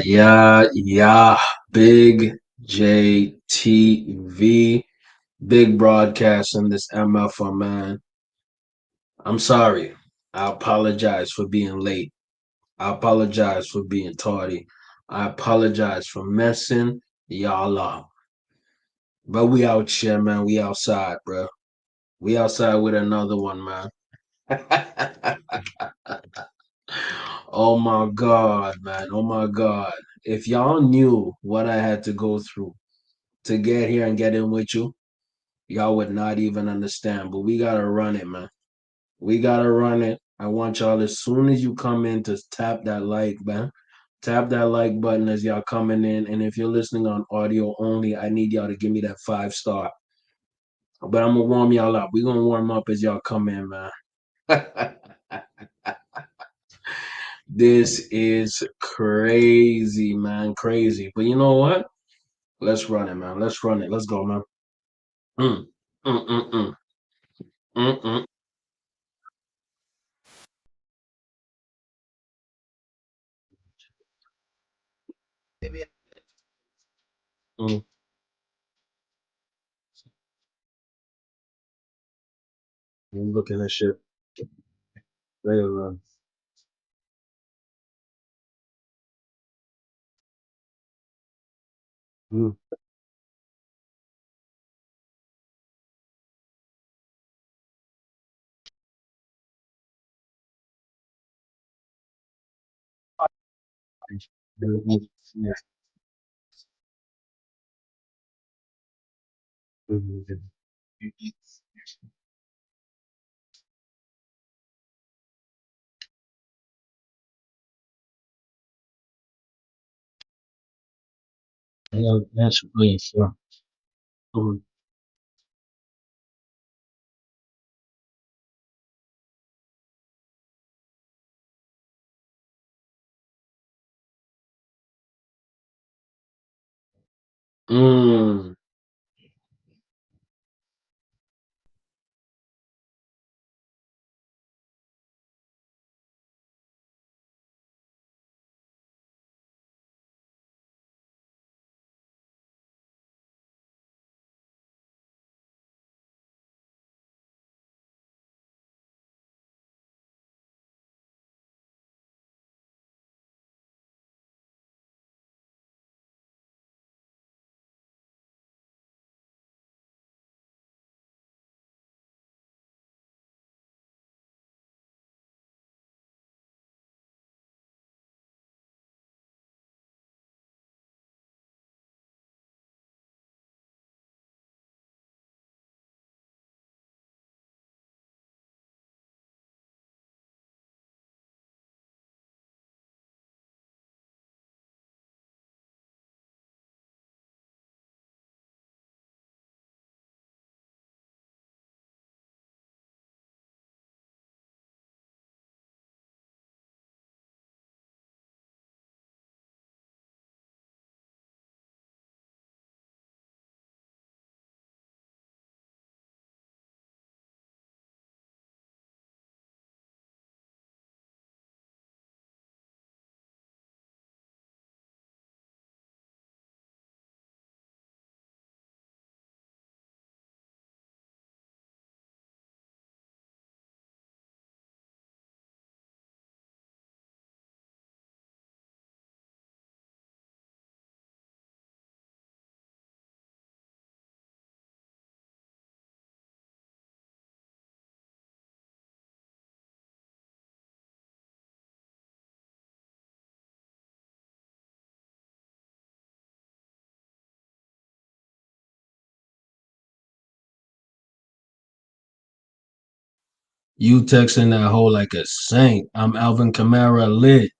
Yeah. Big JTV, big broadcast in this MFR, man. I'm sorry. I apologize for being late. I apologize for being tardy. I apologize for messing y'all up. But we out here, man. We outside, bro. We outside with another one, man. Oh my God, man. Oh my God. If y'all knew what I had to go through to get here and get in with you, y'all would not even understand. But we gotta run it, man. We gotta run it. I want y'all as soon as you come in to tap that like, man. Tap that like button as y'all coming in. And if you're listening on audio only, I need y'all to give me that 5 star. But I'm gonna warm y'all up. We're gonna warm up as y'all come in, man. This is crazy, man. Crazy. But you know what? Let's run it, man. Let's run it. Let's go, man. Mm, mm, mm, mm, mm. Mm. I'm looking at shit. There you go. Mm. Yeah, that's really sure. Mm. Mm. You texting that hoe like a saint. I'm Alvin Kamara lit.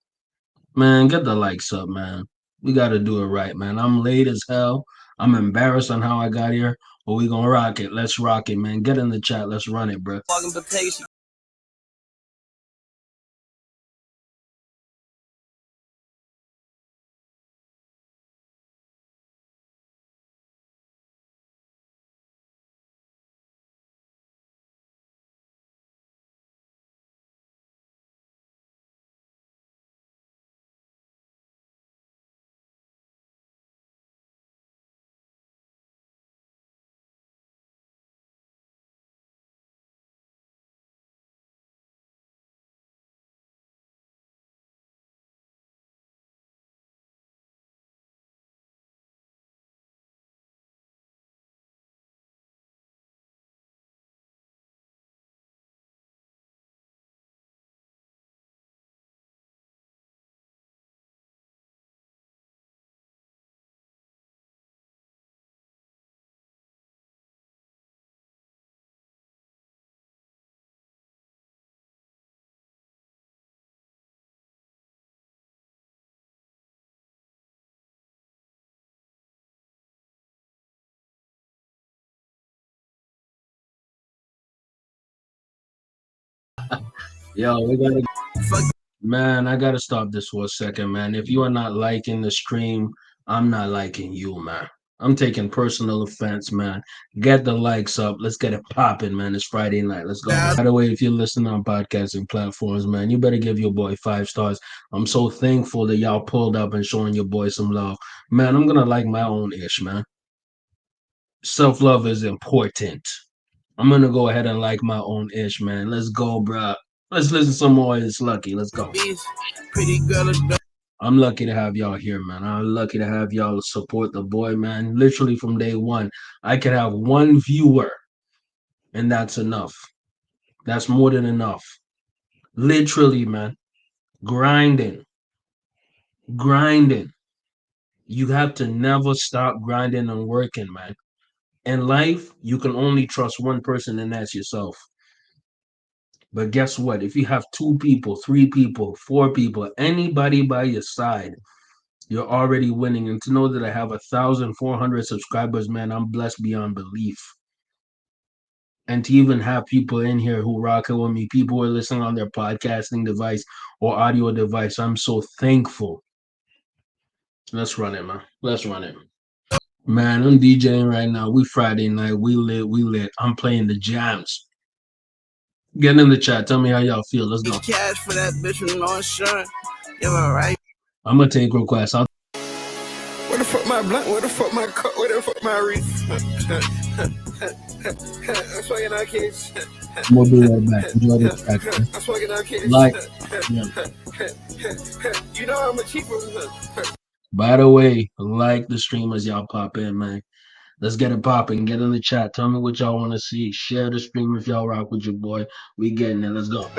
Man, get the likes up, man. We gotta do it right, man. I'm late as hell. I'm embarrassed on how I got here, but we gonna rock it. Let's rock it, man. Get in the chat. Let's run it, bro. Yo, man, I gotta stop this for a second, man. If you are not liking the stream, I'm not liking you, man. I'm taking personal offense, man. Get the likes up. Let's get it popping, man. It's Friday night. Let's go. By the way, if you're listening on podcasting platforms, man, you better give your boy 5 stars. I'm so thankful that y'all pulled up and showing your boy some love. Man, I'm gonna like my own ish, man. Self-love is important. I'm gonna go ahead and like my own ish, man. Let's go, bro. Let's listen some more. It's lucky. Let's go. Pretty girl. I'm lucky to have y'all here, man. I'm lucky to have y'all support the boy, man. Literally from day one, I could have one viewer, and that's enough. That's more than enough. Literally, man. Grinding, grinding. You have to never stop grinding and working, man. In life, you can only trust one person, and that's yourself. But guess what? If you have two people, three people, four people, anybody by your side, you're already winning. And to know that I have 1,400 subscribers, man, I'm blessed beyond belief. And to even have people in here who rock it with me, people who are listening on their podcasting device or audio device, I'm so thankful. Let's run it, man. Let's run it. Man, I'm DJing right now. We Friday night. We lit. We lit. I'm playing the jams. Get in the chat. Tell me how y'all feel. Let's go. Cash for that bitch with no insurance. Yeah, all right. I'm gonna take requests. Where the fuck my blunt? Where the fuck my cup? Where the fuck my wreath? I'm smoking our kids. I'm gonna be right back. Enjoy this track. I'm smoking our kids. Like, yeah. You know I'm a cheaper. By the way, like the stream as y'all pop in, man. Let's get it popping. Get in the chat. Tell me what y'all want to see. Share the stream if y'all rock with your boy. We getting it. Let's go.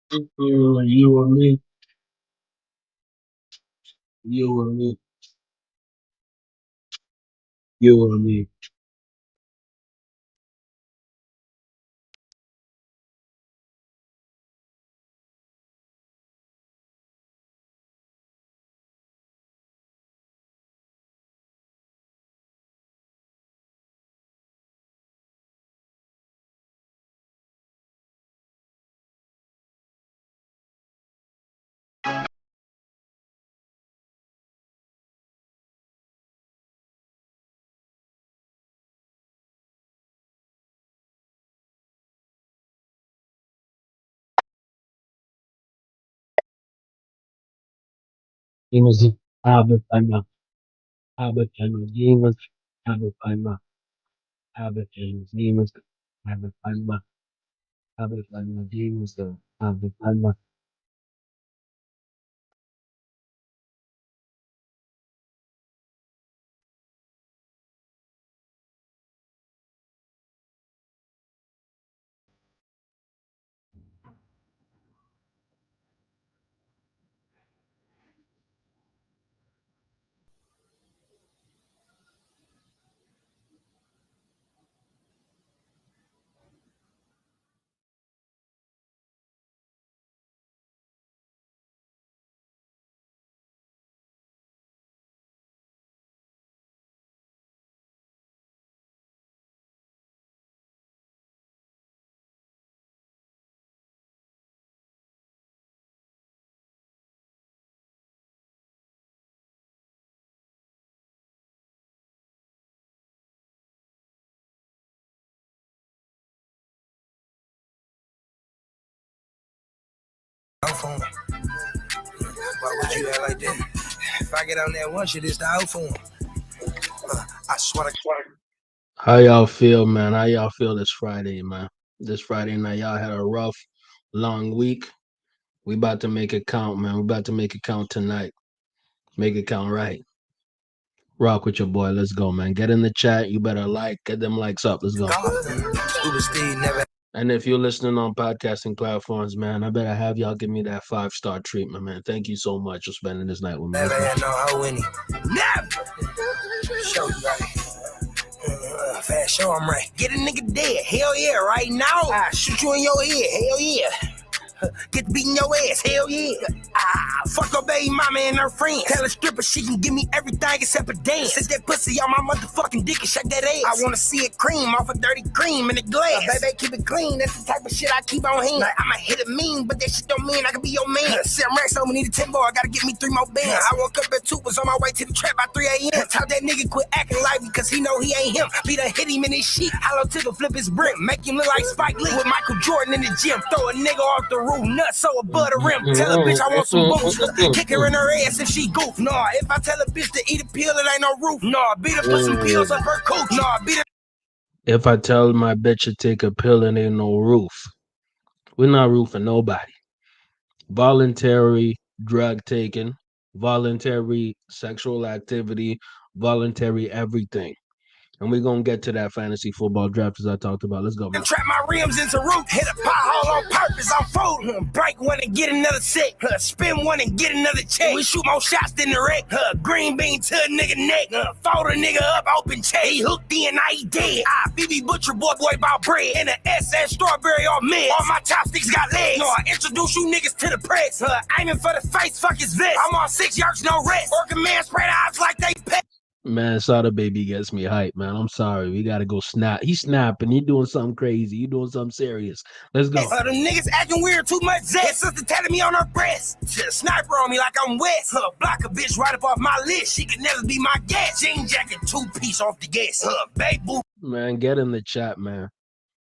You and me. You and me. You and me. Demons habit einmal, habit einmal, demons habit einmal, habit einmal, demons habit einmal, habit einmal, demons habit einmal. for him. Why would you act like that? If I get on that one shit, it's the out for him. I swear to How y'all feel, man? How y'all feel this Friday, man? This Friday night, y'all had a rough, long week. We about to make it count, man. We about to make it count tonight. Make it count right. Rock with your boy. Let's go, man. Get in the chat. You better get them likes up. Let's go. God. Scuba Steve never. And if you're listening on podcasting platforms, man, I better have y'all give me that 5-star treatment, man. Thank you so much for spending this night with me. Never had no hoe in him. Never. Show you right. Fast show I'm right. Get a nigga dead. Hell yeah, right now. I shoot you in your head. Hell yeah. Get beating your ass, hell yeah. Fuck her baby mama and her friends. Tell a stripper she can give me everything except a dance. Sit that pussy on my motherfucking dick and shake that ass. I wanna see it cream off a dirty cream in the glass. Baby, keep it clean, that's the type of shit I keep on hand. Like, I'ma hit it mean, but that shit don't mean I can be your man. 7 racks on me, need a 10 bar, I gotta get me 3 more bands. I woke up at 2, was on my way to the trap by 3 a.m. Tell that nigga quit acting like me, cause he know he ain't him. Be done hit him in his sheet, hollow tickle, flip his brick. Make him look like Spike Lee with Michael Jordan in the gym. Throw a nigga off the roof, nuts so above the rim. Tell a bitch I want some boots. Kick her in her ass if she goof. Nah, if I tell a bitch to eat a pill, it ain't no roof. Nah, beat her, put some pills up her cooch. Nah, beat her. If I tell my bitch to take a pill and ain't no roof, we're not roofing nobody. Voluntary drug taking, voluntary sexual activity, voluntary everything. And we're going to get to that fantasy football draft as I talked about. Let's go, man. Trap my rims into roof. Hit a pothole on purpose. I'm fool. Break one and get another set. Spin one and get another check. We shoot more shots than the wreck. Green bean to a nigga neck. Fold a nigga up, open check. He hooked in, now he dead. BB Butcher boy about bread. And an SS strawberry or mint. All my chopsticks got legs. No, I introduce you niggas to the press. Aiming for the face, fuck his vest. I'm on 6 yards, no rest. Working man spread eyes like they pet. Man, Sada Baby gets me hype, man. I'm sorry. We got to go snap. He's snapping. He doing something crazy. He doing something serious. Let's go. The niggas acting weird, too much zest. Sister telling me on her breast. Sniper on me like I'm West. Block a bitch right up off my list. She could never be my guest. Jean jacket, 2-piece off the gas. Babe boo. Man, get in the chat, man.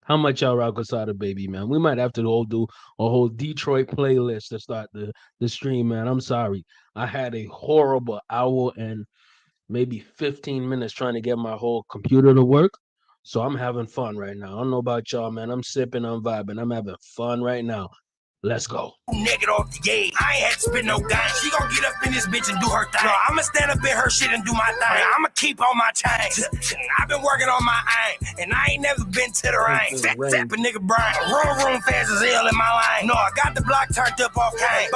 How much y'all rock with Sada Baby, man? We might have to do a whole Detroit playlist to start the stream, man. I'm sorry. I had a horrible hour and maybe 15 minutes trying to get my whole computer to work. So I'm having fun right now. I don't know about y'all, man. I'm sipping, I'm vibing. I'm having fun right now. Let's go. Naked off the gate. I ain't had to spit no dime. She gon' get up in this bitch and do her thing. No, I'ma stand up in her shit and do my thing. I'ma keep on my chains. I've been working on my aim, and I ain't never been to the rain. Zap a nigga brain. Room fast as hell in my line. No, I got the block turned up off cane.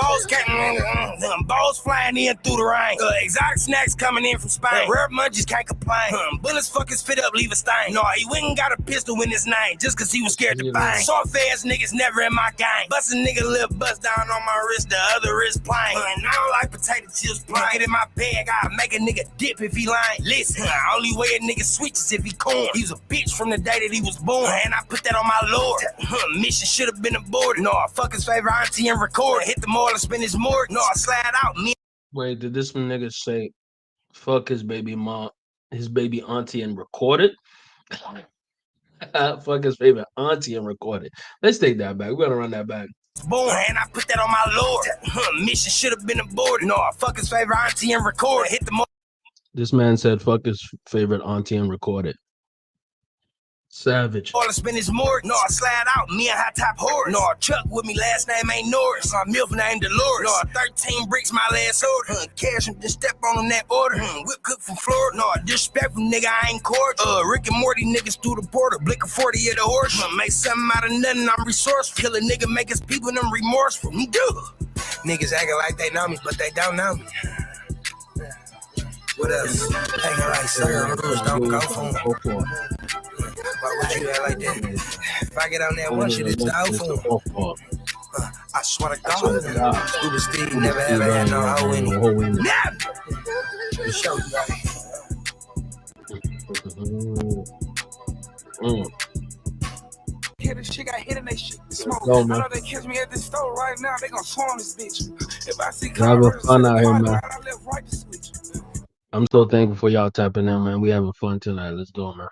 Balls flying in through the rain. Exotic snacks coming in from Spain. Rare munchies can't complain. Bullets fucking spit up, leave a stain. No, he went and got a pistol in his name just cause he was scared to bang. Soft ass niggas never in my gang. Bustin' nigga lip bust down on my wrist, the other wrist plain. And I don't like potato chips plain. Get in my bag, I'll make a nigga dip if he lying. Listen, only way a nigga switches if he corn. He was a bitch from the day that he was born, and I put that on my lord. Mission should have been aborted. No, I fuck his favorite auntie and record. Hit the mall and spin his mortgage. No, I slide out. Wait, did this nigga say fuck his baby mom, his baby auntie and record it? Fuck his favorite auntie and record it. Let's take that back. We're gonna run that back. Born, and I put that on my lord. Mission should have been aborted. No, I fuck his favorite auntie and record. Hit the mall. This man said fuck his favorite auntie and record it. Savage. All I spend is more. No, I slide out. Me and high top horse. No, Chuck with me. Last name ain't Norris. My MILF name Dolores. No, 13 bricks my last order. Cash and step on that order. Whip cook from Florida. No, disrespectful nigga, I ain't court. Rick and Morty niggas through the border. Blick a 40 of the horse. Make something out of nothing. I'm resourceful. Kill a nigga, make his people them remorseful. Me do. Niggas acting like they know me, but they don't know me. What else? Hanging like certain rules don't go for them. Why would you act like that? If I get on that one shit, it's the out for him. I swear to God. Scuba Steve never ever had no hoe in him. Never! Show you right. Yeah, this shit got hit in they shit. Smoke. I know they catch me at this store right now. They gonna swarm this bitch. If I see having fun out here, man. I left right to switch. I'm so thankful for y'all tapping in, man. We having fun tonight. Let's go, man.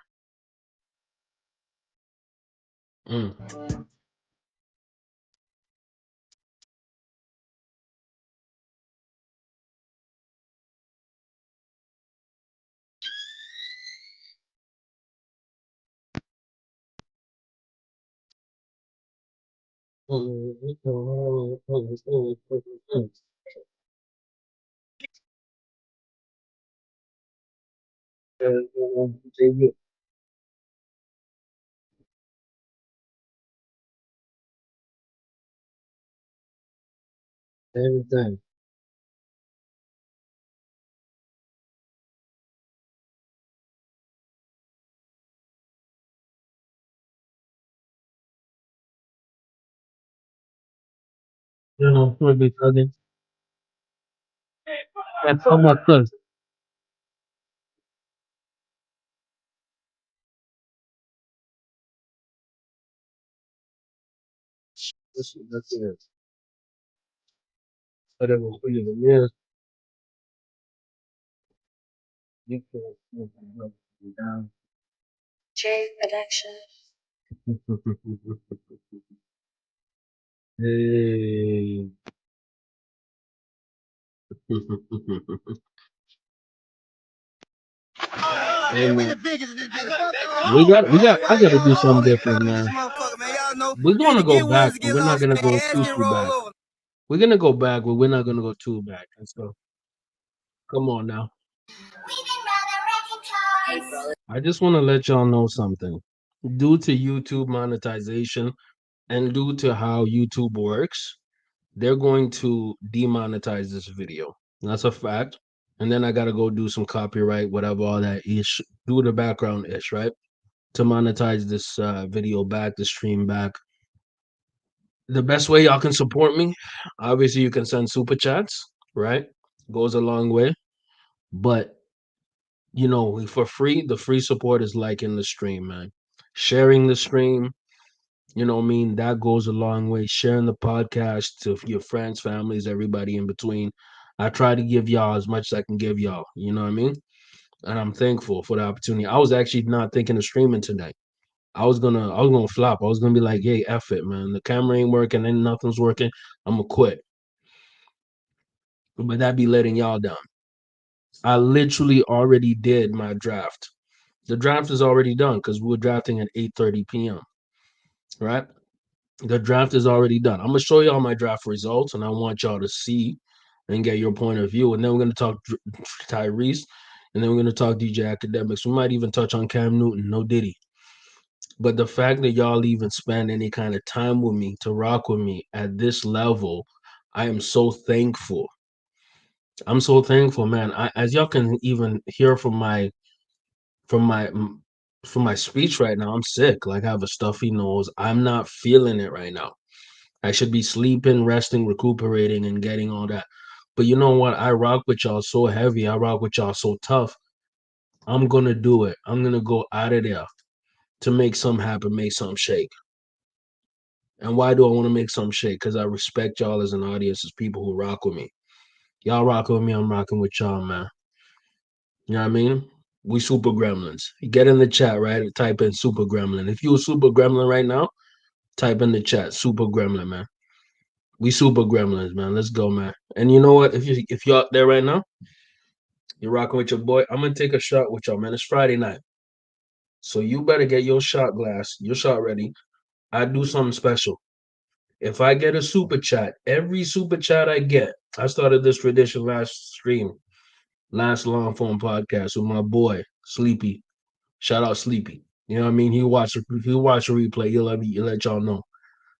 Everything. You know, we'll be talking. That's so much good. That's it. Whatever for you the years, you can down. Hey. Hey man, I gotta do something different, man. We're gonna go back, but we're not gonna go too back. We're gonna go back, but we're not gonna go too back. Let's go. Come on now. I just want to let y'all know something. Due to YouTube monetization and due to how YouTube works, they're going to demonetize this video. That's a fact. And then I gotta go do some copyright, whatever all that ish, do the background ish, right? To monetize this video back, the stream back. The best way y'all can support me, obviously you can send super chats, right? Goes a long way. But you know, for free, the free support is liking the stream, man. Sharing the stream, you know what I mean? That goes a long way. Sharing the podcast to your friends, families, everybody in between. I try to give y'all as much as I can give y'all, you know what I mean? And I'm thankful for the opportunity. I was actually not thinking of streaming tonight. I was gonna flop. I was gonna be like, hey, F it, man. The camera ain't working and nothing's working. I'm gonna quit. But that be letting y'all down. I literally already did my draft. The draft is already done because we were drafting at 8:30 p.m. Right? The draft is already done. I'm gonna show y'all my draft results, and I want y'all to see and get your point of view. And then we're gonna talk Tyrese, and then we're gonna talk DJ Akademiks. We might even touch on Cam Newton, no Diddy. But the fact that y'all even spend any kind of time with me to rock with me at this level, I am so thankful. I'm so thankful, man. As y'all can even hear from my from my speech right now, I'm sick. Like I have a stuffy nose. I'm not feeling it right now. I should be sleeping, resting, recuperating, and getting all that. But you know what? I rock with y'all so heavy. I rock with y'all so tough. I'm gonna do it. I'm gonna go out of there to make something happen, make something shake. And why do I want to make something shake? Because I respect y'all as an audience, as people who rock with me. Y'all rocking with me, I'm rocking with y'all, man. You know what I mean? We super gremlins. Get in the chat, right? Type in super gremlin. If you a super gremlin right now, type in the chat, super gremlin, man. We super gremlins, man. Let's go, man. And you know what? If you're out there right now, you're rocking with your boy. I'm gonna take a shot with y'all, man. It's Friday night. So you better get your shot glass, your shot ready. I do something special. If I get a super chat, every super chat I get, I started this tradition last stream, last long form podcast with my boy Sleepy. Shout out Sleepy. You know what I mean? He watch a replay. He'll let y'all know.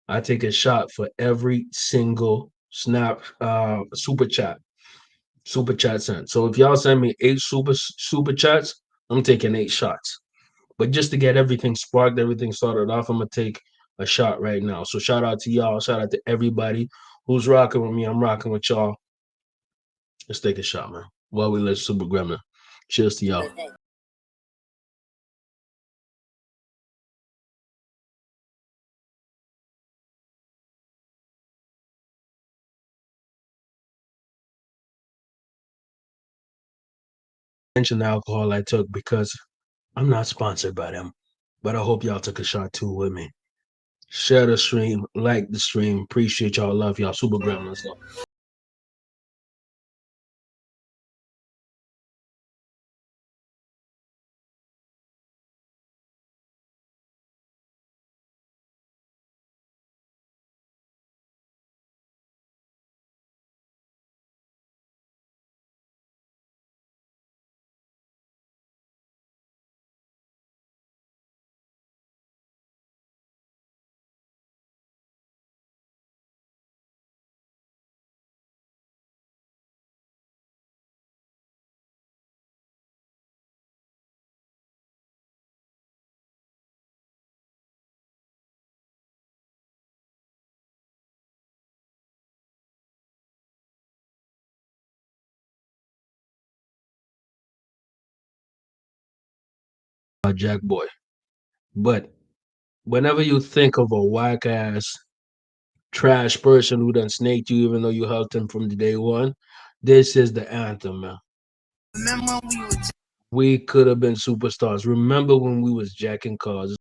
I take a shot for every single snap super chat sent. So if y'all send me 8 super chats, I'm taking 8 shots. But just to get everything sparked, everything started off, I'm gonna take a shot right now. So shout out to y'all. Shout out to everybody who's rocking with me. I'm rocking with y'all. Let's take a shot, man. While we let Super Gremlin. Cheers to y'all. Mention the alcohol I took because I'm not sponsored by them. But I hope y'all took a shot too with me. Share the stream, like the stream. Appreciate y'all. Love y'all. Super Gremlins. Jack Boy. But whenever you think of a whack ass trash person who done snaked you, even though you helped him from the day one, this is the anthem, man. Remember we were We could have been superstars. Remember when we was jacking cars?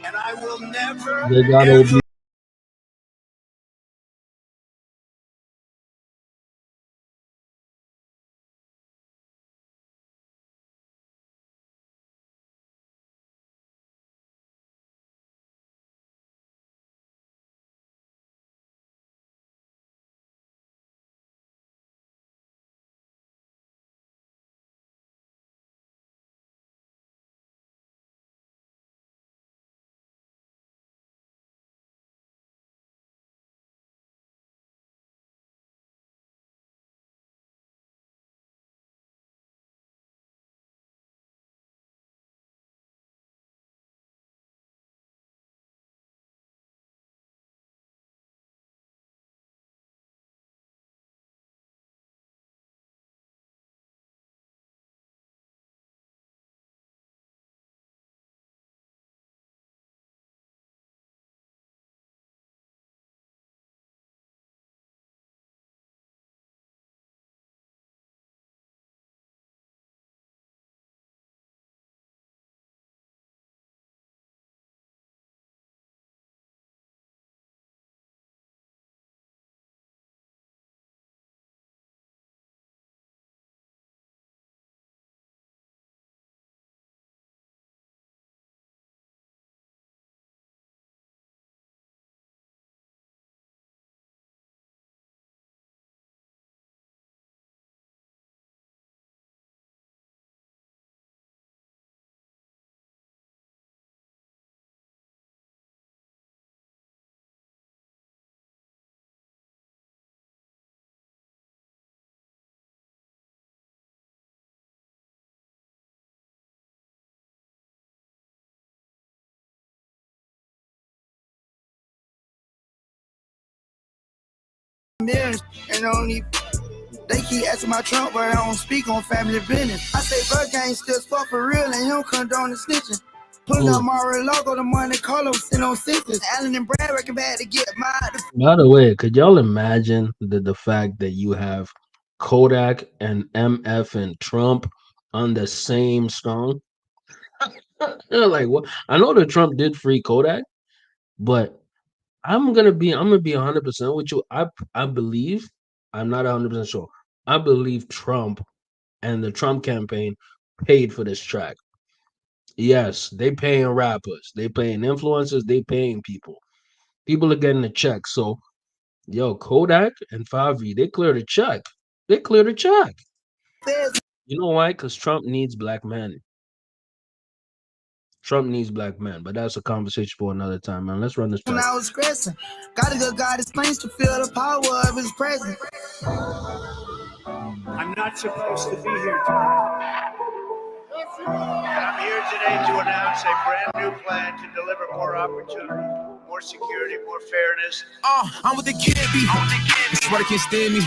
and I will never They got ever OB. Millions and only they keep asking my trunk, but I don't speak on family business. I say, bro, gang still fuck for real, and you don't condone the snitching. Pulling up Mm. Mario logo, the money color, sitting on sisters. Allen and Brad working bad to get mine. By the way, could y'all imagine the fact that you have Kodak and MF and Trump on the same song? Like what? I know that Trump did free Kodak, but I'm gonna be 100% with you. I believe I'm not 100% sure. I believe Trump and the Trump campaign paid for this track. Yes, they paying rappers, they paying influencers, they paying people. People are getting a check. So, yo, Kodak and Favi, they cleared a check. They cleared a check. You know why? Because Trump needs black men. Trump needs black men, but that's a conversation for another time, man. Let's run this When track. I was stressing, gotta go God his planes to feel the power of his presence. I'm not supposed to be here tonight. And I'm here today to announce a brand new plan to deliver more opportunity, more security, more fairness. I'm with the kid, that's why they can't stand me.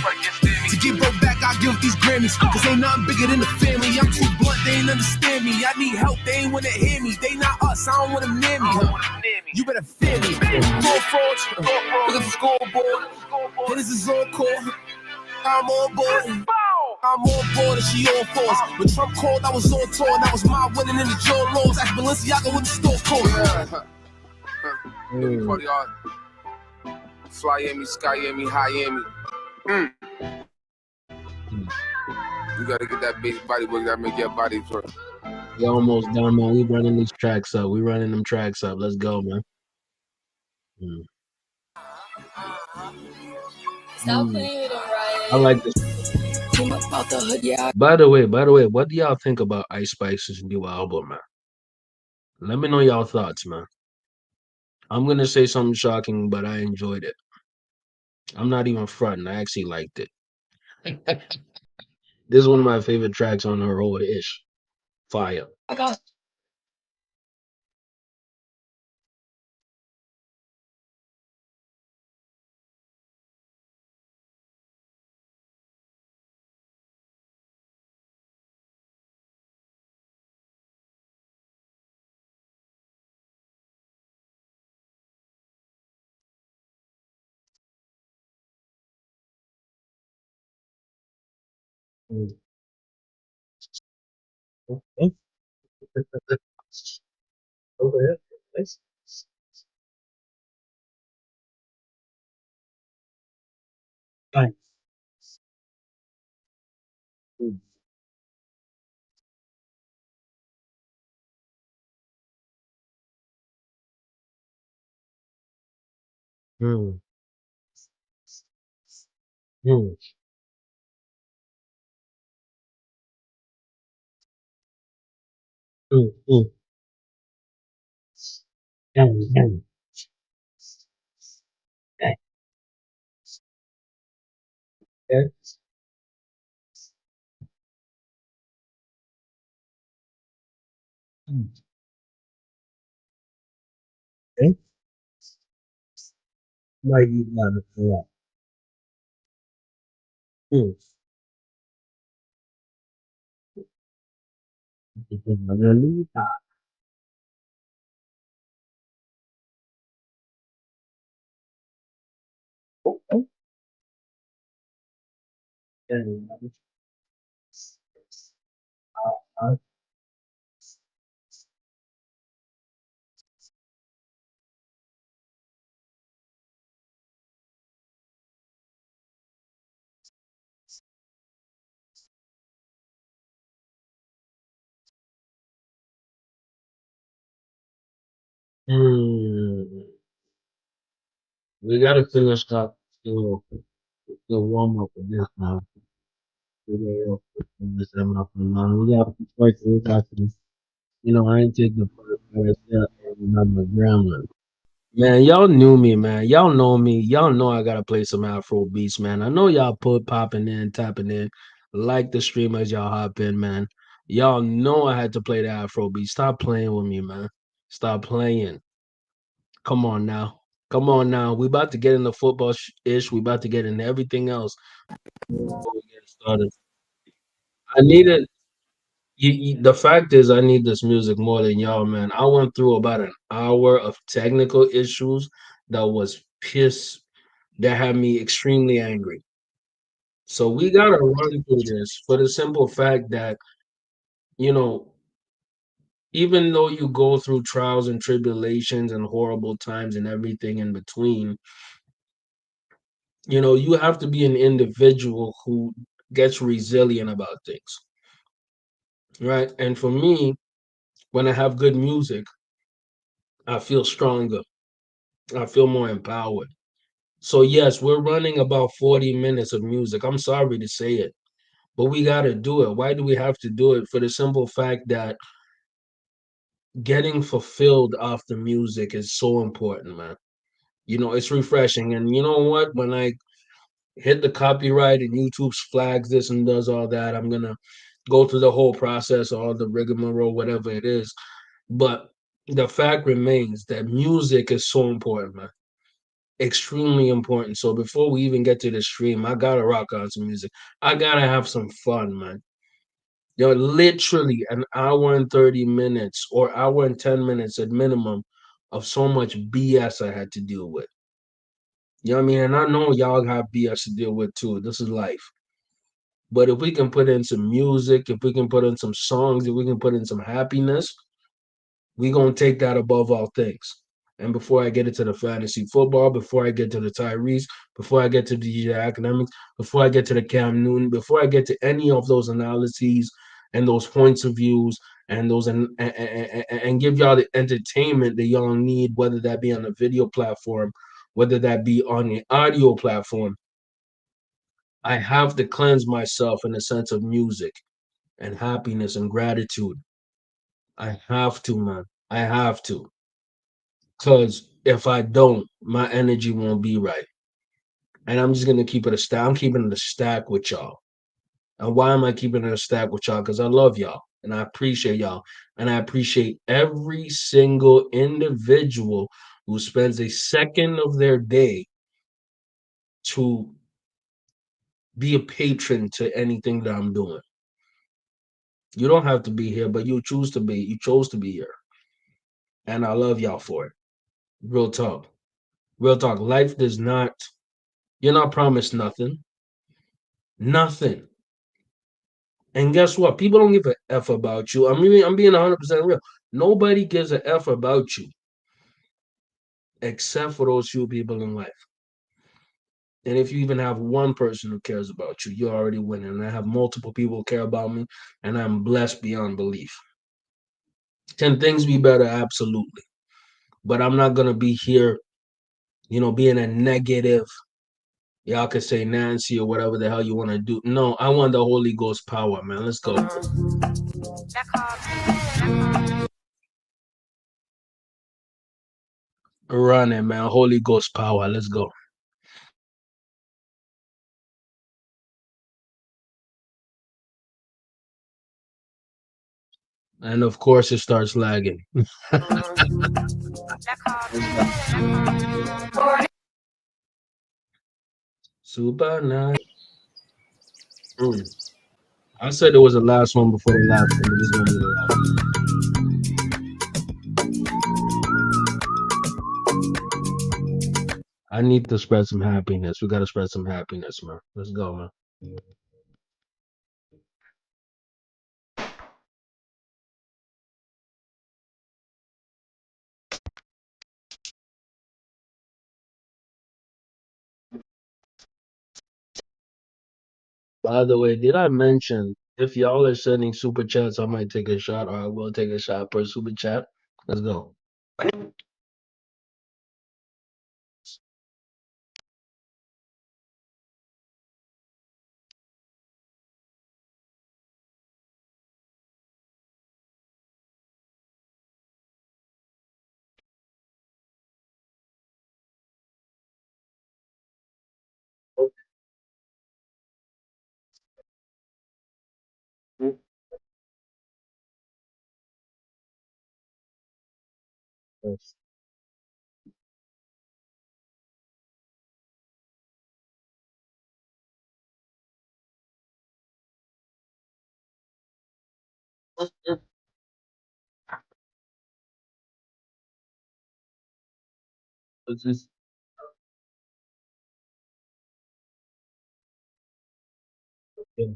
To get broke back, I give these Grammys. Cause ain't nothing bigger than the family. I'm too blunt, they ain't understand me. I need help, they ain't wanna hear me. They not us, I don't want them near me. You better fear me. Full frauds, look at the scoreboard. And this is all core. I'm on board. I'm on board and she on force. When Trump called, I was on tour. That was my winning in the Joe Laws. Ask Balenciaga with the store code. Every Mm. party hard. Fly Amy, Sky Amy, High Amy. Mm. You gotta get that big body work that make your body twerk. We almost done, man. We running these tracks up. We running them tracks up. Let's go, man. Mm. Stop Mm. playing with them, I Ryan. like this. Came up out the hood, yeah. By the way, what do y'all think about Ice Spice's new album, man? Let me know y'all thoughts, man. I'm gonna say something shocking, but I enjoyed it. I'm not even fronting. I actually liked it. This is one of my favorite tracks on her whole ish. Fire. I got Mm. Okay. Okay. Nice. Nice. Mm. Mm. Mm. Mm. Mm. Mm. Mm. Okay. Mm. Okay. Like you got it. Yeah. Mm. Margarita. Okay. And, uh, mm. We gotta finish up the warm up with this now. We gotta finish them up, man. We got to fight. We got to. I ain't take the first step and I'm a grandma. Man, y'all knew me, man. Y'all know me. Y'all know I gotta play some Afro beats, man. I know y'all put popping in, tapping in, like the stream as y'all hop in, man. Y'all know I had to play the Afro beat. Stop playing with me, man. Stop playing. Come on now. Come on now. We about to get into football ish. We about to get into everything else before we get started. I needed the fact is I need this music more than y'all, man. I went through about an hour of technical issues that was piss that had me extremely angry. So we gotta run through this for the simple fact that, you know, even though you go through trials and tribulations and horrible times and everything in between, You have to be an individual who gets resilient about things, right? And for me, when I have good music, I feel stronger. I feel more empowered. So yes, we're running about 40 minutes of music. I'm sorry to say it, but we got to do it. Why do we have to do it? For the simple fact that getting fulfilled off the music is so important, man. It's refreshing. And you know what? When I hit the copyright and YouTube flags this and does all that, I'm gonna go through the whole process, all the rigmarole, whatever it is. But the fact remains that music is so important, man. Extremely important. So before we even get to the stream, I gotta rock on some music. I gotta have some fun, man. Literally an hour and 30 minutes or hour and 10 minutes at minimum of so much BS I had to deal with. You know what I mean? And I know y'all have BS to deal with too. This is life. But if we can put in some music, if we can put in some songs, if we can put in some happiness, we gonna take that above all things. And before I get into the fantasy football, before I get to the Tyrese, before I get to the DJ Akademiks, before I get to the Cam Newton, before I get to any of those analyses and those points of views and those and give y'all the entertainment that y'all need, whether that be on a video platform, whether that be on an audio platform, I have to cleanse myself in the sense of music and happiness and gratitude. I have to, man. I have to. Because if I don't, my energy won't be right. And I'm just gonna keep it a stack. I'm keeping it a stack with y'all. And why am I keeping it a stack with y'all? Because I love y'all and I appreciate y'all. And I appreciate every single individual who spends a second of their day to be a patron to anything that I'm doing. You don't have to be here, but you choose to be. You chose to be here. And I love y'all for it. Real talk. Real talk. Life does not, you're not promised nothing. Nothing. And guess what? People don't give a F about you. I'm being 100% real. Nobody gives a F about you except for those few people in life. And if you even have one person who cares about you, you're already winning. And I have multiple people who care about me, and I'm blessed beyond belief. Can things be better? Absolutely. But I'm not going to be here, being a negative. Y'all could say Nancy or whatever the hell you want to do. No, I want the Holy Ghost power, man. Let's go. Running, man. Holy Ghost power. Let's go. And of course, it starts lagging. Super nice. Mm. I said it was the last one before the last one, but it's gonna be the last. I need to spread some happiness. We gotta spread some happiness, man. Let's go, man. By the way, did I mention if y'all are sending super chats, I might take a shot, or I will take a shot per super chat. Let's go. Yes. This is- yeah.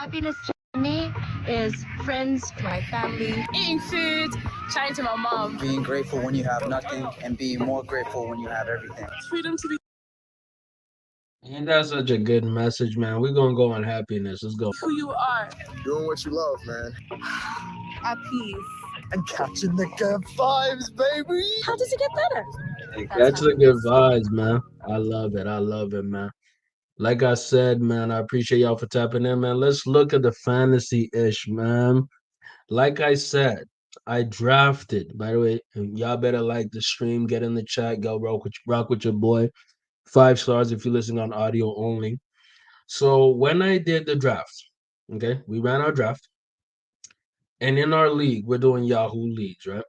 Happiness to me is friends, my family, eating food, chatting to my mom. Being grateful when you have nothing and being more grateful when you have everything. Freedom to be And that's such a good message, man. We're gonna go on happiness. Let's go. who you are. Doing what you love, man. At peace. And catching the good vibes, baby. How does it get better? Hey, That's catch the good happiness. vibes, man. I love it. I love it, man. Like I said, man, I appreciate y'all for tapping in, man. Let's look at the fantasy ish, man. Like I said, I drafted. By the way, y'all better like the stream, get in the chat, go rock with your boy. 5 stars if you're listening on audio only. So when I did the draft, okay, we ran our draft, and in our league, we're doing Yahoo leagues, right?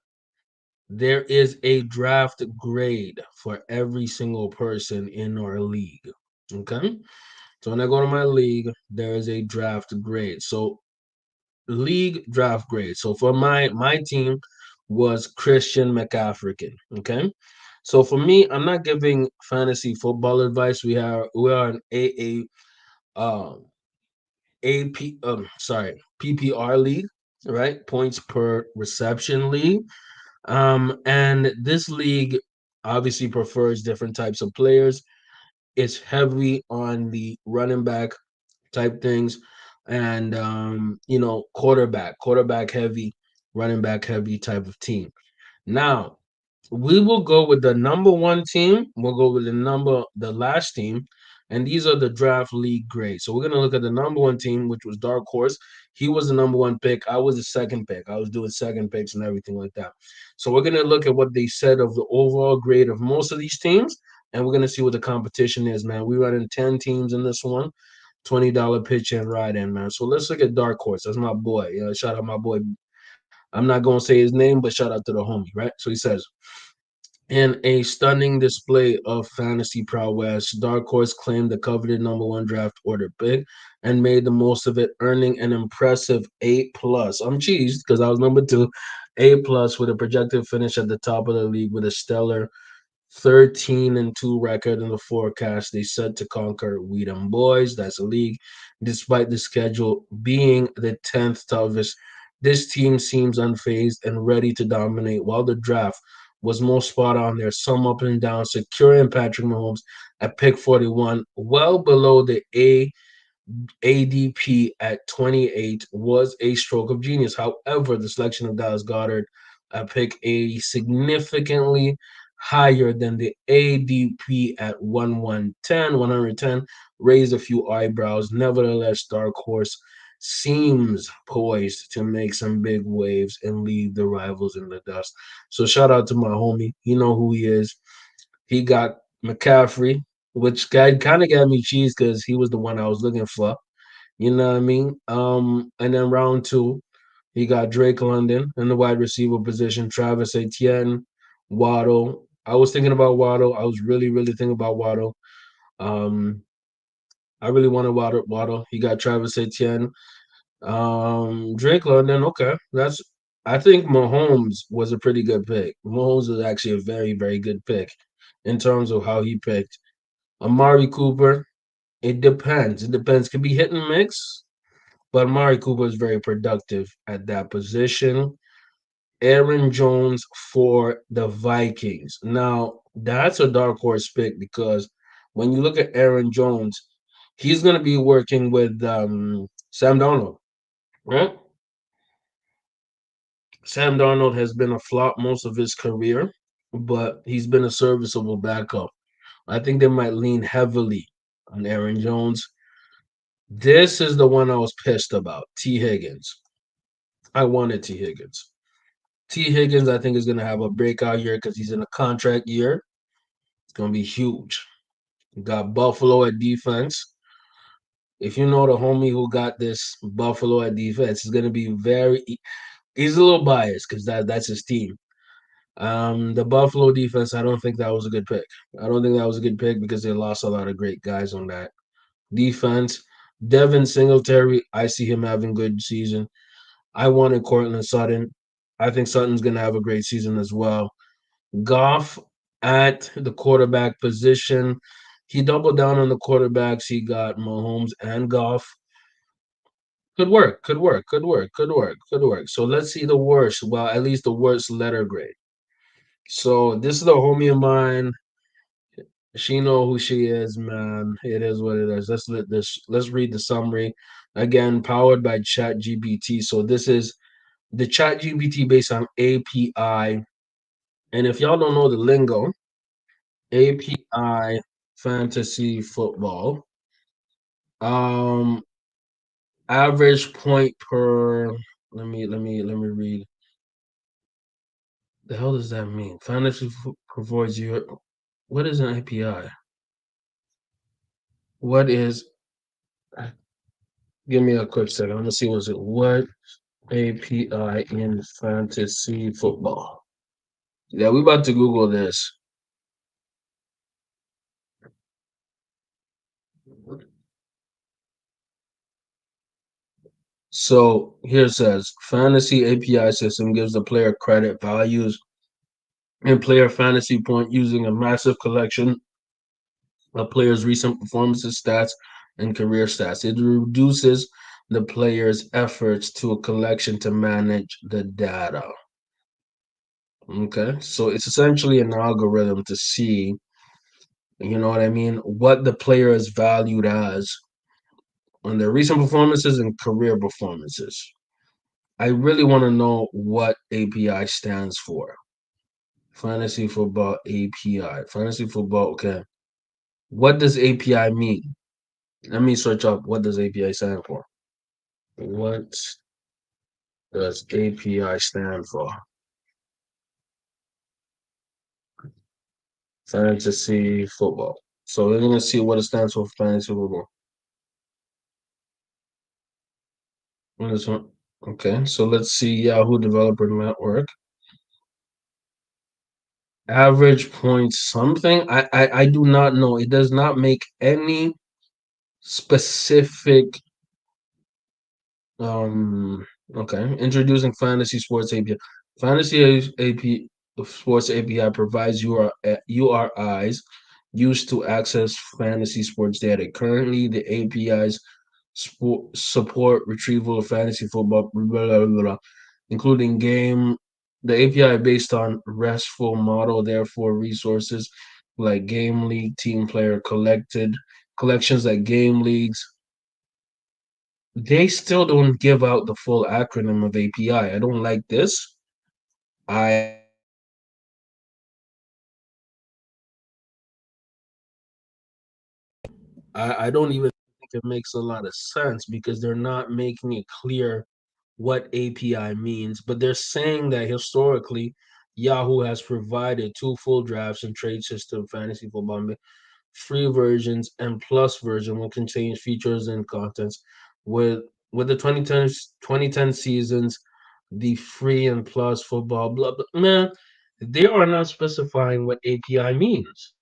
There is a draft grade for every single person in our league. Okay. So when I go to my league, there is a draft grade. So league draft grade. So for my team was Christian McAfrican. Okay. So for me, I'm not giving fantasy football advice. We are an um PPR league, right? Points per reception league. And this league obviously prefers different types of players. It's heavy on the running back type things and quarterback heavy, running back heavy type of team. Now, we will go with the number one team. We'll go with the last team, and these are the draft league grades. So we're gonna look at the number one team, which was Dark Horse. He was the number one pick. I was the second pick. I was doing second picks and everything like that. So we're gonna look at what they said of the overall grade of most of these teams, and we're gonna see what the competition is, man. We running 10 teams in this one. $20 pitch and ride in, man. So let's look at Dark Horse. That's my boy. Shout out my boy. I'm not gonna say his name, but shout out to the homie, right? So he says, in a stunning display of fantasy prowess, Dark Horse claimed the coveted number one draft order pick and made the most of it, earning an impressive A plus. I'm cheesed because I was number two, A plus with a projected finish at the top of the league with a stellar 13-2 record in the forecast. They set to conquer We Them Boys. That's a league. Despite the schedule being the 10th toughest, this team seems unfazed and ready to dominate, while the draft was most spot on there, some up and down, securing Patrick Mahomes at pick 41, well below the ADP at 28 was a stroke of genius. However, the selection of Dallas Goddard at pick 80 significantly higher than the ADP at 110 raised a few eyebrows. Nevertheless, Dark Horse seems poised to make some big waves and leave the rivals in the dust. So shout out to my homie. You know who he is. He got McCaffrey, which guy kind of got me cheese because he was the one I was looking for. You know what I mean? And then round two, he got Drake London in the wide receiver position, Travis Etienne, Waddle. I was thinking about Waddle. I was really, really thinking about Waddle. Um, I really wanted Waddle. He got Travis Etienne. Drake London, okay. I think Mahomes was a pretty good pick. Mahomes was actually a very, very good pick in terms of how he picked. Amari Cooper, it depends. It depends. Could be hit and mix, but Amari Cooper is very productive at that position. Aaron Jones for the Vikings. Now, that's a dark horse pick because when you look at Aaron Jones, he's going to be working with Sam Darnold, right? Sam Darnold has been a flop most of his career, but he's been a serviceable backup. I think they might lean heavily on Aaron Jones. This is the one I was pissed about. T. Higgins. I wanted T. Higgins. T. Higgins, I think, is going to have a breakout year because he's in a contract year. It's going to be huge. You got Buffalo at defense. If you know the homie who got this Buffalo at defense, it's going to be very. He's a little biased because that's his team. The Buffalo defense, I don't think that was a good pick. I don't think that was a good pick because they lost a lot of great guys on that defense. Devin Singletary, I see him having good season. I wanted Cortland Sutton. I think Sutton's going to have a great season as well. Goff at the quarterback position. He doubled down on the quarterbacks. He got Mahomes and Goff. Could work, could work, could work, could work, could work. So let's see the worst. Well, at least the worst letter grade. So this is the homie of mine. She know who she is, man. It is what it is. Let's read the summary. Again, powered by ChatGPT. So this is the ChatGPT based on API. And if y'all don't know the lingo, API fantasy football. Um average point per let me read. The hell does that mean? Provides you what is an API? What is give me a quick second. I'm gonna see what's it. What API in fantasy football? Yeah, we about to Google this. So here it says fantasy API system gives the player credit values and player fantasy point using a massive collection of players' recent performances, stats, and career stats. It reduces the player's efforts to a collection to manage the data. Okay, so it's essentially an algorithm to see, you know what I mean, what the player is valued as on their recent performances and career performances. I really want to know what API stands for. Fantasy football API. Fantasy football, okay. What does API mean? Let me search up what does API stand for. What does API stand for? Fantasy football. So we're gonna see what it stands for fantasy football. What is one? Okay, so let's see Yahoo Developer Network. Average points something. I do not know. It does not make any specific okay. Introducing Fantasy Sports API. Fantasy AP Sports API provides URIs used to access fantasy sports data. Currently, the APIs support retrieval of fantasy football, blah, blah, blah, blah, including game. The API based on RESTful model, therefore resources like game league, team player collected collections like game leagues, they still don't give out the full acronym of API. I don't like this. I don't even think it makes a lot of sense because they're not making it clear what API means, but they're saying that historically Yahoo has provided two full drafts and trade system fantasy football free versions and plus version will contain features and contents with the 2010 seasons, the free and plus football blah, blah man, they are not specifying what API means.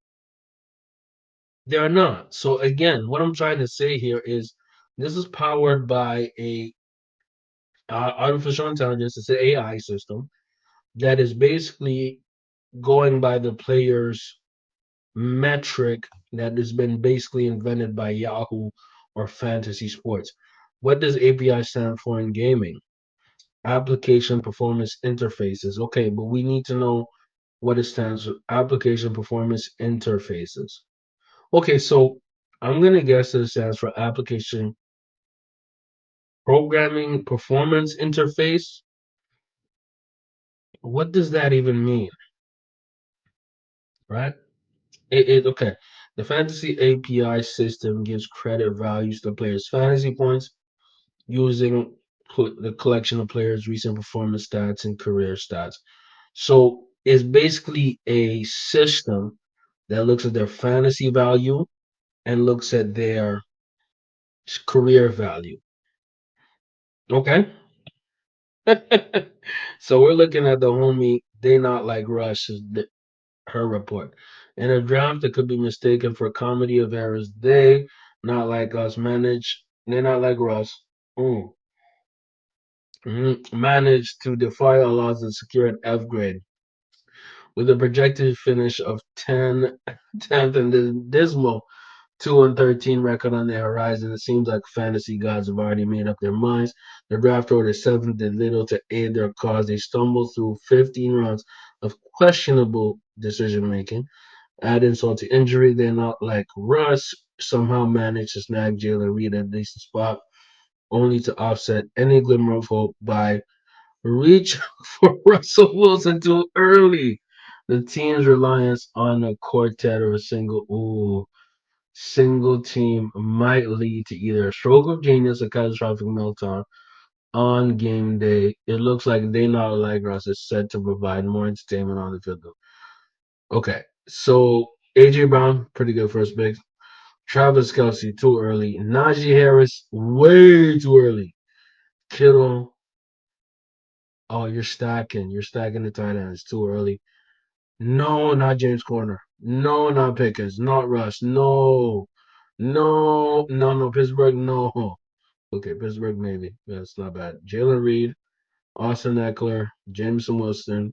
They are not. So again, what I'm trying to say here is this is powered by a artificial intelligence. It's an AI system that is basically going by the player's metric that has been basically invented by Yahoo or Fantasy Sports. What does API stand for in gaming? Application Performance Interfaces. Okay, but we need to know what it stands for. Application Performance Interfaces. Okay, so I'm gonna guess that it stands for Application Programming Performance Interface. What does that even mean? Right? Okay. The Fantasy API system gives credit values to players' fantasy points using the collection of players' recent performance stats and career stats. So it's basically a system that looks at their fantasy value and looks at their career value. Okay. So we're looking at the homie, they not like Rush, her report. In a draft that could be mistaken for a comedy of errors, they not like us manage. They're not like Russ. Mm. Managed to defy our laws and secure an F grade with a projected finish of 10th and dismal 2-13 record on the horizon. It seems like fantasy gods have already made up their minds. The draft order seventh did little to aid their cause. They stumbled through 15 rounds of questionable decision making. Add insult to injury, they're not like Russ. Somehow managed to snag Jalen Reed at a decent spot, only to offset any glimmer of hope by reach for Russell Wilson too early. The team's reliance on a quartet or a single team might lead to either a stroke of genius or catastrophic meltdown on game day. It looks like they not like Russ is set to provide more entertainment on the field. Okay, so AJ Brown, pretty good first pick. Travis Kelsey, too early. Najee Harris, way too early. Kittle, oh, you're stacking. You're stacking the tight ends too early. No, not James Corner. No, not Pickens. Not Russ. No. No, no, no. Pittsburgh, no. Okay, Pittsburgh, maybe. That's not bad. Jalen Reed, Austin Eckler, Jameson Wilson,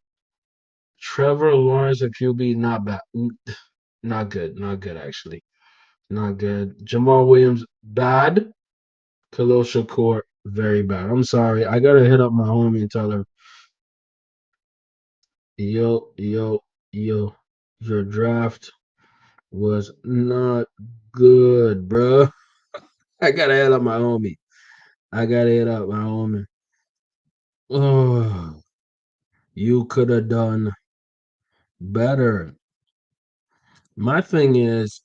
Trevor Lawrence at QB, not bad. Not good. Not good, actually. Not good. Jamal Williams, bad. Khalil Shakur, very bad. I'm sorry. I gotta hit up my homie and tell her, yo, your draft was not good, bruh. I gotta hit up my homie. I gotta hit up my homie. Oh, you could have done better. My thing is,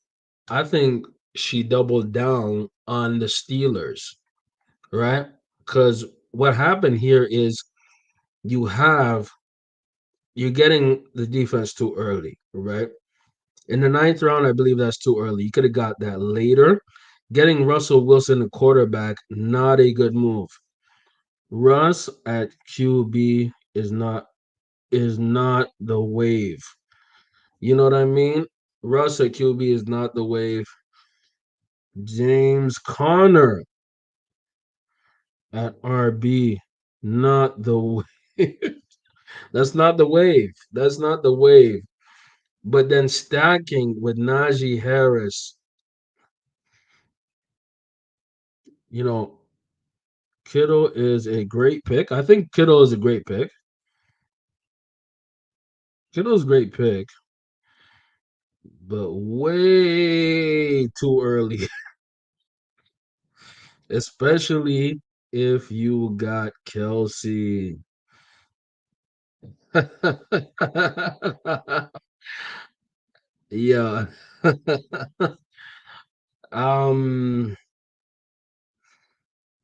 I think she doubled down on the Steelers, right? Because what happened here is you have you're getting the defense too early, right? In the ninth round, I believe that's too early. You could have got that later. Getting Russell Wilson, the quarterback, not a good move. Russ at QB is not the wave. You know what I mean? Russ at QB is not the wave. James Conner at RB, not the wave. That's not the wave. That's not the wave. But then stacking with Najee Harris, you know, Kittle is a great pick. I think Kittle is a great pick. Kittle's a great pick, but way too early, especially if you got Kelsey. Yeah. um,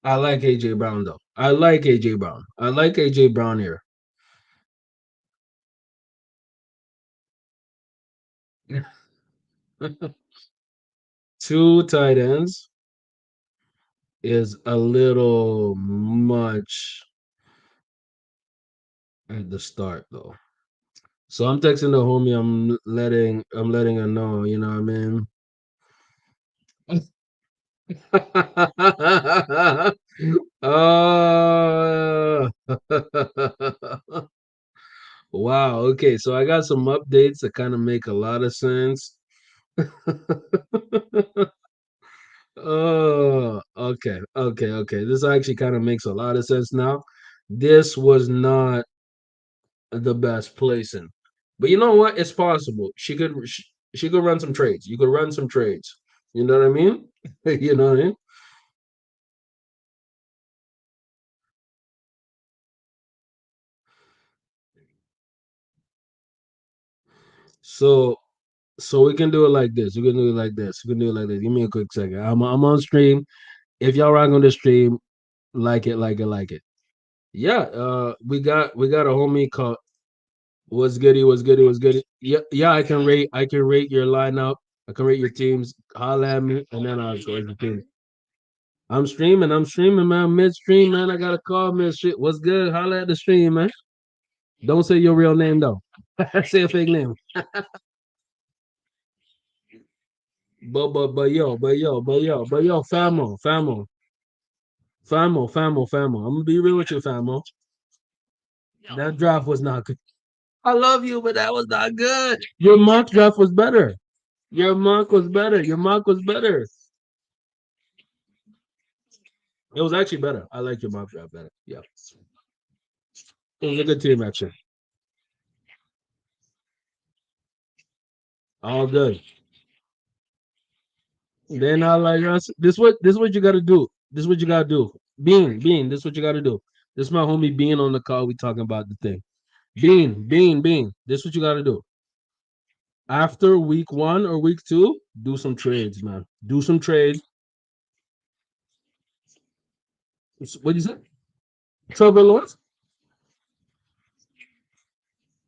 I like AJ Brown though. I like AJ Brown. I like AJ Brown here. Two tight ends is a little much at the start though. So I'm texting the homie. I'm letting her know. You know what I mean? Oh, wow. Okay, so I got some updates that kind of make a lot of sense. Oh, okay. This actually kind of makes a lot of sense now. This was not the best placing, but you know what? It's possible. She could run some trades. You could run some trades. You know what I mean? You know what I mean? So So we can do it like this. We can do it like this. We can do it like this. Give me a quick second. I'm on stream. If y'all rock on the stream, like it. Yeah, we got a homie called What's Goody, what's Goody, what's Goody. Yeah, I can rate your lineup. I can rate your teams. Holla at me, and then I'll go the team. I'm streaming, man. Midstream, man. I got a call midstream. What's good? Holla at the stream, man. Don't say your real name though. Say a fake name. But yo, famo. I'm gonna be real with you, famo. That draft was not good. I love you, but that was not good. Your mock draft was better. Your mock was better. Your mock was better. It was actually better. I like your mock draft better. Yeah. It was a good team actually. All good. Then I like us. This what you gotta do. This is what you gotta do. Bean, this is what you gotta do. This is my homie Bean on the call. We talking about the thing. Bean. This is what you gotta do. After week 1 or week 2, do some trades, man. Do some trades. What do you say? Trevor Lawrence?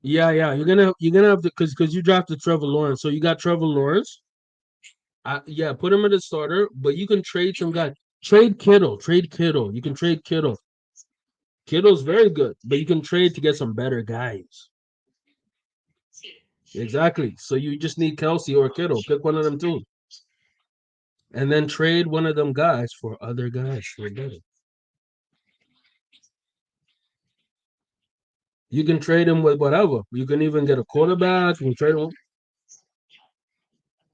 Yeah. You're gonna have to because you drafted Trevor Lawrence, so you got Trevor Lawrence. Yeah, put him in the starter, but you can trade some guy. Trade Kittle. Trade Kittle. You can trade Kittle. Kittle's very good, but you can trade to get some better guys. Exactly. So you just need Kelsey or Kittle. Pick one of them two, and then trade one of them guys for other guys. For better. You can trade him with whatever. You can even get a quarterback. You can trade him.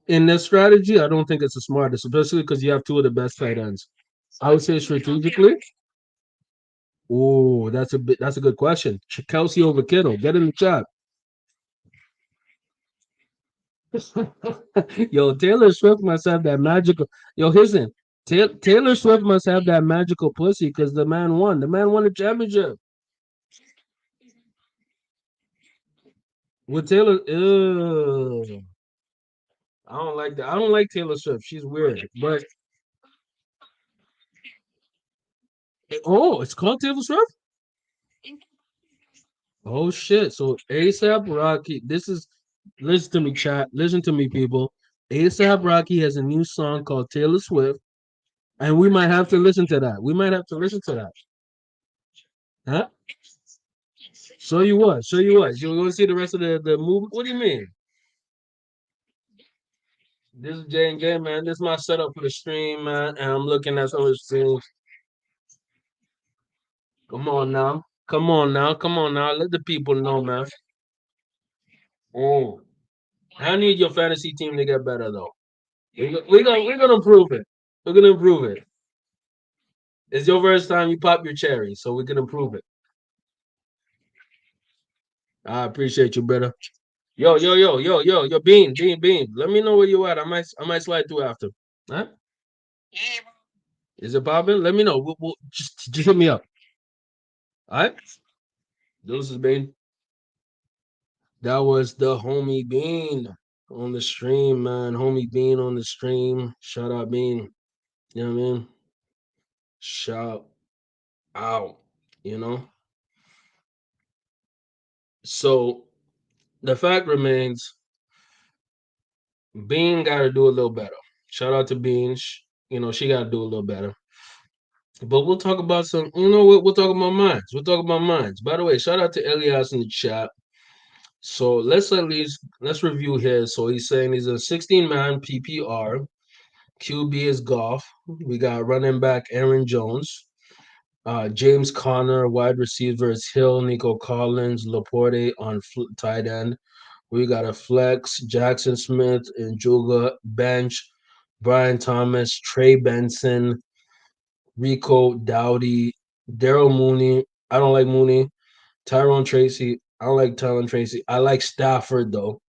In this strategy, I don't think it's the smartest, especially because you have two of the best tight ends. I would say strategically. Oh, that's a good question. Kelsey over Kittle. Get in the chat. Yo, Taylor Swift must have that magical. Yo, listen. Taylor Swift must have that magical pussy because the man won. The man won a championship with Taylor. Ew. I don't like that. I don't like Taylor Swift. She's weird. But oh, it's called Taylor Swift. Oh shit! So ASAP Rocky. This is listen to me, chat. Listen to me, people. ASAP Rocky has a new song called Taylor Swift, and we might have to listen to that. We might have to listen to that. Huh? Show you what? Show you what? You want to see the rest of the movie? What do you mean? This is J and J, man. This is my setup for the stream, man. And I'm looking at some of the streams. Come on now. Come on now. Come on now. Let the people know, man. Oh, I need your fantasy team to get better, though. We're gonna improve it. We're gonna improve it. It's your first time you pop your cherry, so we can improve it. I appreciate you, brother. Yo, Bean. Let me know where you at. I might slide through after. Huh? Is it popping? Let me know. Just hit me up. All right. This is Bean. That was the homie Bean on the stream, man. Homie Bean on the stream. Shout out Bean. You know what I mean? Shout out. You know. So the fact remains, Bean got to do a little better. Shout out to Bean. She got to do a little better. But we'll talk about some. You know what? We'll talk about mines. We'll talk about mines. By the way, shout out to Elias in the chat. So let's review his. So he's saying he's a 16-man PPR. QB is Goff. We got running back Aaron Jones. James Conner, wide receivers Hill, Nico Collins, Laporte on tight end. We got a flex, Jackson Smith and Juga bench, Brian Thomas, Trey Benson, Rico Dowdy, Daryl Mooney. I don't like Mooney. Tyrone Tracy. I don't like Tyrone Tracy. I like Stafford though.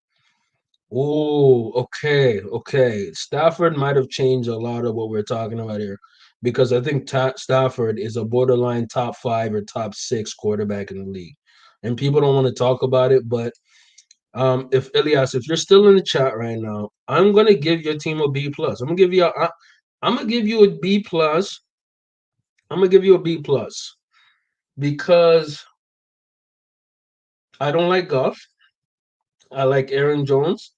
Oh, okay. Stafford might have changed a lot of what we're talking about here because I think Stafford is a borderline top 5 or top 6 quarterback in the league. And people don't want to talk about it, but if Elias, if you're still in the chat right now, I'm gonna give your team a B plus. I'm gonna give you a B plus. I'm gonna give you a B plus because I don't like Goff. I like Aaron Jones.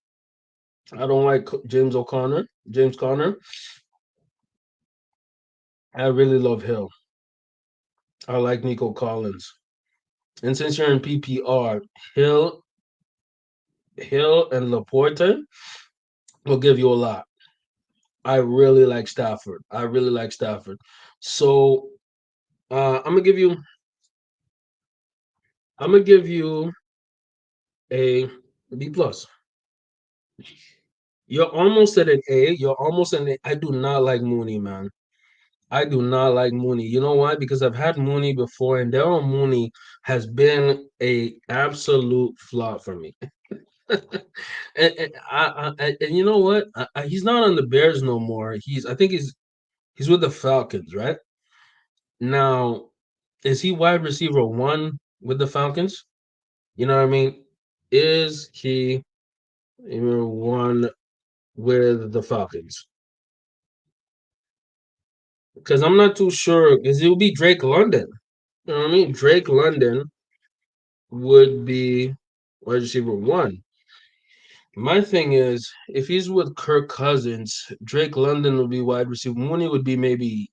I don't like James Conner. I really love Hill. I like Nico Collins. And since you're in PPR, Hill, Hill and Laporte will give you a lot. I really like Stafford. So I'm gonna give you a B plus. You're almost at an A. You're almost at an A. I do not like Mooney, man. I do not like Mooney. You know why? Because I've had Mooney before, and Daryl Mooney has been a absolute flop for me. And you know what? He's not on the Bears no more. I think he's with the Falcons, right? Now, is he wide receiver one with the Falcons? You know what I mean? Is he one with the Falcons? Because I'm not too sure. Because it would be Drake London. You know what I mean? Drake London would be wide receiver one. My thing is, if he's with Kirk Cousins, Drake London would be wide receiver. Mooney would be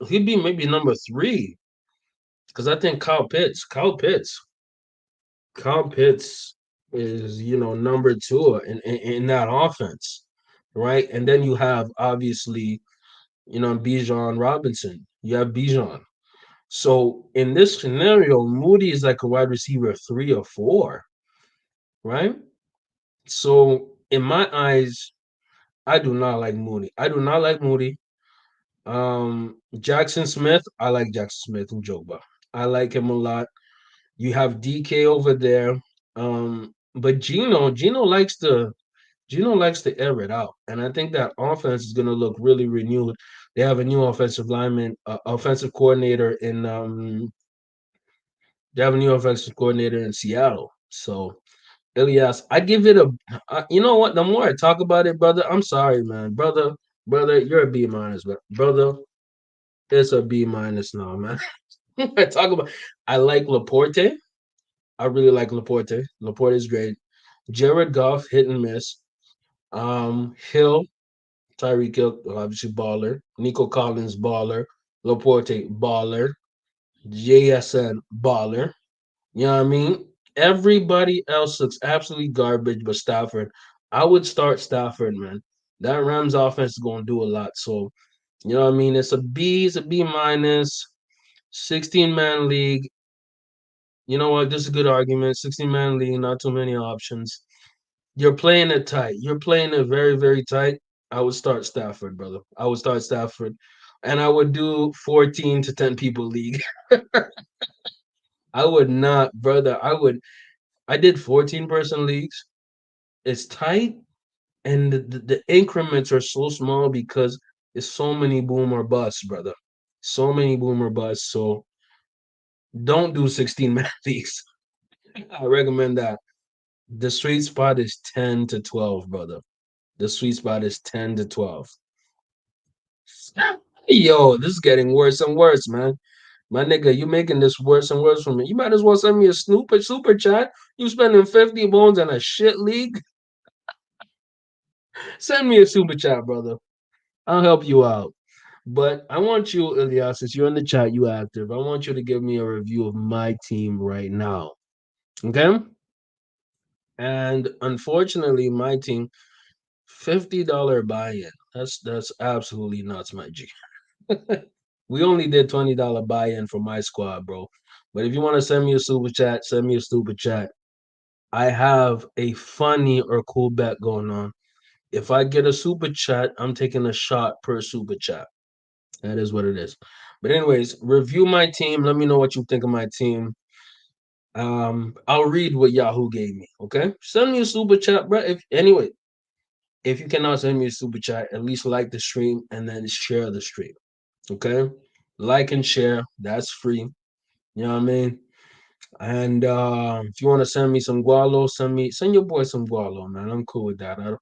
he'd be maybe number three. Because I think Kyle Pitts is, number two in that offense, right? And then you have obviously, Bijan Robinson. You have Bijan. So in this scenario, Moody is like a wide receiver three or four, right? So in my eyes, I do not like Moody. I do not like Moody. Jackson Smith, I like Jackson Smith and Joba. I like him a lot. You have DK over there. But Gino likes to air it out. And I think that offense is gonna look really renewed. They have a new offensive coordinator in they have a new offensive coordinator in Seattle. So Elias, I give it you know what? The more I talk about it, brother, I'm sorry, man, brother, you're a B minus, but brother, it's a B minus now, man. I talk about, I like Laporte. I really like Laporte. Laporte is great. Jared Goff, hit and miss. Hill, Tyreek Hill, obviously baller. Nico Collins, baller. Laporte, baller. JSN, baller. You know what I mean? Everybody else looks absolutely garbage but Stafford. I would start Stafford, man. That Rams offense is going to do a lot. So, you know what I mean? It's a B minus, 16-man league. You know what? This is a good argument. 16-man league, not too many options. You're playing it tight. You're playing it very, very tight. I would start Stafford, brother. I would start Stafford. And I would do 14 to 10 people league. I would not, brother. I did 14-person leagues. It's tight, and the increments are so small because it's so many boomer busts, brother. So many boomer busts. So don't do 16-man leagues. I recommend that. The sweet spot is 10 to 12, brother. The sweet spot is 10 to 12. Yo, this is getting worse and worse, man. My nigga, you making this worse and worse for me. You might as well send me a super chat. You spending 50 bones in a shit league? Send me a super chat, brother. I'll help you out. But I want you, Elias, since you're in the chat, you active. I want you to give me a review of my team right now. Okay? And unfortunately, my team, $50 buy-in. That's absolutely nuts, my G. We only did $20 buy-in for my squad, bro. But if you want to send me a super chat, send me a super chat. I have a funny or cool bet going on. If I get a super chat, I'm taking a shot per super chat. That is what it is. But anyways, review my team. Let me know what you think of my team. I'll read what Yahoo gave me. Okay, send me a super chat, bro. If you cannot send me a super chat, at least like the stream and then share the stream. Okay, like and share. That's free. You know what I mean? And if you want to send me some gualo, send your boy some gualo, man. I'm cool with that. I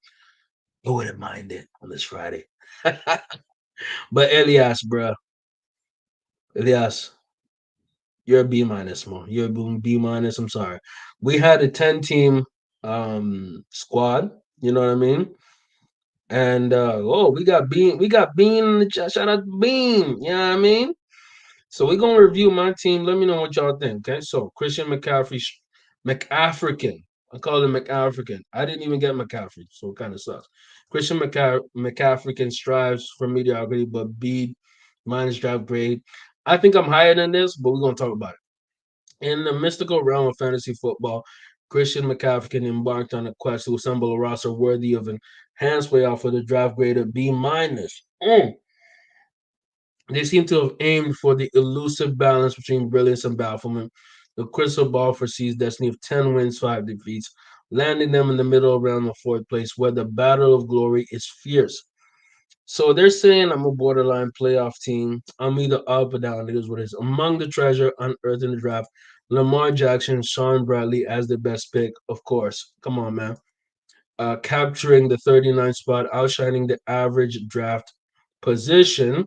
wouldn't mind it on this Friday. But Elias, bro, Elias, you're a B minus, man. You're a B minus. I'm sorry. We had a 10-team squad. You know what I mean? And we got Bean in the chat. Shout out to Bean. You know what I mean? So we're gonna review my team. Let me know what y'all think. Okay. So Christian McCaffrey, McAfrican. I call him McAfrican. I didn't even get McCaffrey, so it kind of sucks. Christian McCaffrey strives for mediocrity, but B minus draft grade. I think I'm higher than this, but we're gonna talk about it. In the mystical realm of fantasy football, Christian McCaffrey embarked on a quest to assemble a roster worthy of enhanced playoff for the draft grade of B minus. They seem to have aimed for the elusive balance between brilliance and bafflement. The crystal ball foresees destiny of 10 wins, 5 defeats, landing them in the middle around the fourth place, where the battle of glory is fierce. So they're saying I'm a borderline playoff team. I'm either up or down. It is what it is. Among the treasure unearthed in the draft, Lamar Jackson, Sean Bradley as the best pick, of course. Come on, man. Capturing the 39th spot, outshining the average draft position,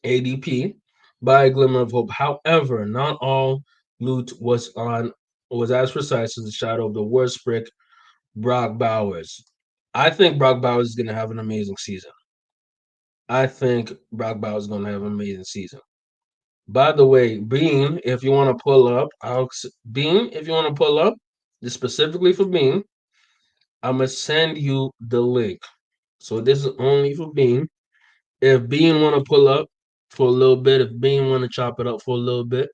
ADP, by a glimmer of hope. However, not all loot was as precise as the shadow of the worst brick, Brock Bowers. I think Brock Bowers is going to have an amazing season. I think Brock Bowers is going to have an amazing season. By the way, Bean, if you want to pull up, Bean, if you want to pull up, this specifically for Bean, I'm gonna send you the link. So this is only for Bean. If Bean want to pull up for a little bit, if Bean want to chop it up for a little bit,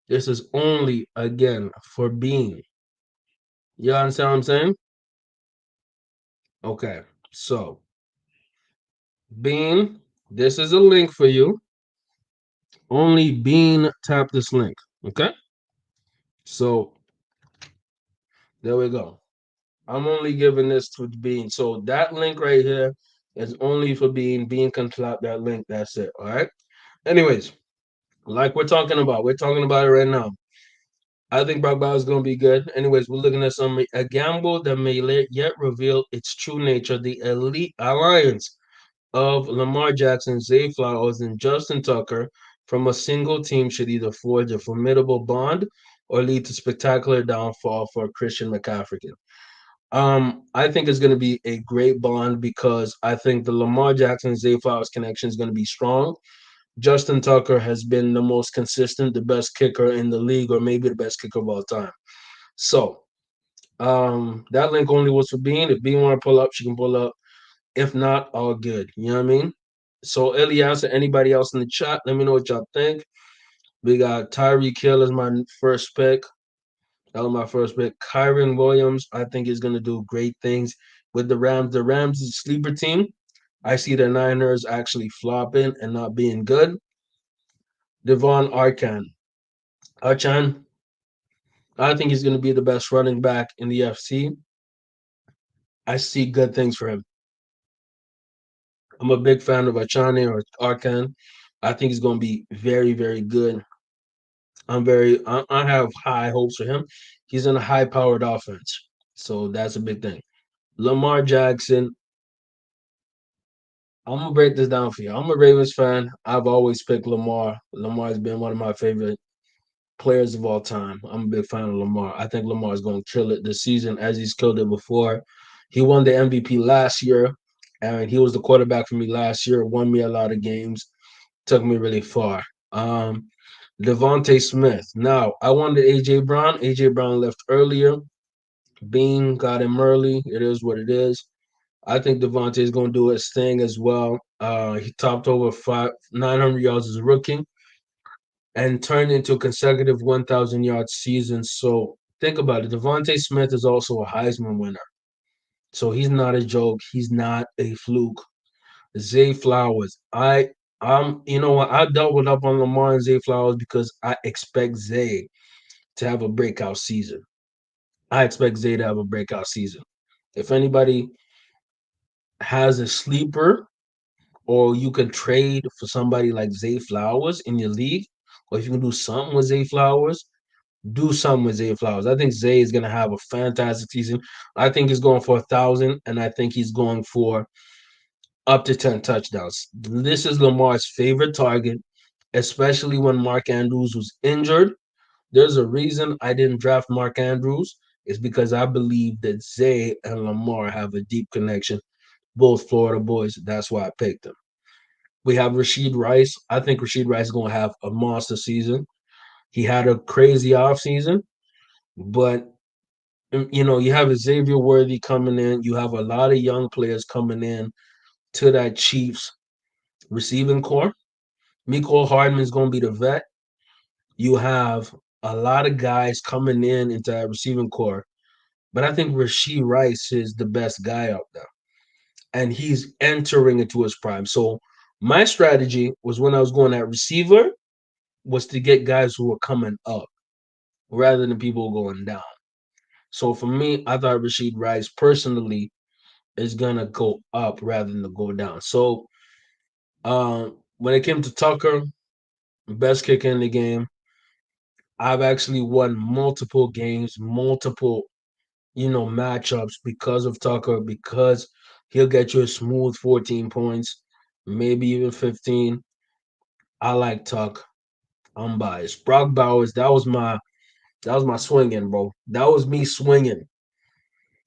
this is only again for Bean. You understand what I'm saying? Okay. So Bean, this is a link for you. Only Bean tap this link. Okay. So there we go. I'm only giving this to Bean. So that link right here is only for Bean. Bean can clap that link. That's it. All right. Anyways, like we're talking about it right now. I think Brock Bowers is going to be good. Anyways, we're looking at a gamble that may yet reveal its true nature. The elite alliance of Lamar Jackson, Zay Flowers, and Justin Tucker from a single team should either forge a formidable bond or lead to spectacular downfall for Christian McCaffrey. I think it's going to be a great bond because I think the Lamar Jackson Zay Flowers connection is going to be strong. Justin Tucker has been the most consistent, the best kicker in the league, or maybe the best kicker of all time. So, that link only was for Bean. If Bean want to pull up, she can pull up. If not, all good. You know what I mean? So, Elias or anybody else in the chat, let me know what y'all think. We got Tyreek Hill as my first pick. That was my first pick. Kyron Williams, I think is going to do great things with the Rams. The Rams is a sleeper team. I see the Niners actually flopping and not being good. Devon Archan, I think he's going to be the best running back in the FC. I see good things for him. I'm a big fan of Achane or Arkan. I think he's going to be very, very good. I have high hopes for him. He's in a high powered offense. So that's a big thing. Lamar Jackson, I'm gonna break this down for you. I'm a Ravens fan. I've always picked Lamar. Lamar's been one of my favorite players of all time. I'm a big fan of Lamar. I think Lamar is going to kill it this season as he's killed it before. He won the MVP last year, and he was the quarterback for me last year. Won me a lot of games, took me really far. Devontae Smith. Now, I wanted AJ Brown. AJ Brown left earlier. Bean got him early. It is what it is. I think Devontae is going to do his thing as well. He topped over 900 yards as a rookie and turned into a consecutive 1,000 yard season. So think about it. Devontae Smith is also a Heisman winner. So he's not a joke. He's not a fluke. Zay Flowers. You know what? I doubled up on Lamar and Zay Flowers because I expect Zay to have a breakout season. I expect Zay to have a breakout season. If anybody has a sleeper or you can trade for somebody like Zay Flowers in your league, or if you can do something with Zay Flowers, do something with Zay Flowers. I think Zay is going to have a fantastic season. I think he's going for 1,000, and I think he's going for up to 10 touchdowns. This is Lamar's favorite target, especially when Mark Andrews was injured. There's a reason I didn't draft Mark Andrews. It's because I believe that Zay and Lamar have a deep connection, both Florida boys. That's why I picked them. We have Rashid Rice. I think Rashid Rice is going to have a monster season. He had a crazy offseason, but you have Xavier Worthy coming in. You have a lot of young players coming in to that Chiefs receiving core. Miko Hardman is going to be the vet. You have a lot of guys coming in into that receiving core. But I think Rasheed Rice is the best guy out there, and he's entering into his prime. So my strategy was when I was going at receiver was to get guys who were coming up rather than people going down. So for me, I thought Rasheed Rice personally is gonna go up rather than to go down. So when it came to Tucker, best kicker in the game, I've actually won multiple games, multiple matchups because of Tucker, because he'll get you a smooth 14 points, maybe even 15. I like Tuck. I'm biased. Brock Bowers, that was my swinging, bro. That was me swinging.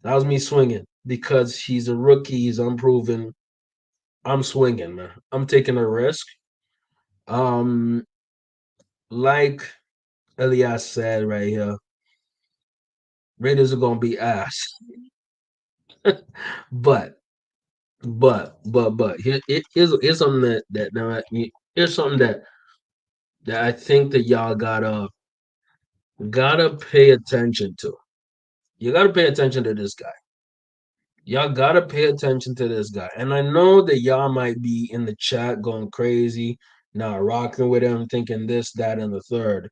That was me swinging because he's a rookie. He's unproven. I'm swinging, man. I'm taking a risk. Um, like Elias said right here, Raiders are gonna be ass. But but here's something here's something that I think that y'all gotta pay attention to. You gotta pay attention to this guy. Y'all gotta pay attention to this guy. And I know that y'all might be in the chat going crazy, not rocking with him, thinking this, that, and the third.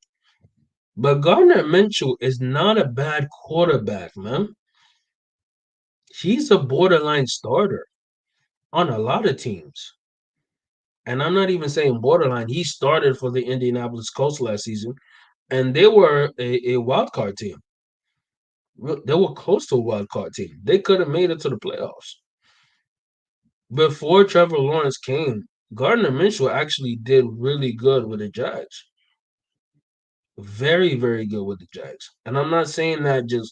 But Gardner Minshew is not a bad quarterback, man. He's a borderline starter on a lot of teams. And I'm not even saying borderline. He started for the Indianapolis Colts last season, and they were a wild card team. They were close to a wild card team. They could have made it to the playoffs. Before Trevor Lawrence came, Gardner Minshew actually did really good with the Jags. Very, very good with the Jags. And I'm not saying that just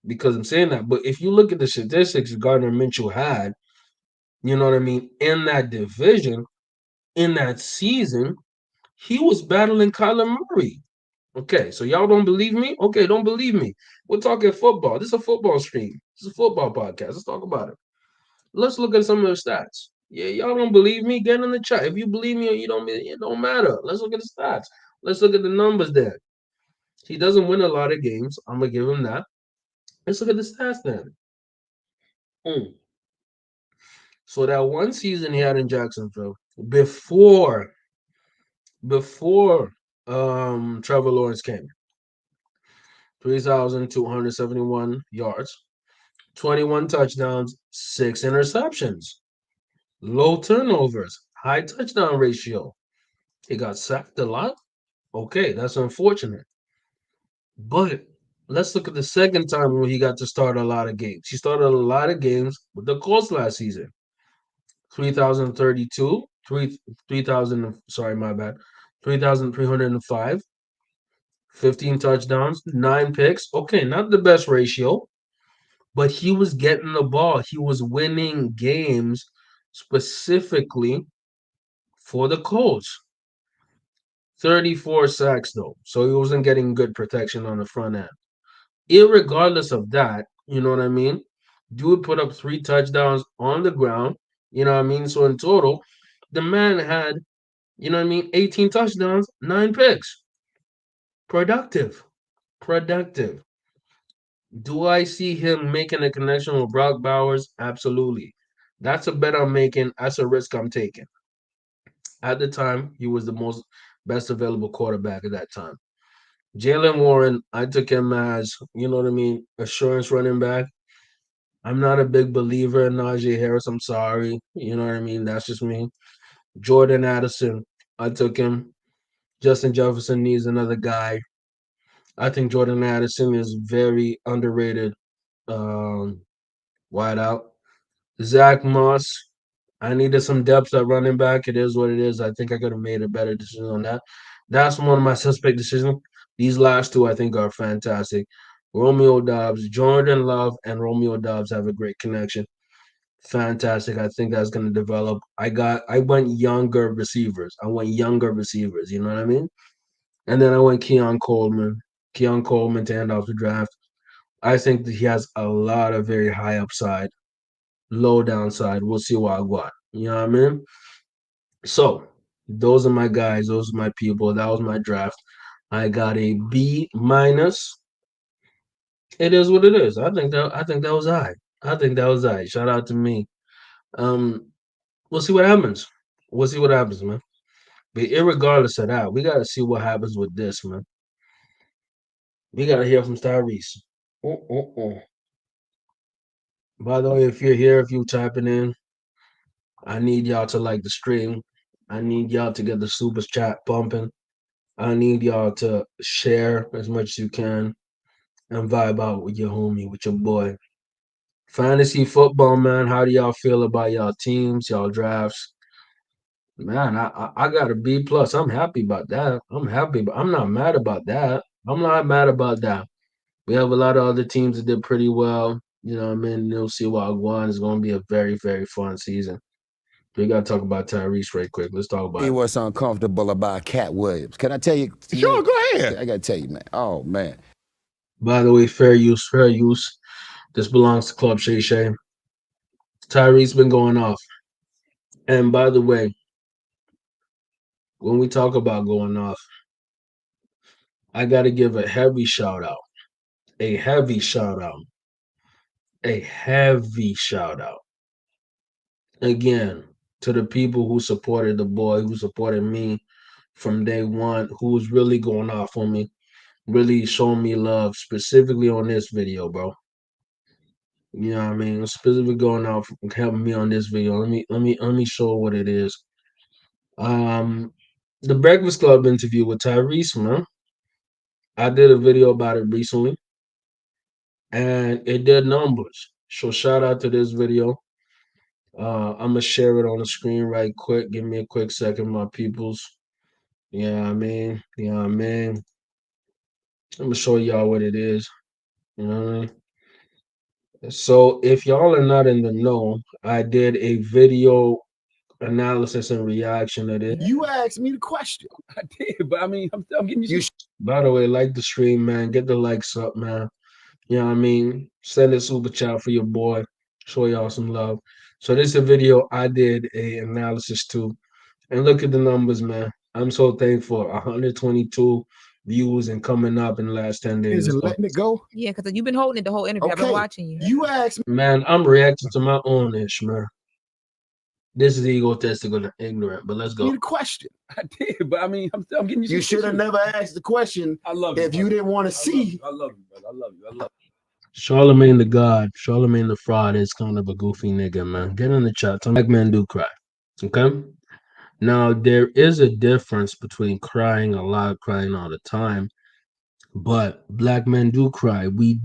because I'm saying that, but if you look at the statistics Gardner Minshew had, you know what I mean, in that division, in that season, he was battling Kyler Murray. Okay, so y'all don't believe me? Okay, don't believe me. We're talking football. This is a football stream. This is a football podcast. Let's talk about it. Let's look at some of the stats. Yeah, y'all don't believe me? Get in the chat. If you believe me or you don't, it don't matter. Let's look at the stats. Let's look at the numbers there. He doesn't win a lot of games. I'm gonna give him that. Let's look at the stats then. Mm. So that one season he had in Jacksonville before before Trevor Lawrence came, 3,271 yards, 21 touchdowns, 6 interceptions, low turnovers, high touchdown ratio. He got sacked a lot. Okay, that's unfortunate. But let's look at the second time when he got to start a lot of games. He started a lot of games with the Colts last season. 3,032, 3,000, sorry, my bad. 3,305, 15 touchdowns, 9 picks. Okay, not the best ratio, but he was getting the ball. He was winning games specifically for the Colts. 34 sacks, though. So he wasn't getting good protection on the front end. Irregardless of that, you know what I mean? Dude put up 3 touchdowns on the ground. You know what I mean? So in total, the man had, 18 touchdowns, 9 picks. Productive. Productive. Do I see him making a connection with Brock Bowers? Absolutely. That's a bet I'm making. That's a risk I'm taking. At the time, he was the most best available quarterback at that time. Jalen Warren, I took him as, you know what I mean, assurance running back. I'm not a big believer in Najee Harris. I'm sorry. You know what I mean? That's just me. Jordan Addison, I took him. Justin Jefferson needs another guy. I think Jordan Addison is very underrated um, wideout. Zach Moss, I needed some depth at running back. It is what it is. I think I could have made a better decision on that. That's one of my suspect decisions. These last two I think are fantastic. Romeo Dobbs, Jordan Love, and Romeo Dobbs have a great connection. Fantastic. I think that's going to develop. I went younger receivers. You know what I mean? And then I went Keon Coleman. Keon Coleman to end off the draft. I think that he has a lot of very high upside, low downside. We'll see what I got. You know what I mean? So those are my guys. Those are my people. That was my draft. I got a B minus. It is what it is. I think that was all right. I think that was all right. Shout out to me. Um, we'll see what happens. We'll see what happens, man. But irregardless of that, we gotta see what happens with this, man. We gotta hear from Tyrese. Uh. By the way, if you're here, if you typing in, I need y'all to like the stream. I need y'all to get the super chat pumping. I need y'all to share as much as you can and vibe out with your homie, with your boy. Fantasy football, man. How do y'all feel about y'all teams, y'all drafts? Man, I got a B plus. I'm happy about that. I'm happy, but I'm not mad about that. I'm not mad about that. We have a lot of other teams that did pretty well. You know what I mean? You'll see what one is going to be a very, very fun season. We got to talk about Tyrese right quick. Let's talk about Me it. what's uncomfortable about Cat Williams. Can I tell you? Sure, go ahead. I gotta tell you, man. Oh man. By the way, fair use, fair use. This belongs to Club Shay Shay. Tyrese been going off. And by the way, when we talk about going off, I got to give a heavy shout out, a heavy shout out, a heavy shout out again to the people who supported the boy, who supported me from day one, who was really going off on me, really showing me love, specifically on this video, bro. You know what I mean? Specifically going off, helping me on this video. Let me show what it is. Um, the Breakfast Club interview with Tyrese, man. I did a video about it recently, and it did numbers. So shout out to this video. I'm gonna share it on the screen right quick. Give me a quick second, my peoples. Yeah, I mean, yeah, I mean. I'm gonna show y'all what it is. You know what I mean? So if y'all are not in the know, I did a video analysis and reaction of this. You asked me the question. I did, but I mean, I'm getting you. By the way, like the stream, man. Get the likes up, man. You know what I mean? Send a super chat for your boy. Show y'all some love. So this is a video I did a analysis to. And look at the numbers, man. I'm so thankful. 122 views and coming up in the last 10 days. And letting it go. Yeah, because you've been holding it the whole interview. I've been watching you. You asked me. Man, I'm reacting to my own ish, man. This is egotistical and ignorant, but let's go. The question. I did, but I mean, I'm getting you. You should have never asked the question. I love you, if you didn't want to see. I love you, brother. I love you. I love you. Charlemagne the God, Charlemagne the Fraud is kind of a goofy nigga, man. Get in the chat. Black men do cry. Okay? Now, there is a difference between crying a lot, crying all the time, but black men do cry. We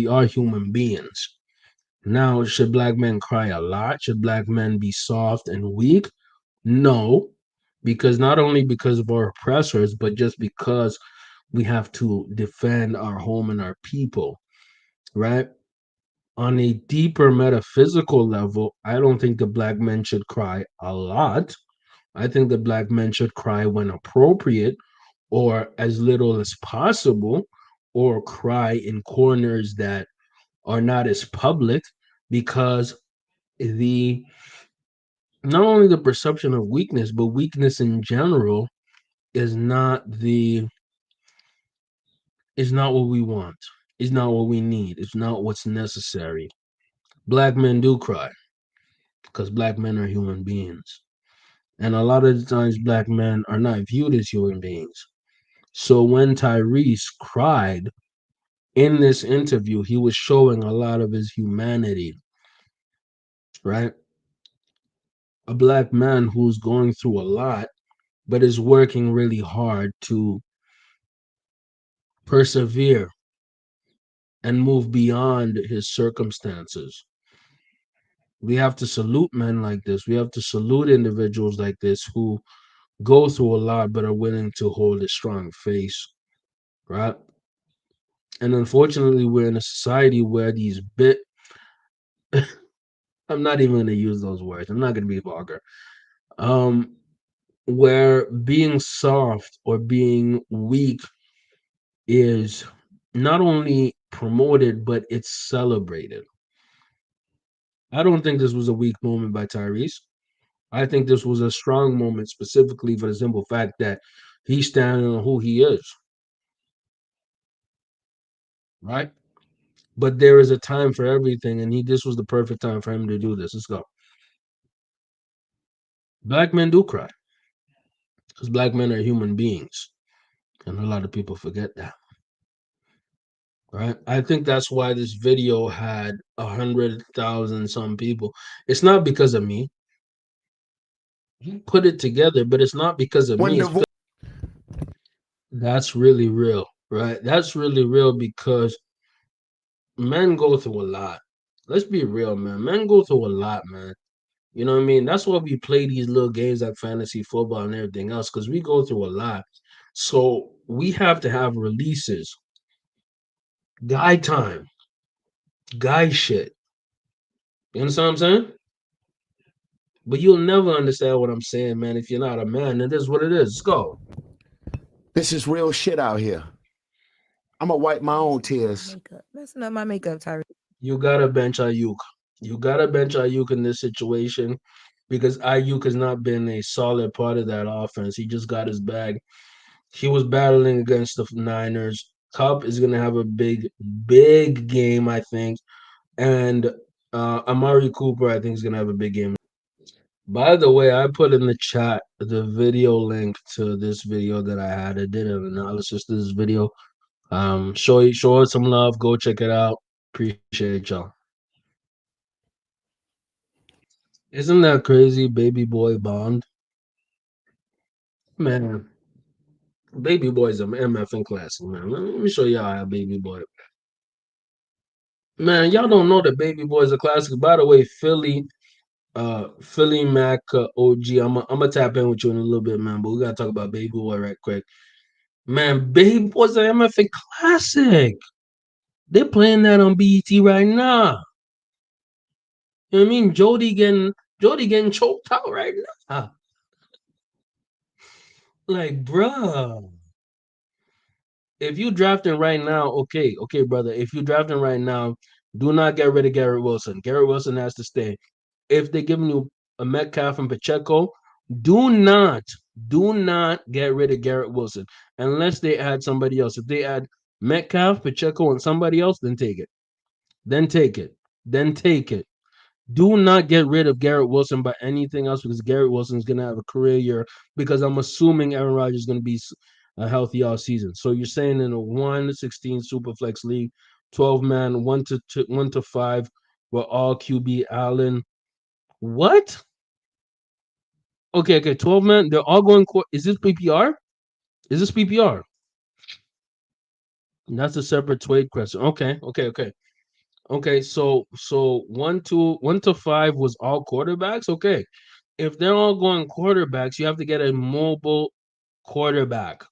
are human beings. Now, should black men cry a lot? Should black men be soft and weak? No, because not only because of our oppressors, but just because we have to defend our home and our people, right? On a deeper metaphysical level, I don't think the black men should cry a lot. I think the black men should cry when appropriate or as little as possible, or cry in corners that are not as public, because the not only the perception of weakness, but weakness in general is not what we want. It's not what we need. It's not what's necessary. Black men do cry because black men are human beings. And a lot of the times black men are not viewed as human beings. So when Tyrese cried in this interview, he was showing a lot of his humanity, right? A black man who's going through a lot, but is working really hard to persevere and move beyond his circumstances. We have to salute men like this. We have to salute individuals like this who go through a lot but are willing to hold a strong face, right? And unfortunately, we're in a society where these I'm not even going to use those words. I'm not going to be vulgar. Where being soft or being weak is not only promoted, but it's celebrated. I don't think this was a weak moment by Tyrese. I think this was a strong moment specifically for the simple fact that he's standing on who he is. Right? But there is a time for everything, and this was the perfect time for him to do this. Let's go. Black men do cry because black men are human beings, and a lot of people forget that. Right? I think that's why this video had 100,000 some people. It's not because of me. He put it together, but it's not because of When me. the vo- That's really real, right? That's really real because men go through a lot. Let's be real, man. Men go through a lot, man. You know what I mean? That's why we play these little games like fantasy football and everything else, because we go through a lot. So we have to have releases, guy time, guy shit. You understand what I'm saying? But you'll never understand what I'm saying, man, if you're not a man. It is what it is. Let's go. this is real shit out here. I'm gonna wipe my own tears. Messing up my makeup, Tyrese. You gotta bench Ayuk. You gotta bench Ayuk in this situation because Ayuk has not been a solid part of that offense. He just got his bag. He was battling against the Niners. Cup is gonna have a big game, I think, and Amari Cooper, I think, is gonna have a big game. By the way, I put in the chat the video link to this video that I had. I did an analysis to this video. Show it some love. Go check it out. Appreciate y'all. Isn't that crazy, baby boy Bond? Man, baby boy's a MFN classic, man. Let me show y'all how baby boy. Man, y'all don't know that baby boy is a classic. By the way, Philly Mac OG. I'm gonna tap in with you in a little bit, man. But we gotta talk about baby boy right quick. Man, baby boy's an MFN classic. They're playing that on BET right now. You know what I mean? Jody getting choked out right now. Like, bruh. If you drafting right now, okay, brother. If you drafting right now, do not get rid of Garrett Wilson. Garrett Wilson has to stay. If they're giving you a Metcalf and Pacheco, do not, do not get rid of Garrett Wilson unless they add somebody else. If they add Metcalf, Pacheco, and somebody else, then take it. Then take it. Then take it. Do not get rid of Garrett Wilson by anything else because Garrett Wilson is going to have a career year because I'm assuming Aaron Rodgers is going to be a healthy all season. So you're saying in a 1-16 Superflex league, 12 man, 1 to 5, we're all QB Allen. What? Okay, 12 man. They're all going. Is this PPR? Is this PPR? That's a separate trade question. Okay. So 1 to 5 was all quarterbacks. Okay, if they're all going quarterbacks, you have to get a mobile quarterback.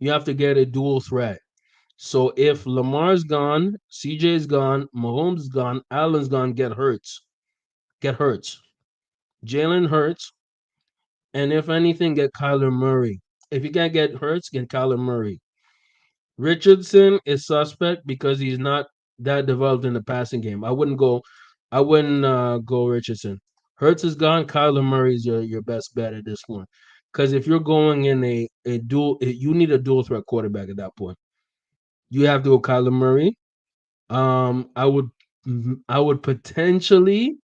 You have to get a dual threat. So if Lamar's gone, CJ's gone, Mahomes is gone, Allen's gone, get Hurts. Get Hurts. Jalen Hurts. And if anything, get Kyler Murray. If you can't get Hurts, get Kyler Murray. Richardson is suspect because he's not that developed in the passing game. I wouldn't go Richardson. Hurts is gone. Kyler Murray is your best bet at this point. Because if you're going in a dual, you need a dual threat quarterback at that point. You have to go Kyler Murray. Um, I would I would potentially,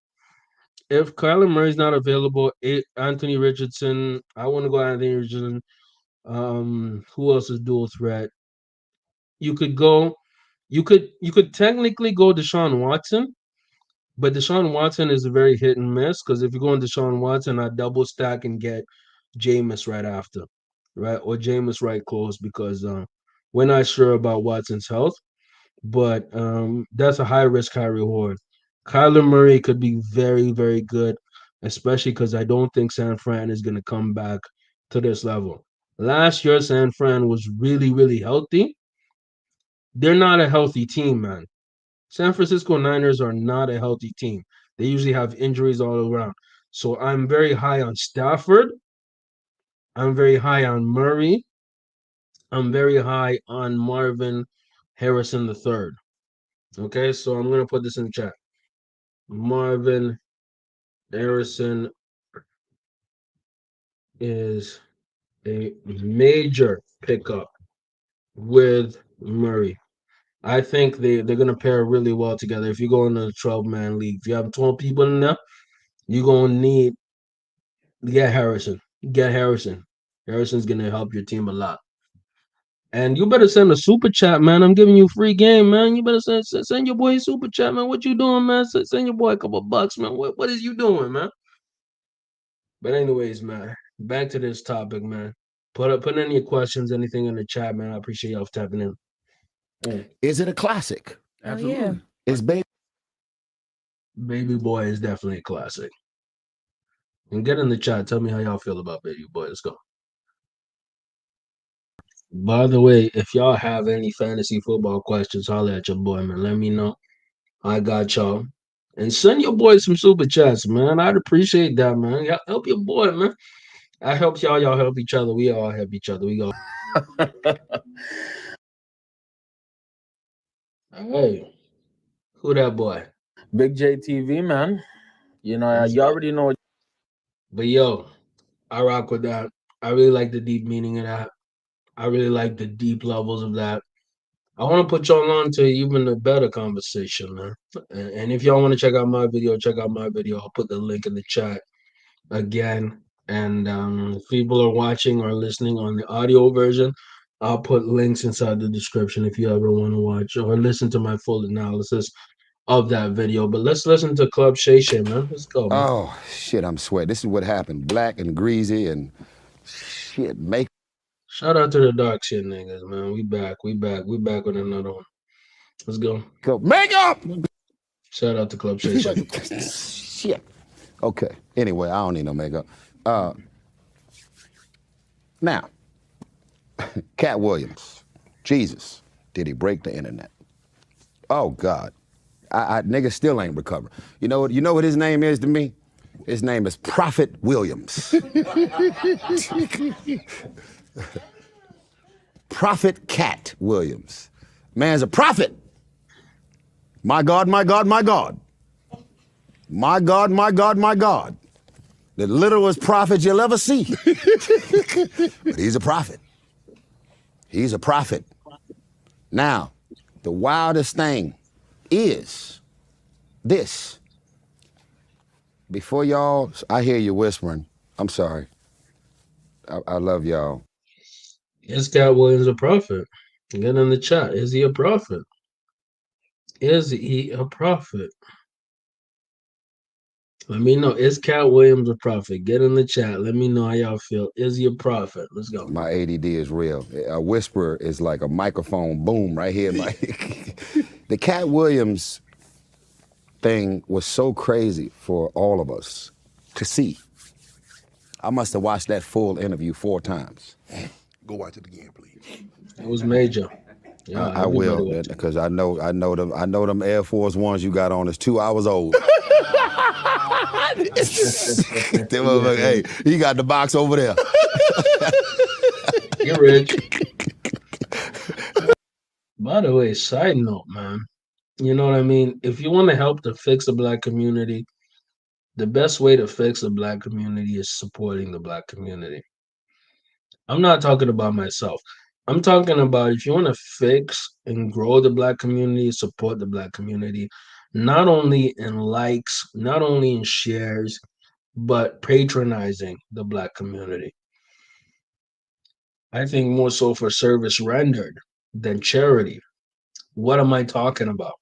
if Kyler Murray's not available, Anthony Richardson. I want to go Anthony Richardson. Who else is dual threat? You could go. You could technically go Deshaun Watson, but Deshaun Watson is a very hit and miss because if you're going Deshaun Watson, I double stack and get Jameis right after, right? Or Jameis right close because we're not sure about Watson's health, but that's a high risk, high reward. Kyler Murray could be very, very good, especially because I don't think San Fran is going to come back to this level. Last year, San Fran was really, really healthy. They're not a healthy team, man. San Francisco Niners are not a healthy team. They usually have injuries all around. So I'm very high on Stafford. I'm very high on Murray. I'm very high on Marvin Harrison III. Okay, so I'm gonna put this in the chat. Marvin Harrison is a major pickup with Murray. I think they're gonna pair really well together. If you go in a 12-man league, if you have 12 people in there, you're gonna need get Harrison. Get Harrison. Harrison's gonna help your team a lot. And you better send a super chat, man. I'm giving you free game, man. You better send your boy a super chat, man. What you doing, man? Send your boy a couple bucks, man. What is you doing, man? But anyways, man, back to this topic, man. Put in your questions, anything in the chat, man. I appreciate y'all for tapping in. Is it a classic? Absolutely. Oh, yeah. Is Baby Boy is definitely a classic. And get in the chat. Tell me how y'all feel about Baby Boy. Let's go. By the way, if y'all have any fantasy football questions, holler at your boy, man. Let me know. I got y'all. And send your boy some super chats, man. I'd appreciate that, man. Y'all help your boy, man. I help y'all. Y'all help each other. We all help each other. We go. Hey, who that boy? Big JTV, man. You know, you already know. But yo, I rock with that. I really like the deep meaning of that. I really like the deep levels of that. I want to put y'all on to even a better conversation, man. And if y'all want to check out my video, check out my video. I'll put the link in the chat again. And if people are watching or listening on the audio version, I'll put links inside the description if you ever want to watch or listen to my full analysis of that video. But let's listen to Club Shay Shay, man. Let's go, man. Oh, shit, I'm sweating. This is what happened. Black and greasy and shit, make. Shout out to the dark shit niggas, man. We back with another one. Let's go. Makeup! Shout out to Club Shay Shay. Shit. Okay. Anyway, I don't need no makeup. Now, Cat Williams. Jesus, did he break the internet? Oh God, I nigga still ain't recovered. You know what his name is to me? His name is Prophet Williams. Prophet Cat Williams. Man's a prophet. My God, my God, my God. My God, my God, my God. The littlest prophet you'll ever see. But he's a prophet. He's a prophet. Now, the wildest thing is this. Before y'all, I hear you whispering. I'm sorry. I love y'all. Is Cat Williams a prophet? Get in the chat. Is he a prophet? Is he a prophet? Let me know. Is Cat Williams a prophet? Get in the chat. Let me know how y'all feel. Is he a prophet? Let's go. My ADD is real. A whisper is like a microphone boom right here. The Cat Williams thing was so crazy for all of us to see. I must have watched that full interview 4 times. Go watch it again, please. It was major. Yeah, I will, because I know them Air Force Ones you got on is 2 hours old. Hey, he got the box over there. You're rich. By the way, side note, man. You know what I mean? If you want to help to fix the black community, the best way to fix the black community is supporting the black community. I'm not talking about myself. I'm talking about if you want to fix and grow the black community, support the black community, not only in likes, not only in shares, but patronizing the black community. I think more so for service rendered than charity. What am I talking about?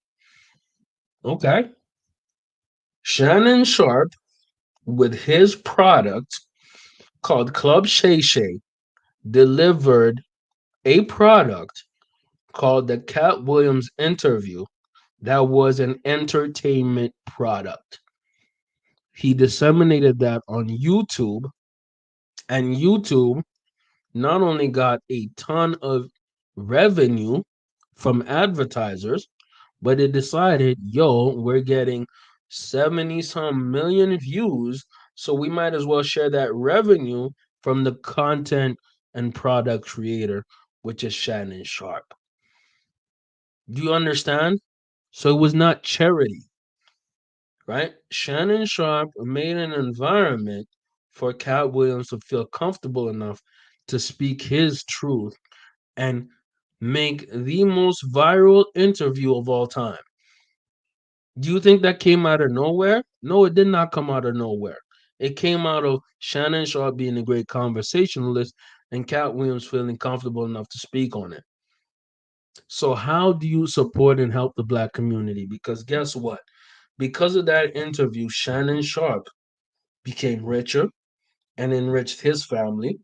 Okay. Shannon Sharp, with his product called Club Shay Shay, delivered a product called the Cat Williams interview that was an entertainment product. He disseminated that on YouTube, and YouTube not only got a ton of revenue from advertisers, but it decided, yo, we're getting 70 some million views, so we might as well share that revenue from the content and product creator, which is Shannon Sharp. Do you understand? So it was not charity, right? Shannon Sharp made an environment for Cat Williams to feel comfortable enough to speak his truth and make the most viral interview of all time. Do you think that came out of nowhere? No, it did not come out of nowhere. It came out of Shannon Sharp being a great conversationalist and Cat Williams feeling comfortable enough to speak on it. So, how do you support and help the Black community? Because guess what? Because of that interview, Shannon Sharp became richer and enriched his family,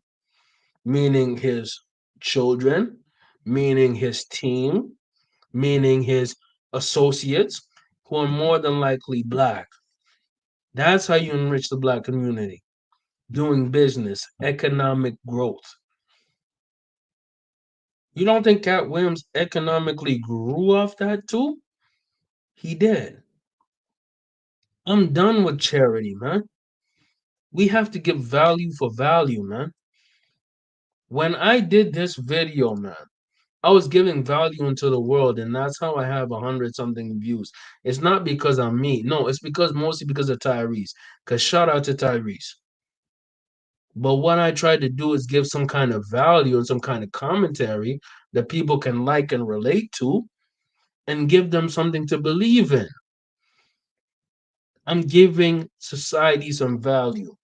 meaning his children, meaning his team, meaning his associates who are more than likely Black. That's how you enrich the Black community. Doing business, economic growth. You don't think Cat Williams economically grew off that too? He did. I'm done with charity, man. We have to give value for value, man. When I did this video, man, I was giving value into the world, and that's how I have 100-something views. It's not because I'm me. No, it's because mostly because of Tyrese. Because shout out to Tyrese. But what I try to do is give some kind of value and some kind of commentary that people can like and relate to and give them something to believe in. I'm giving society some value.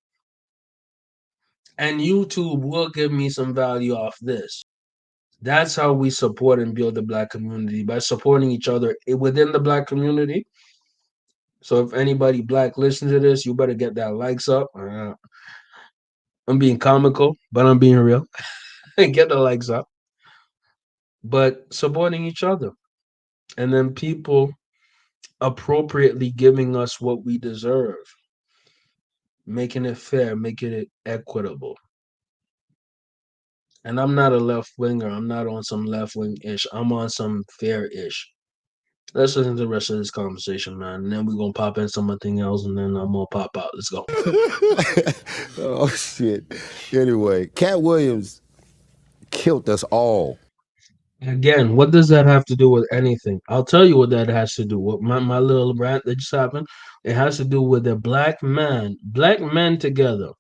And YouTube will give me some value off this. That's how we support and build the Black community, by supporting each other within the Black community. So if anybody Black listens to this, you better get that likes up. I'm being comical, but I'm being real. Get the likes up. But supporting each other. And then people appropriately giving us what we deserve. Making it fair, making it equitable. And I'm not a left winger. I'm not on some left wing ish. I'm on some fair ish. Let's listen to the rest of this conversation, man. And then we're going to pop in something else, and then I'm going to pop out. Let's go. Oh, shit. Anyway, Cat Williams killed us all. Again, what does that have to do with anything? I'll tell you what that has to do with. My little rant that just happened, it has to do with a black men together,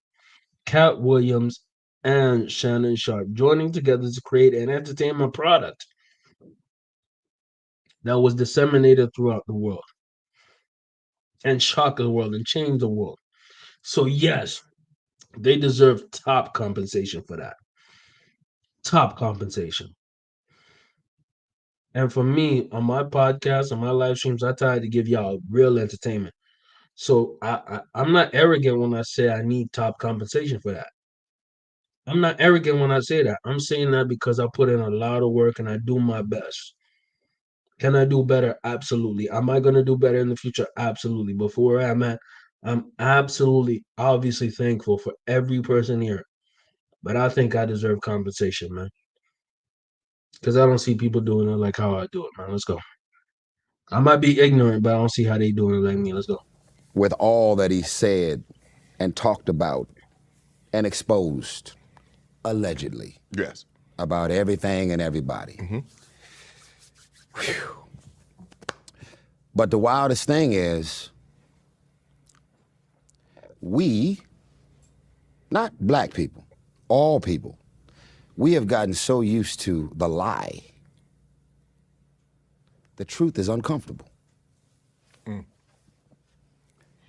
Cat Williams and Shannon Sharp, joining together to create an entertainment product that was disseminated throughout the world and shocked the world and changed the world. So yes, they deserve top compensation for that. Top compensation. And for me, on my podcast, on my live streams, I try to give y'all real entertainment. So I'm not arrogant when I say I need top compensation for that. I'm not arrogant when I say that. I'm saying that because I put in a lot of work and I do my best. Can I do better? Absolutely. Am I going to do better in the future? Absolutely. But for where I'm at, I'm absolutely, obviously thankful for every person here. But I think I deserve compensation, man. Because I don't see people doing it like how I do it, man. Let's go. I might be ignorant, but I don't see how they doing it like me. Let's go. With all that he said and talked about and exposed, allegedly. Yes. About everything and everybody. Mm-hmm. But the wildest thing is, we, not black people, all people, we have gotten so used to the lie. The truth is uncomfortable. Mm.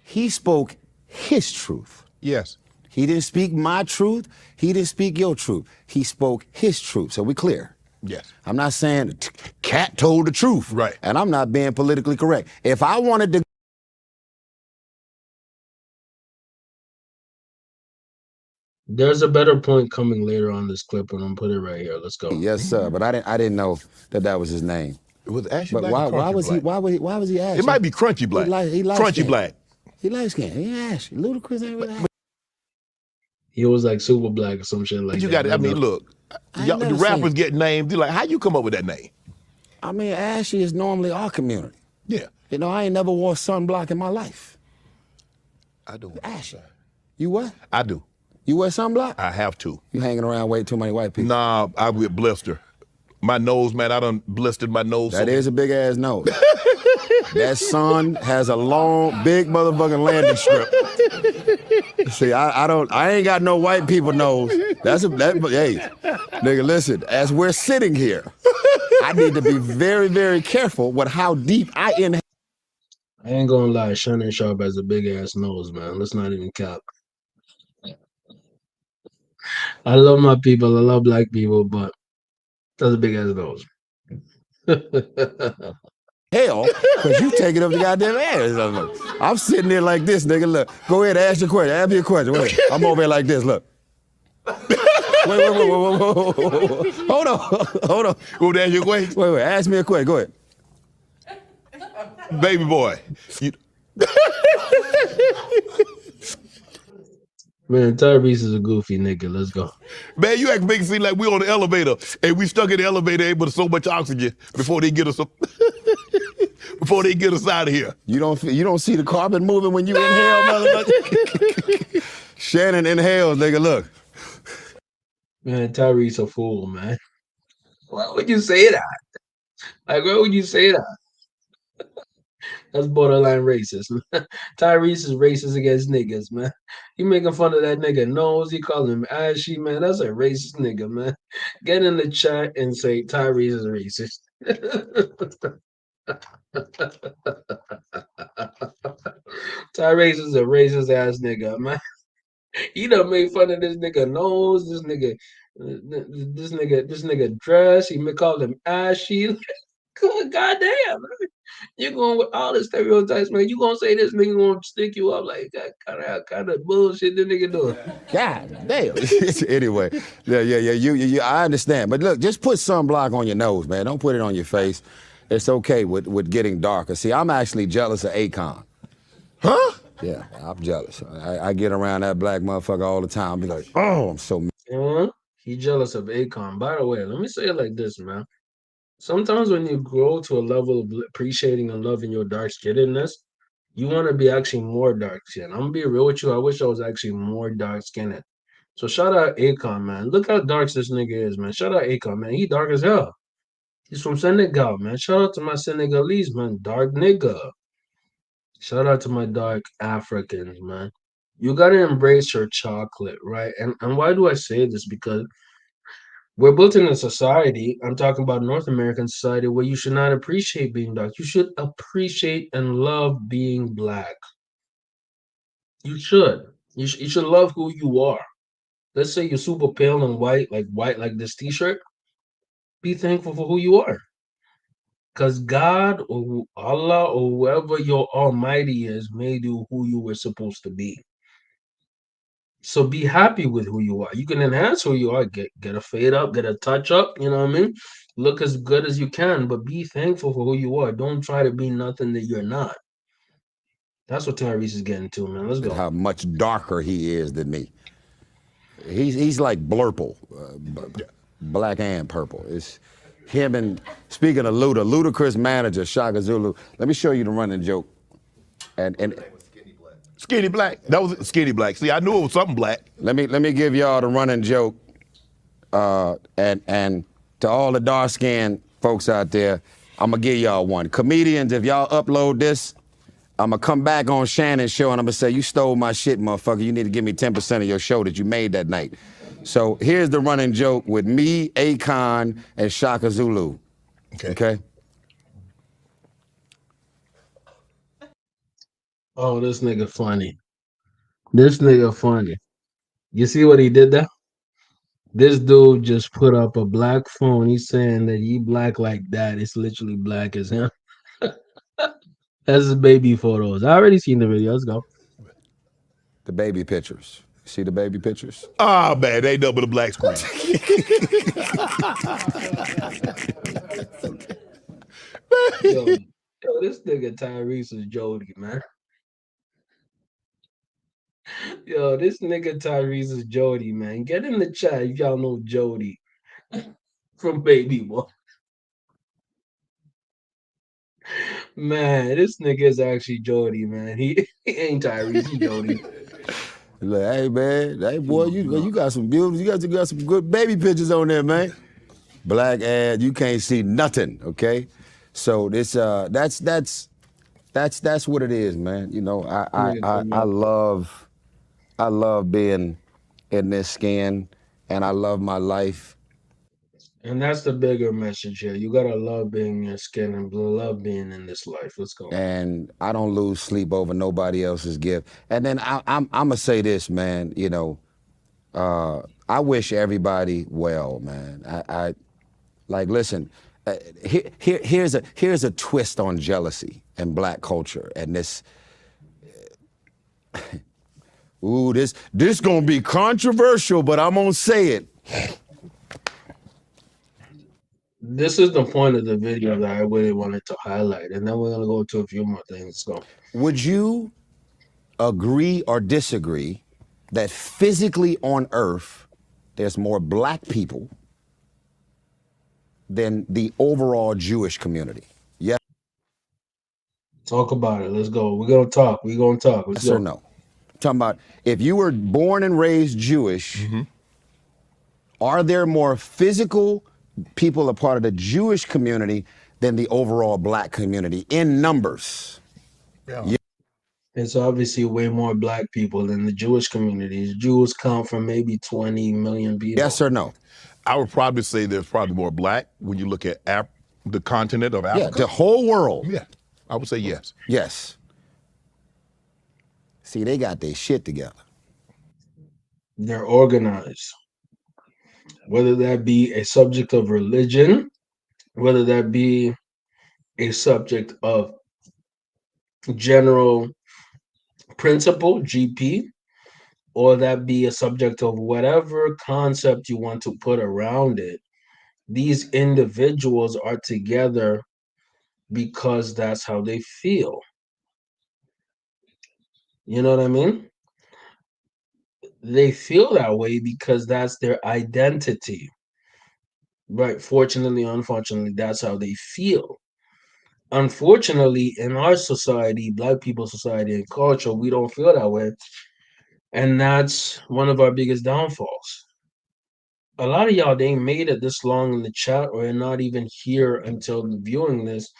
He spoke his truth. Yes. He didn't speak my truth. He didn't speak your truth. He spoke his truth. So we clear. Yes. I'm not saying Cat told the truth. Right. And I'm not being politically correct. If I wanted to. There's a better point coming later on this clip, and I'm put it right here. Let's go. Yes, sir. But I didn't know that was his name. It was actually but black. why was he ashy? It might be crunchy black. He crunchy black. He light skinned. He ashy. Ludacris ain't really ashy. He was like super black or some shit like that. You got it. I mean, look, the rappers get named. They're like, how you come up with that name? I mean, ashy is normally our community. Yeah. You know, I ain't never wore sunblock in my life. I do. Ashy. You what? I do. You wear sunblock? I have to. You hanging around way too many white people? Nah, I with blister. My nose, man, I done blistered my nose. That is a big ass nose. That sun has a long, big motherfucking landing strip. See, I ain't got no white people nose. Hey, nigga, listen, as we're sitting here, I need to be very, very careful with how deep I inhale. I ain't gonna lie, Shannon Sharp has a big ass nose, man. Let's not even cap. I love my people, I love black people, but that's a big ass nose. Hell, because you taking up the goddamn air. I'm sitting there like this, nigga. Look, go ahead, ask your question. Ask me a question. Wait, I'm over here like this. Look. Wait. Hold on. Go to ask your question? Wait. Ask me a question. Go ahead. Baby boy. Man, Tyrese is a goofy nigga. Let's go. Man, you act make it seem like we on the elevator and we stuck in the elevator able to so much oxygen before they get us up. Before they get us out of here. You don't see the carpet moving when you inhale, motherfucker. Shannon inhales, nigga. Look. Man, Tyrese a fool, man. Why would you say that? Like, why would you say that? That's borderline racist, man. Tyrese is racist against niggas, man. He making fun of that nigga nose. He calling him ashy, man. That's a racist nigga, man. Get in the chat and say Tyrese is racist. Tyrese is a racist ass nigga, man. He done made fun of this nigga nose, this nigga dress. He called him ashy. Goddamn, man. You're going with all the stereotypes, man. You gonna say this nigga gonna stick you up like that kind of bullshit the nigga doing. God damn. Anyway, yeah. I understand, but look, just put sunblock on your nose, man. Don't put it on your face. It's okay with getting darker. See, I'm actually jealous of Akon. Huh? Yeah, I'm jealous. I get around that black motherfucker all the time. I be like, oh, I'm so mad. He jealous of Akon. By the way, let me say it like this, man. Sometimes when you grow to a level of appreciating and loving your dark skinnedness, you want to be actually more dark skinned. I'm gonna be real with you. I wish I was actually more dark skinned. So shout out Akon, man. Look how dark this nigga is, man. Shout out Akon, man. He dark as hell. He's from Senegal, man. Shout out to my Senegalese, man. Dark nigga. Shout out to my dark Africans, man. You gotta embrace your chocolate, right? And why do I say this? Because we're built in a society, I'm talking about North American society, where you should not appreciate being dark. You should appreciate and love being black. You should. You should love who you are. Let's say you're super pale and white like this t-shirt. Be thankful for who you are. Because God or Allah or whoever your almighty is made you who you were supposed to be. So be happy with who you are. You can enhance who you are. Get a fade up, get a touch up. You know what I mean? Look as good as you can, but be thankful for who you are. Don't try to be nothing that you're not. That's what Tyrese is getting to, man. Let's go. How much darker he is than me. He's like Blurple, black and purple. It's him and, speaking of Ludacris manager, Shaka Zulu. Let me show you the running joke. And Skinny Black. That was Skinny Black. See, I knew it was something black. Let me give y'all the running joke. And to all the dark-skinned folks out there, I'm gonna give y'all one. Comedians, if y'all upload this, I'm gonna come back on Shannon's show and I'm gonna say, you stole my shit, motherfucker. You need to give me 10% of your show that you made that night. So here's the running joke with me, Akon, and Shaka Zulu. Okay? Oh, this nigga funny. This nigga funny. You see what he did there? This dude just put up a black phone. He's saying that he black like that. It's literally black as him. That's his baby photos. I already seen the video. Let's go. The baby pictures. See the baby pictures? Ah, man, they double the black screen. Yo, this nigga Tyrese is Jody, man. Yo, this nigga Tyrese is Jody, man. Get in the chat if y'all know Jody from Baby Boy. Man, this nigga is actually Jody, man. He ain't Tyrese, he Jody. Like, hey man, hey boy, you got some beautiful, you got some good baby pictures on there, man. Black ass, you can't see nothing, okay? So this that's what it is, man. You know, I love being in this skin, and I love my life. And that's the bigger message here. You gotta love being your skin and love being in this life. Let's go. And I don't lose sleep over nobody else's gift. And then I'm gonna say this, man. You know, I wish everybody well, man. I like listen. Here's a twist on jealousy and black culture, and this. Ooh, this gonna be controversial, but I'm gonna say it. This is the point of the video that I really wanted to highlight, and then we're gonna go to a few more things. Go. Would you agree or disagree that physically on Earth there's more black people than the overall Jewish community? Yes. Talk about it. Let's go. We're gonna talk. We're gonna talk. Let's Yes go. or no? I'm talking about if you were born and raised Jewish, are there more physical people a part of the Jewish community than the overall black community in numbers? Yeah. It's obviously way more black people than the Jewish communities. Jews count for maybe 20 million people. Yes or no? I would probably say there's probably more black when you look at the continent of Africa. Yeah, the whole world. Yeah, I would say yes. Yes. See, they got their shit together. They're organized. Whether that be a subject of religion, whether that be a subject of general principle, GP, or that be a subject of whatever concept you want to put around it, these individuals are together because that's how they feel. You know what I mean? They feel that way because that's their identity. Right? Fortunately, unfortunately, that's how they feel. Unfortunately, in our society, Black people's society and culture, we don't feel that way. And that's one of our biggest downfalls. A lot of y'all, they ain't made it this long in the chat or are not even here until viewing this,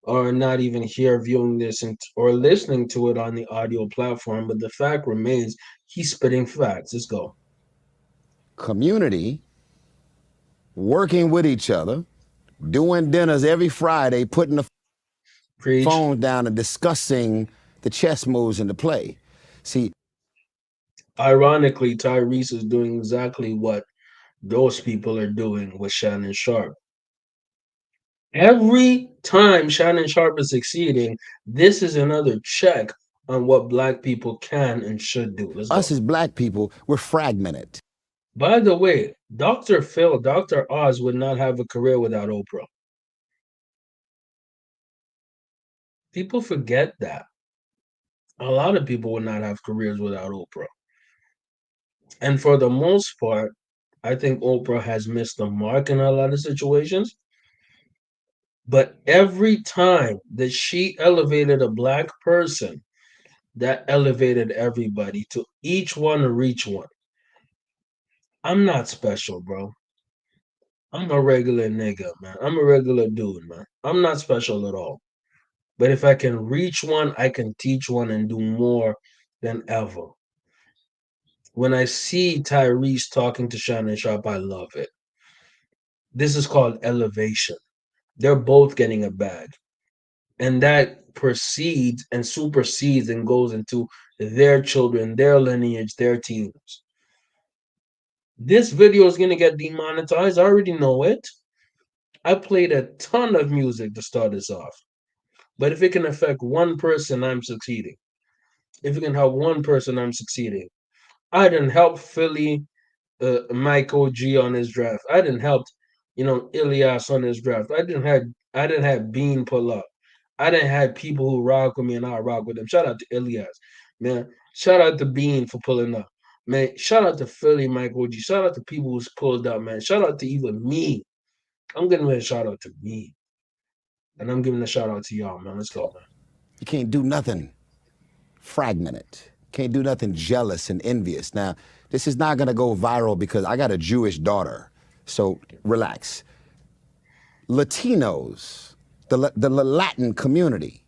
or not even here viewing this or listening to it on the audio platform. But the fact remains, he's spitting facts. Let's go. Community, working with each other, doing dinners every Friday, putting the phone down and discussing the chess moves in the play. See, ironically, Tyrese is doing exactly what those people are doing with Shannon Sharp. Every time Shannon Sharp is succeeding, this is another check on what Black people can and should do. Let's us go. as Black people, we're fragmented. By the way, Dr. Phil, Dr. Oz would not have a career without Oprah. People forget that. A lot of people would not have careers without Oprah. And for the most part, I think Oprah has missed the mark in a lot of situations. But every time that she elevated a Black person, that elevated everybody to each one reach one. I'm not special, bro. I'm a regular nigga, man. I'm a regular dude, man. I'm not special at all. But if I can reach one, I can teach one and do more than ever. When I see Tyrese talking to Shannon Sharp, I love it. This is called elevation. They're both getting a bag. And that proceeds and supersedes and goes into their children, their lineage, their teams. This video is going to get demonetized. I already know it. I played a ton of music to start this off. But if it can affect one person, I'm succeeding. If it can help one person, I'm succeeding. I didn't help Philly, Mike OG on his draft. I didn't help, Ilias on his draft. I didn't have Bean pull up. I didn't have people who rock with me and I rock with them. Shout out to Ilias, man. Shout out to Bean for pulling up. Man, shout out to Philly, Mike OG. Shout out to people who's pulled up, man. Shout out to even me. I'm giving a shout out to me. And I'm giving a shout out to y'all, man. Let's go, man. You can't do nothing fragmented. Can't do nothing jealous and envious. Now, this is not gonna go viral because I got a Jewish daughter, so relax. Latinos, the Latin community.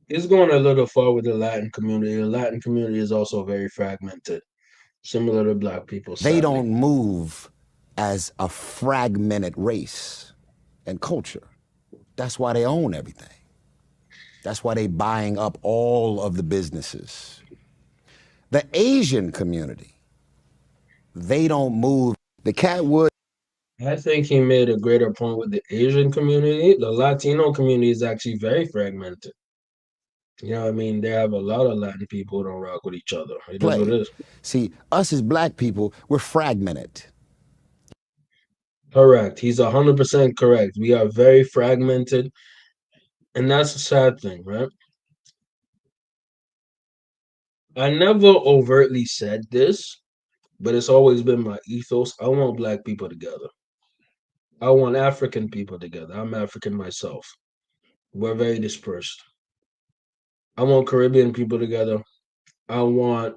It's going a little far with the Latin community. The Latin community is also very fragmented, similar to Black people. They don't move as a fragmented race and culture. That's why they own everything. That's why they buying up all of the businesses. The Asian community, they don't move. The Cat Wood. I think he made a greater point with the Asian community. The Latino community is actually very fragmented. You know what I mean? They have a lot of Latin people who don't rock with each other. It is what it is. See, us as black people, we're fragmented. Correct. He's 100% correct. We are very fragmented. And that's a sad thing, right? I never overtly said this, but it's always been my ethos. I want black people together. I want African people together. I'm African myself. We're very dispersed. I want Caribbean people together. I want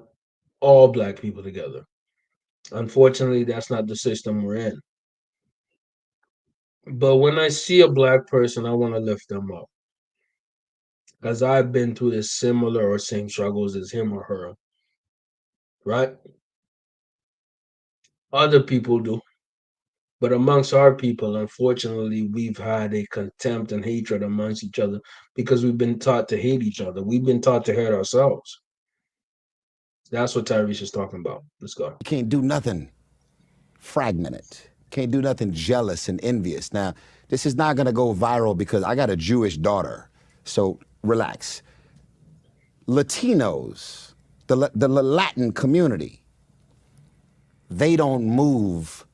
all black people together. Unfortunately, that's not the system we're in. But when I see a black person, I want to lift them up. Because I've been through the similar or same struggles as him or her. Right? Other people do. But amongst our people, unfortunately, we've had a contempt and hatred amongst each other because we've been taught to hate each other. We've been taught to hate ourselves. That's what Tyrese is talking about. Let's go. You can't do nothing fragmented. Can't do nothing jealous and envious. Now, this is not going to go viral because I got a Jewish daughter. So relax. Latinos, the Latin community, they don't move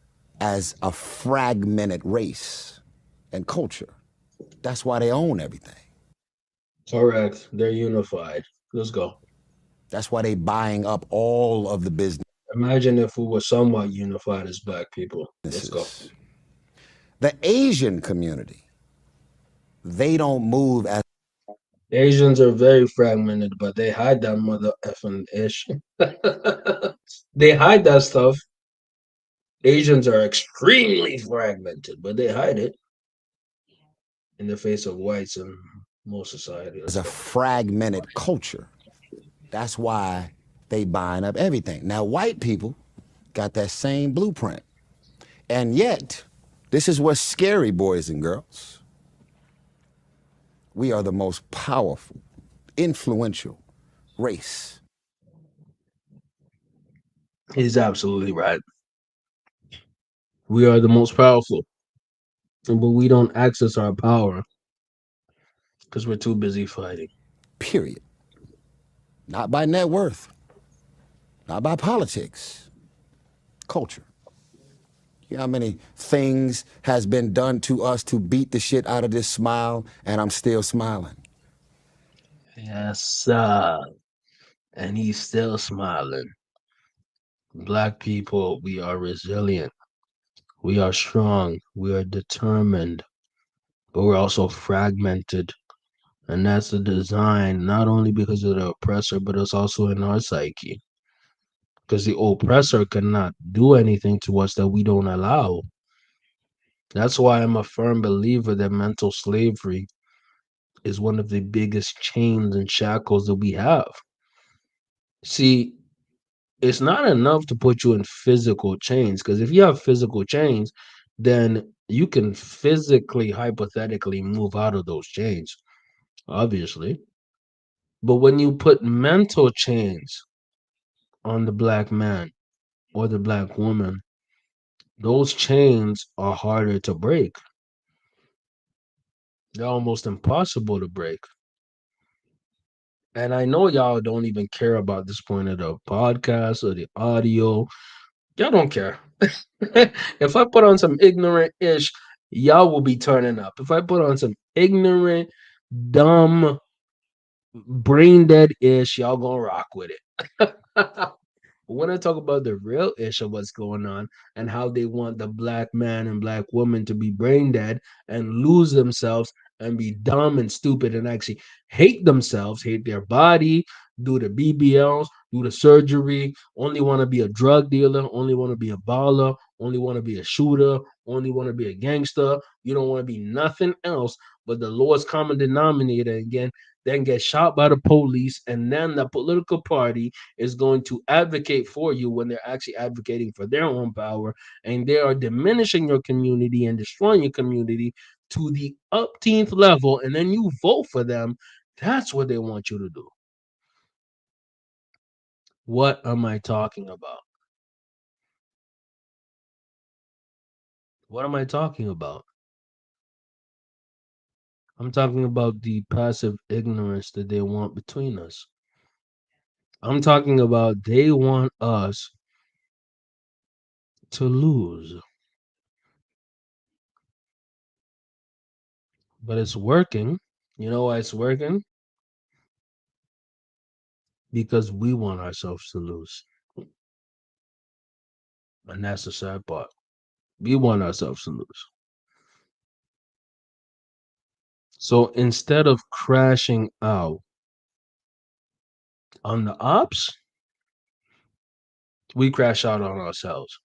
as a fragmented race and culture. That's why they own everything. Correct. They're unified. Let's go. That's why they buying up all of the business. Imagine if we were somewhat unified as black people. Let's go. The Asian community, they don't move as Asians are very fragmented, but they hide that mother effing ish. They hide that stuff. Asians are extremely fragmented, but they hide it in the face of whites and most society. as a fragmented culture. That's why they buying up everything. Now, white people got that same blueprint. And yet, this is what's scary, boys and girls. We are the most powerful, influential race. He's absolutely right. We are the most powerful, but we don't access our power because we're too busy fighting. Period. Not by net worth, not by politics, culture. You know how many things has been done to us to beat the shit out of this smile, and I'm still smiling. Yes, sir. And he's still smiling. Black people, we are resilient. We are strong. We are determined. But we're also fragmented. And that's the design, not only because of the oppressor, but it's also in our psyche. Because the oppressor cannot do anything to us that we don't allow. That's why I'm a firm believer that mental slavery is one of the biggest chains and shackles that we have. See, it's not enough to put you in physical chains, because if you have physical chains, then you can physically, hypothetically move out of those chains, obviously. But when you put mental chains on the black man or the black woman, those chains are harder to break. They're almost impossible to break. And I know y'all don't even care about this point of the podcast or the audio. Y'all don't care. If I put on some ignorant ish, y'all will be turning up. If I put on some ignorant, dumb, brain dead ish, y'all gonna rock with it. When I talk about the real issue of what's going on and how they want the black man and black woman to be brain dead and lose themselves and be dumb and stupid and actually hate themselves, hate their body, do the BBLs, do the surgery, only want to be a drug dealer, only want to be a baller, only want to be a shooter, only want to be a gangster. You don't want to be nothing else but the lowest common denominator. Again, then get shot by the police, and then the political party is going to advocate for you when they're actually advocating for their own power, and they are diminishing your community and destroying your community to the upteenth level, and then you vote for them. That's what they want you to do. What am I talking about? What am I talking about? I'm talking about the passive ignorance that they want between us. I'm talking about they want us to lose. But it's working. You know why it's working? Because we want ourselves to lose. And that's the sad part. We want ourselves to lose. So instead of crashing out on the ops, we crash out on ourselves.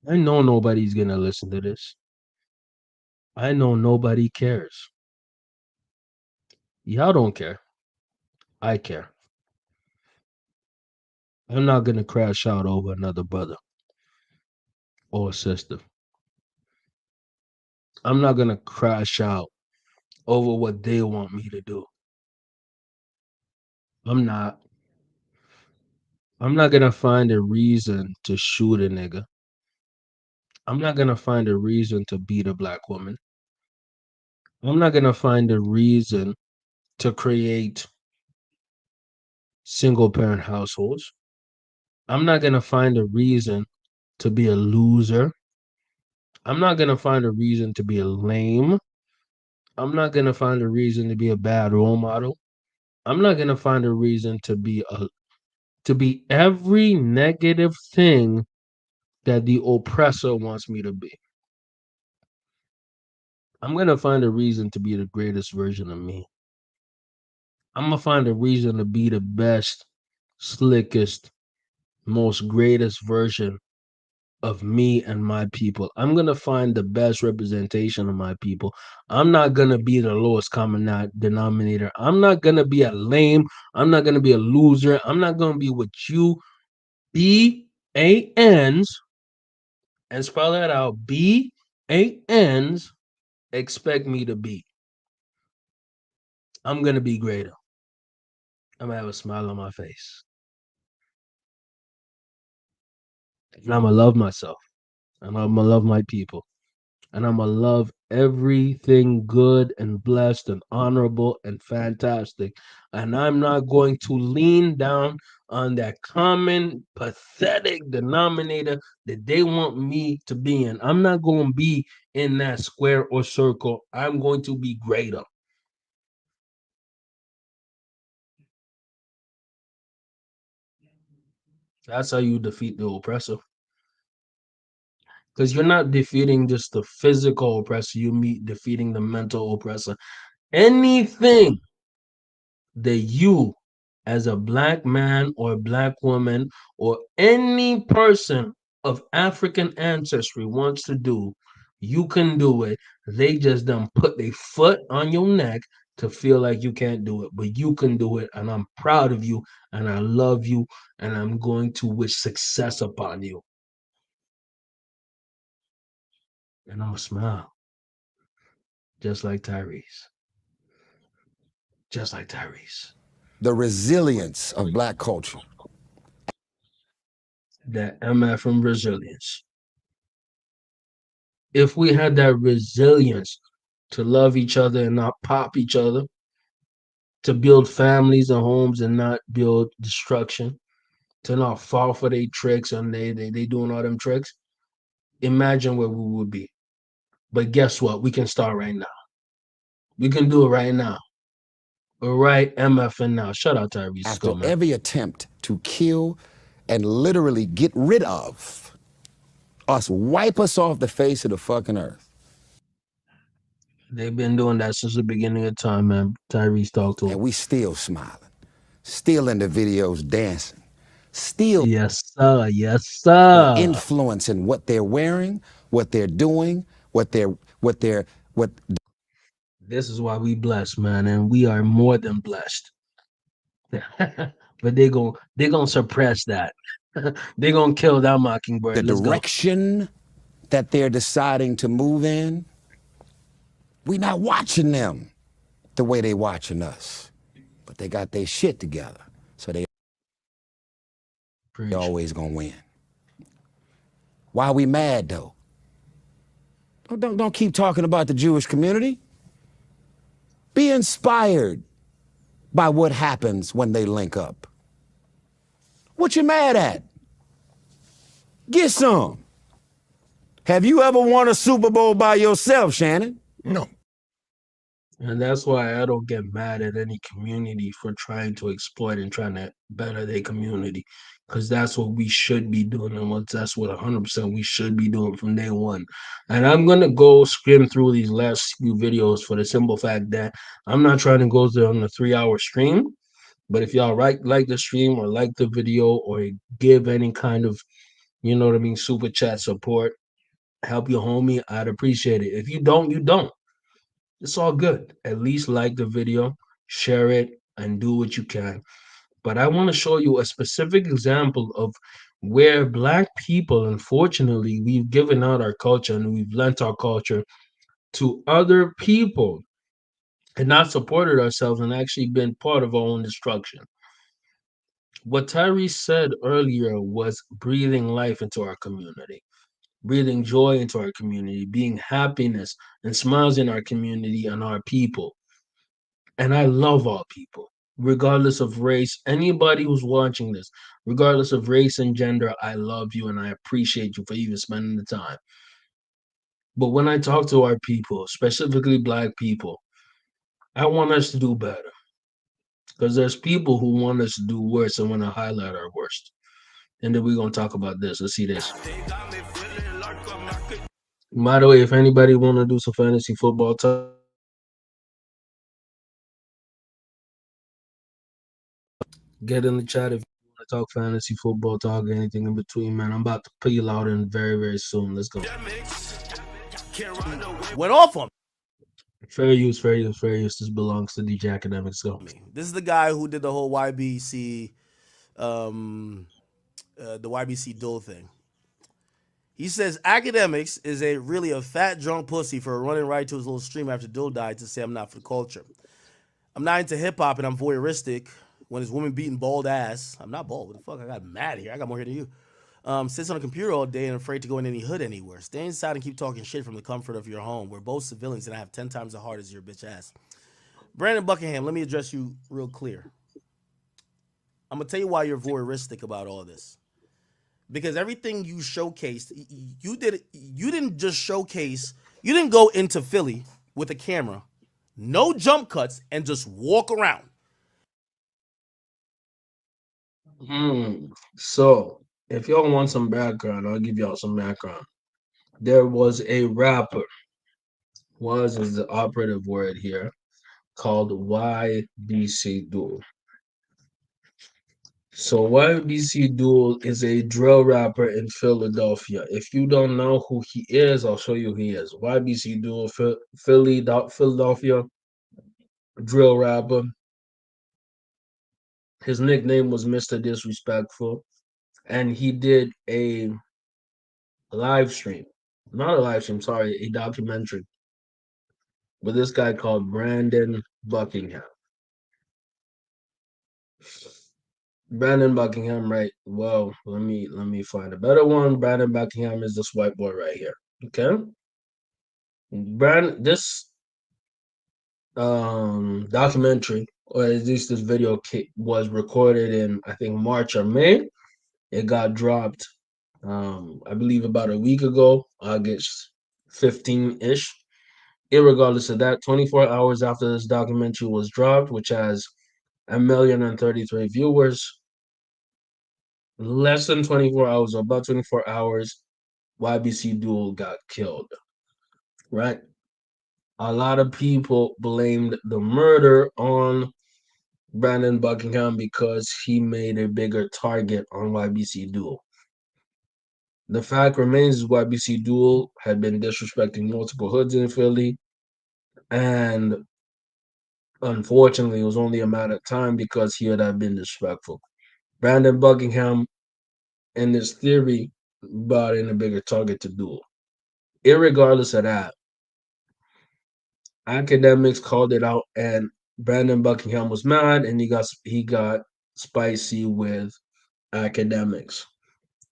I know nobody's going to listen to this. I know nobody cares. Y'all don't care. I care. I'm not going to crash out over another brother or sister. I'm not going to crash out over what they want me to do. I'm not. I'm not going to find a reason to shoot a nigga. I'm not going to find a reason to beat a black woman. I'm not going to find a reason to create single parent households. I'm not going to find a reason to be a loser. I'm not going to find a reason to be a lame. I'm not going to find a reason to be a bad role model. I'm not going to find a reason to be every negative thing that the oppressor wants me to be. I'm going to find a reason to be the greatest version of me. I'm going to find a reason to be the best, slickest, most greatest version of me and my people. I'm going to find the best representation of my people. I'm not going to be the lowest common denominator. I'm not going to be a lame. I'm not going to be a loser. I'm not going to be what you BANs, and spell that out, BANs expect me to be. I'm going to be greater. I'm going to have a smile on my face. And I'm going to love myself. And I'm going to love my people. And I'm going to love everything good and blessed and honorable and fantastic. And I'm not going to lean down on that common, pathetic denominator that they want me to be in. I'm not going to be in that square or circle. I'm going to be greater. That's how you defeat the oppressor. Because you're not defeating just the physical oppressor, you defeating the mental oppressor. Anything that you, as a black man or black woman or any person of African ancestry wants to do, you can do it. They just don't put their foot on your neck to feel like you can't do it, but you can do it. And I'm proud of you and I love you and I'm going to wish success upon you. And I'm going to smile. Just like Tyrese. Just like Tyrese. The resilience of black culture. That MF from resilience. If we had that resilience to love each other and not pop each other, to build families and homes and not build destruction, to not fall for their tricks and they doing all them tricks, imagine where we would be. But guess what? We can start right now. We can do it right now. Right MFing now. Shut out, Tyrese. After every attempt to kill and literally get rid of us, wipe us off the face of the fucking earth. They've been doing that since the beginning of time, man. Tyrese talked to him. And we still smiling, still in the videos dancing, steal Yes, sir. Yes, or sir. influence in what they're wearing, what they're doing, what This is why we blessed, man, and we are more than blessed. But they gonna suppress that. They gonna kill that mockingbird. the Let's go. direction that they're deciding to move in. We not watching them the way they watching us, but they got their shit together, so they Preach. always gonna win. Why we mad though? Don't keep talking about the Jewish community. Be inspired by what happens when they link up. What you mad at? Get some. Have you ever won a Super Bowl by yourself, Shannon? No. And that's why I don't get mad at any community for trying to exploit and trying to better their community. Because that's what we should be doing. And that's what 100% we should be doing from day one. And I'm going to go skim through these last few videos for the simple fact that I'm not trying to go through on a 3-hour stream. But if y'all like the stream or like the video or give any kind of, you know what I mean, super chat support, help your homie, I'd appreciate it. If you don't, you don't. It's all good. At least like the video, share it, and do what you can. But I want to show you a specific example of where Black people, unfortunately, we've given out our culture and we've lent our culture to other people and not supported ourselves and actually been part of our own destruction. What Tyrese said earlier was breathing life into our community, breathing joy into our community, being happiness and smiles in our community and our people. And I love all people, regardless of race. Anybody who's watching this, regardless of race and gender, I love you and I appreciate you for even spending the time. But when I talk to our people, specifically Black people, I want us to do better because there's people who want us to do worse and want to highlight our worst. And then we're going to talk about this. Let's see this. By the way, if anybody want to do some fantasy football talk, get in the chat if you want to talk fantasy football talk, anything in between, man. I'm about to peel out in very, very soon. Let's go. Went off on Fair use, fair use, fair use. This belongs to DJ Akademiks. Go. me. This is the guy who did the whole YBC, the YBC duel thing. He says Akademiks is really a fat drunk pussy for running right to his little stream after Dill died to say I'm not for the culture. I'm not into hip hop and I'm voyeuristic. When his woman beating bald ass, I'm not bald. What the fuck? I got mad here. I got more hair than you. Sits on a computer all day and afraid to go in any hood anywhere. Stay inside and keep talking shit from the comfort of your home. We're both civilians and I have 10 times as hard as your bitch ass. Brandon Buckingham, let me address you real clear. I'm gonna tell you why you're voyeuristic about all this. Because everything you showcased, you didn't just showcase, you didn't go into Philly with a camera, no jump cuts, and just walk around. So, if y'all want some background, I'll give y'all some background. There was a rapper, is the operative word here, called YBC Duel. So YBC Duel is a drill rapper in Philadelphia. If you don't know who he is, I'll show you who he is. YBC Duel, Philadelphia drill rapper. His nickname was Mr. Disrespectful, and he did a live stream, not a live stream, sorry, a documentary with this guy called Brandon Buckingham. Brandon Buckingham, right? Well, let me find a better one. Brandon Buckingham is this white boy right here. Okay. This documentary, or at least this video was recorded in I think March or May. It got dropped I believe about a week ago, August 15-ish. Irregardless of that, 24 hours after this documentary was dropped, which has 1,033 viewers, less than 24 hours, or about 24 hours, YBC Duel got killed. Right? A lot of people blamed the murder on Brandon Buckingham because he made a bigger target on YBC Duel. The fact remains is YBC Duel had been disrespecting multiple hoods in Philly, and unfortunately, it was only a matter of time because he had been disrespectful. Brandon Buckingham, in his theory, brought in a bigger target to Duel. Irregardless of that, Akademiks called it out, and Brandon Buckingham was mad, and he got spicy with Akademiks.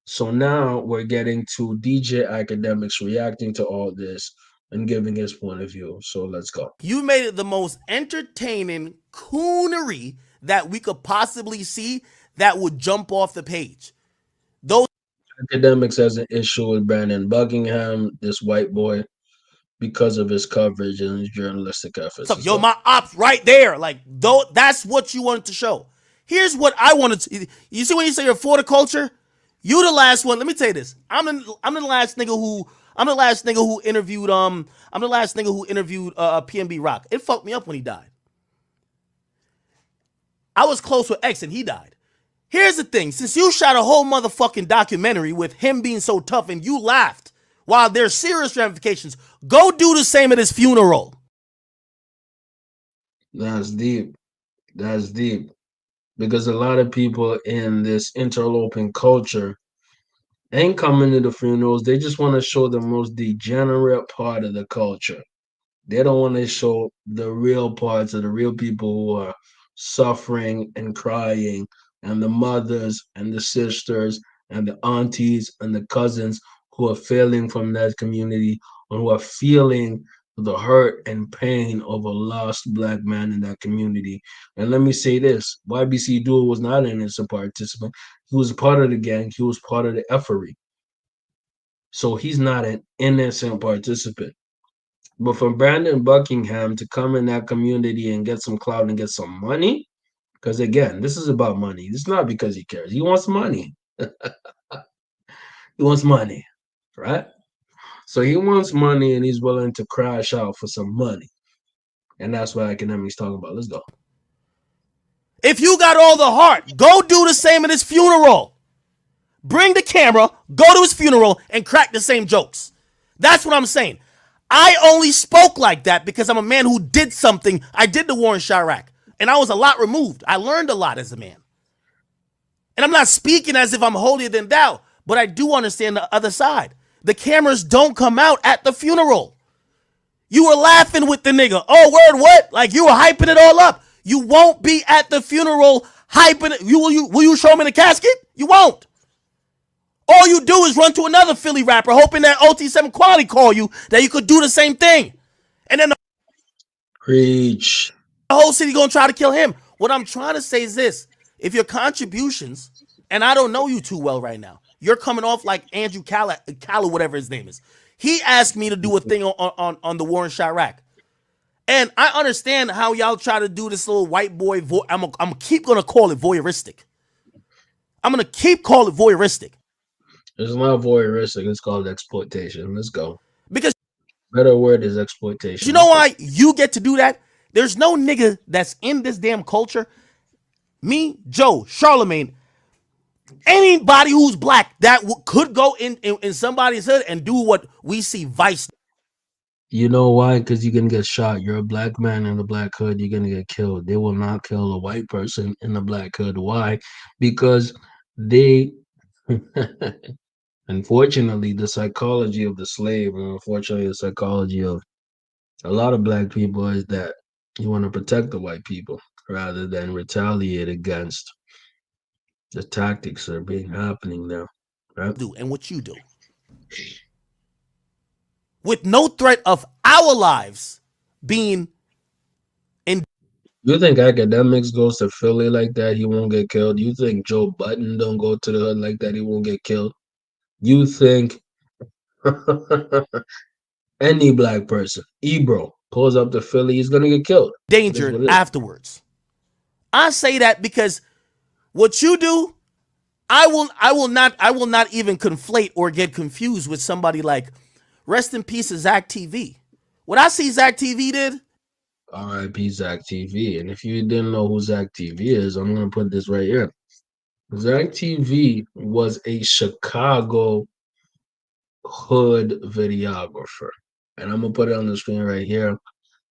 So now we're getting to DJ Akademiks reacting to all this and giving his point of view. So let's go. You made it the most entertaining coonery that we could possibly see that would jump off the page. Those Akademiks has an issue with Brandon Buckingham, this white boy, because of his coverage and his journalistic efforts. Yo, my ops right there. Like, though, that's what you wanted to show. Here's what I wanted to. You see when you say you're for the culture? You the last one. Let me tell you this. I'm the last nigga who interviewed PNB Rock. It fucked me up when he died. I was close with X and he died. Here's the thing. Since you shot a whole motherfucking documentary with him being so tough and you laughed while there's serious ramifications, go do the same at his funeral. That's deep. That's deep. Because a lot of people in this interloping culture ain't coming to the funerals. They just want to show the most degenerate part of the culture. They don't want to show the real parts of the real people who are suffering and crying, and the mothers and the sisters and the aunties and the cousins who are failing from that community, or who are feeling the hurt and pain of a lost black man in that community. And let me say this, YBC Duel was not an innocent participant. He was part of the gang. He was part of the effery. So he's not an innocent participant. But for Brandon Buckingham to come in that community and get some clout and get some money, because again, this is about money. It's not because he cares. He wants money. He wants money, right? So he wants money and he's willing to crash out for some money. And that's what Akademiks talking about. Let's go. If you got all the heart, go do the same at his funeral. Bring the camera, go to his funeral, and crack the same jokes. That's what I'm saying. I only spoke like that because I'm a man who did something. I did the war in Chirac, and I was a lot removed. I learned a lot as a man. And I'm not speaking as if I'm holier than thou, but I do understand the other side. The cameras don't come out at the funeral. You were laughing with the nigga. Oh, word, what? Like you were hyping it all up. You won't be at the funeral hyping it. Will you show me the casket? You won't. All you do is run to another Philly rapper hoping that OT7 Quality call you that you could do the same thing. And then Preach. The whole city gonna try to kill him. What I'm trying to say is this. If your contributions, and I don't know you too well right now, you're coming off like Andrew Calla, whatever his name is. He asked me to do a thing on the war in Chirac. And I understand how y'all try to do this little white boy I'm keep gonna call it voyeuristic. I'm gonna keep calling it voyeuristic. It's not voyeuristic, it's called exploitation. Let's go. Because better word is exploitation. You know why you get to do that? There's no nigga that's in this damn culture. Me, Joe, Charlemagne, anybody who's black that could go in somebody's hood and do what we see Vice. You know why? Because you're going to get shot. You're a black man in the black hood. You're going to get killed. They will not kill a white person in the black hood. Why? Because they, unfortunately, the psychology of the slave, and unfortunately, the psychology of a lot of black people is that you want to protect the white people rather than retaliate against the tactics that are being happening now. Right? And what you do. With no threat of our lives being in. You think Akademiks goes to Philly like that, he won't get killed? You think Joe Button don't go to the hood like that, he won't get killed? You think any black person, Ebro, pulls up to Philly, he's gonna get killed. Danger afterwards. I say that because what you do, I will not even conflate or get confused with somebody like rest in peace Zach TV. What I see Zach TV did. R.I.P. Zach TV. And if you didn't know who Zach TV is, I'm gonna put this right here. Zach TV was a Chicago hood videographer. And I'm gonna put it on the screen right here.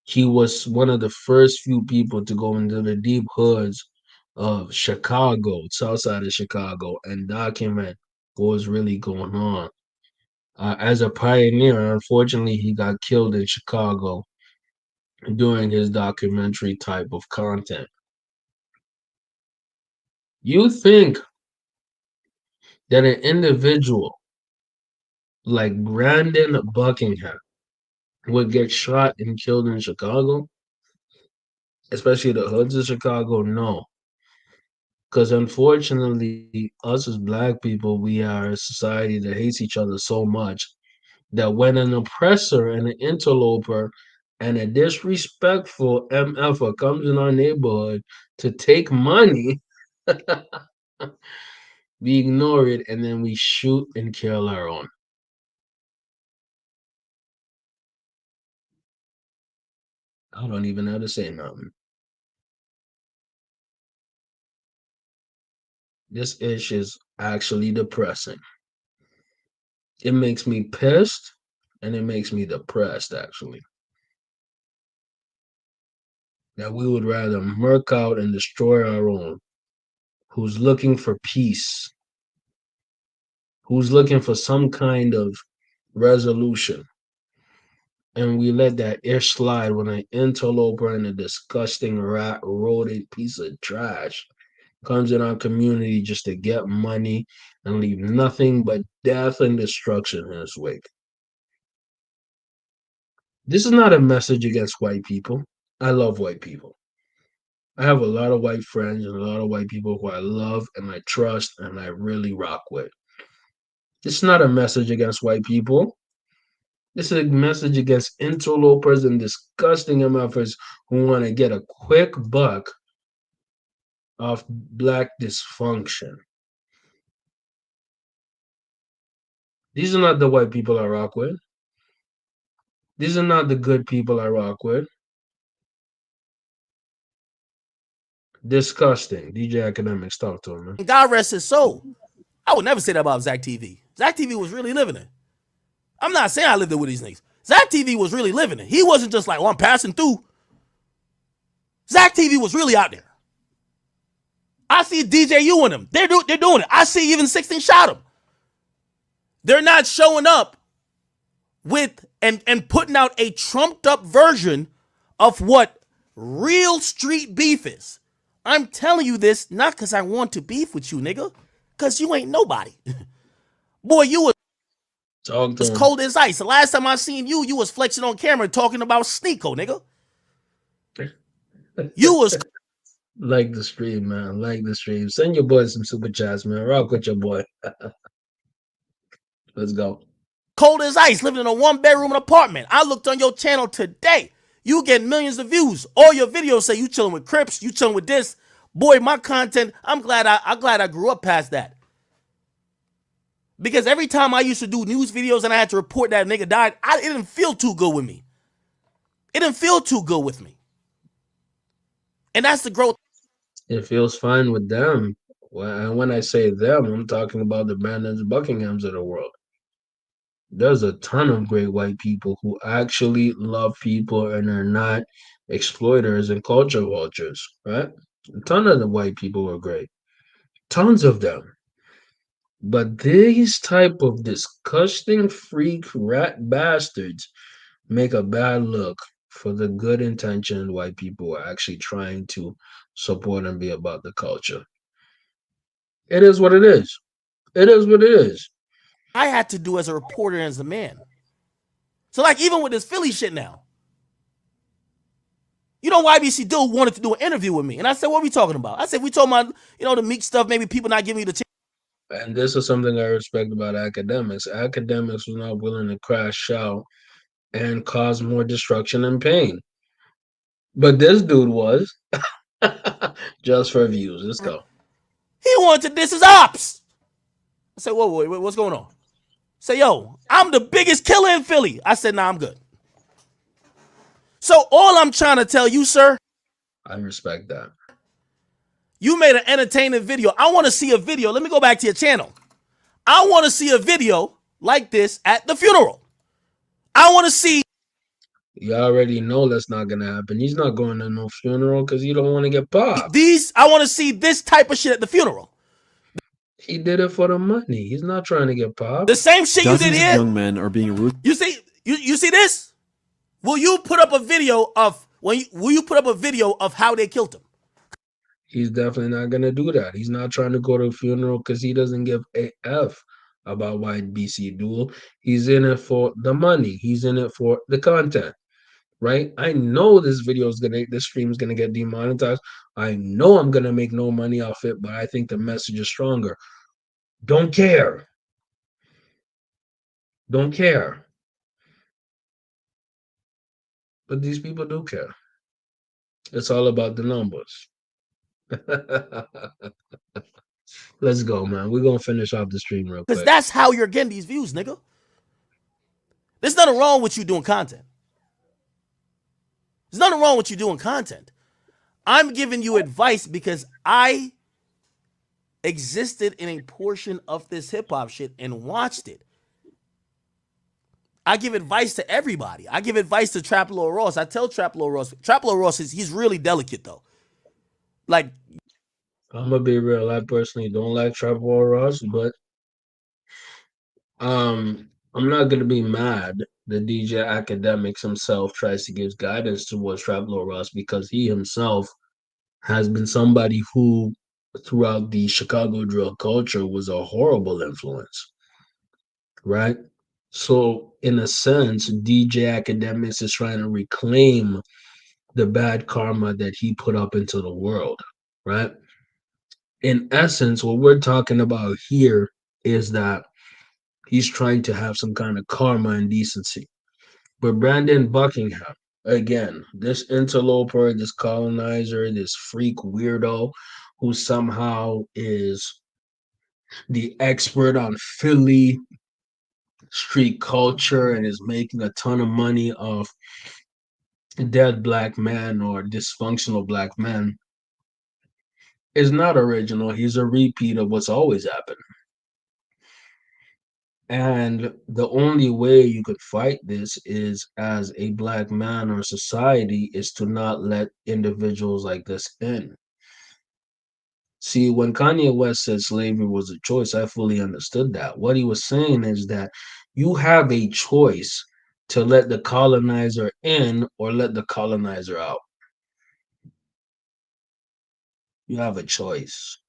He was one of the first few people to go into the deep hoods of Chicago, south side of Chicago, and document what was really going on. As a pioneer, unfortunately, he got killed in Chicago during his documentary type of content. You think that an individual like Brandon Buckingham would get shot and killed in Chicago, especially the hoods of Chicago? No. Because unfortunately, us as black people, we are a society that hates each other so much that when an oppressor and an interloper and a disrespectful MFer comes in our neighborhood to take money, we ignore it and then we shoot and kill our own. I don't even know how to say nothing. This ish is actually depressing. It makes me pissed and it makes me depressed, actually. That we would rather murk out and destroy our own, who's looking for peace, who's looking for some kind of resolution. And we let that ish slide when an interloper and a disgusting rat rodent piece of trash comes in our community just to get money and leave nothing but death and destruction in its wake. This is not a message against white people. I love white people. I have a lot of white friends and a lot of white people who I love and I trust and I really rock with. This is not a message against white people. This is a message against interlopers and disgusting MFers who want to get a quick buck off black dysfunction. These are not the white people I rock with. These are not the good people I rock with. Disgusting. DJ Akademiks, talk to him, man. God rest his soul. I would never say that about Zach TV. Zach TV was really living it. I'm not saying I lived it with these niggas. Zach TV was really living it. He wasn't just like, well, I'm passing through. Zach TV was really out there. I see DJ U in them. They're doing it. I see even 16 shot him. They're not showing up with and putting out a trumped up version of what real street beef is. I'm telling you this not because I want to beef with you, nigga, because you ain't nobody. Boy, you was cold as ice. The last time I seen you, you was flexing on camera talking about Sneeko, nigga. You was like the stream, man. Like the stream. Send your boy some super chats, man. Rock with your boy. Let's go. Cold as ice, living in a 1-bedroom apartment. I looked on your channel today. You get millions of views. All your videos say you chilling with Crips, you chilling with this. Boy, my content, I'm glad I grew up past that. Because every time I used to do news videos and I had to report that a nigga died, it didn't feel too good with me. It didn't feel too good with me. And that's the growth. It feels fine with them. And when I say them, I'm talking about the Brandons Buckinghams of the world. There's a ton of great white people who actually love people and are not exploiters and culture vultures, right? A ton of the white people are great. Tons of them. But these type of disgusting freak rat bastards make a bad look for the good intentioned white people who are actually trying to support and be about the culture. It is what it is. It is what it is. I had to do as a reporter and as a man. So like even with this Philly shit now, you know, YBC Dill wanted to do an interview with me. And I said, what are we talking about? I said, we talking about, you know, the Meek stuff, maybe people not giving you the chance. And this is something I respect about Akademiks. Akademiks was not willing to crash out and cause more destruction and pain. But this dude was. Just for views. Let's go. He wanted to diss his ops. I said, whoa, what's going on? Say, yo, I'm the biggest killer in Philly. I said, nah, I'm good. So all I'm trying to tell you, sir, I respect that. you made an entertaining video. I want to see a video. Let me go back to your channel. I want to see a video like this at the funeral. I want to see. You already know that's not gonna happen. He's not going to no funeral because he don't want to get popped. I want to see this type of shit at the funeral. He did it for the money. He's not trying to get popped. The same shit you did here. Young men are being rude. You see this? Will you put up a video of how they killed him? He's definitely not gonna do that. He's not trying to go to a funeral because he doesn't give a F about White BC Duel. He's in it for the money. He's in it for the content. Right? I know this stream is gonna get demonetized. I know I'm gonna make no money off it, but I think the message is stronger. Don't care. Don't care. But these people do care. It's all about the numbers. Let's go, man. We're gonna finish off the stream real quick. Because that's how you're getting these views, nigga. There's nothing wrong with you doing content. There's nothing wrong with you doing content. I'm giving you advice because I existed in a portion of this hip-hop shit and watched it. I give advice to everybody. I give advice to Trap Lord Ross. I tell Trap Lord Ross, he's really delicate, though. Like, I'm gonna be real. I personally don't like Trap Lord Ross, but I'm not gonna be mad that DJ Akademiks himself tries to give guidance towards Trap Lord Ross because he himself has been somebody who, throughout the Chicago drill culture, was a horrible influence, right? So, in a sense, DJ Akademiks is trying to reclaim the bad karma that he put up into the world, right? In essence, what we're talking about here is that he's trying to have some kind of karma and decency. But Brandon Buckingham, again, this interloper, this colonizer, this freak weirdo who somehow is the expert on Philly street culture and is making a ton of money off dead black men or dysfunctional black men, is not original. He's a repeat of what's always happened. And the only way you could fight this is as a black man or society is to not let individuals like this in. See, when Kanye West said slavery was a choice, I fully understood that. What he was saying is that you have a choice to let the colonizer in or let the colonizer out. You have a choice.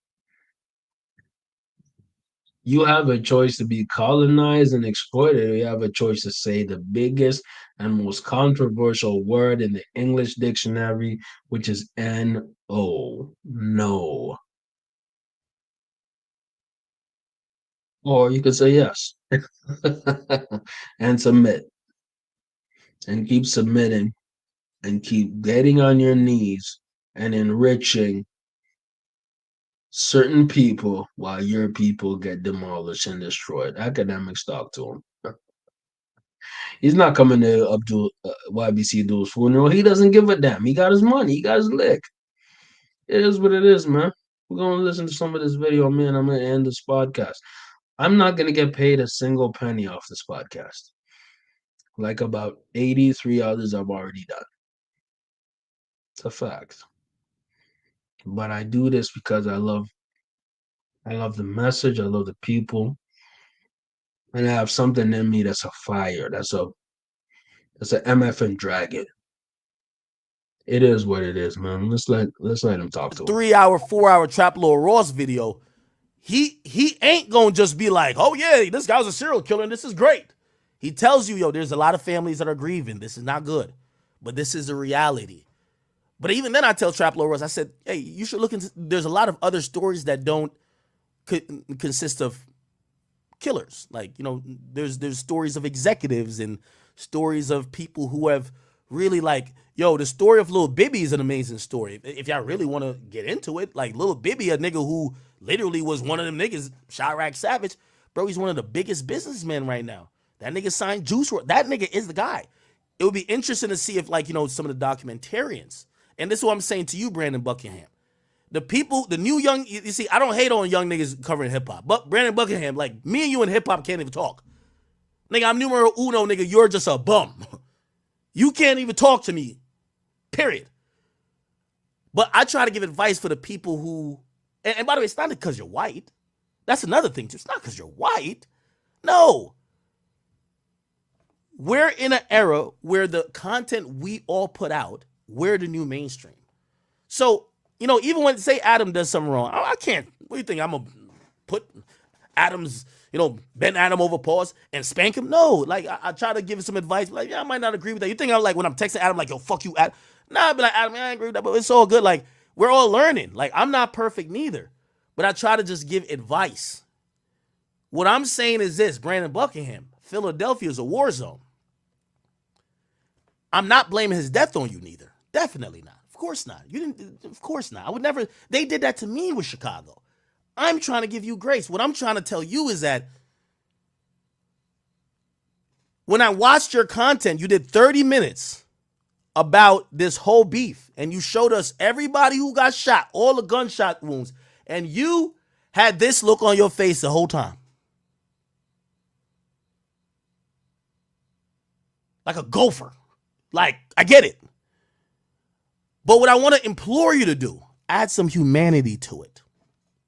You have a choice to be colonized and exploited, or you have a choice to say the biggest and most controversial word in the English dictionary, which is N-O, no. Or you could say yes and submit and keep submitting and keep getting on your knees and enriching certain people while your people get demolished and destroyed. Akademiks talk to him. He's not coming to Abdul YBC Duel's funeral. He doesn't give a damn. He got his money. He got his lick. It is what it is, man. We're going to listen to some of this video, man. I'm going to end this podcast. I'm not going to get paid a single penny off this podcast. Like about 83 others I've already done. It's a fact. But I do this because I love the message. I love the people. And I have something in me that's a fire. That's an MFN dragon. It is what it is, man. Let's let him talk to him. 3-hour, 4-hour Trap Lord Ross video. He ain't gonna just be like, oh yeah, this guy was a serial killer and this is great. He tells you, yo, there's a lot of families that are grieving. This is not good. But this is a reality. But even then I tell Trap Lord Ross, I said, hey, you should look into, there's a lot of other stories that don't consist of killers. Like, you know, there's stories of executives and stories of people who have really, like, yo, the story of Lil Bibby is an amazing story. If y'all really want to get into it, like Lil Bibby, a nigga who literally was one of them niggas, Chirac Savage, bro, he's one of the biggest businessmen right now. That nigga signed Juice WRLD. That nigga is the guy. it would be interesting to see if, like, you know, some of the documentarians, and this is what I'm saying to you, Brandon Buckingham, the people, the new young, you see, I don't hate on young niggas covering hip hop, but Brandon Buckingham, like, me and you in hip hop can't even talk. Nigga, I'm numero uno, nigga, you're just a bum. You can't even talk to me, period. But I try to give advice for the people who, and by the way, it's not because you're white. That's another thing too. It's not because you're white. No. We're in an era where the content we all put out, we're the new mainstream. So, you know, even when, say Adam does something wrong, I can't, what do you think, I'm going to put Adam's, you know, bend Adam over pause and spank him? No, like, I try to give him some advice, like, yeah, I might not agree with that. You think I'm like, when I'm texting Adam, like, yo, fuck you, Adam. Nah, I'd be like, Adam, I agree with that, but it's all good. Like, we're all learning. Like, I'm not perfect neither, but I try to just give advice. What I'm saying is this, Brandon Buckingham, Philadelphia is a war zone. I'm not blaming his death on you neither. Definitely not. Of course not. You didn't, of course not. I would never, they did that to me with Chicago. I'm trying to give you grace. What I'm trying to tell you is that when I watched your content, you did 30 minutes about this whole beef, and you showed us everybody who got shot, all the gunshot wounds, and you had this look on your face the whole time. Like a gopher. Like, I get it. But what I want to implore you to do, add some humanity to it.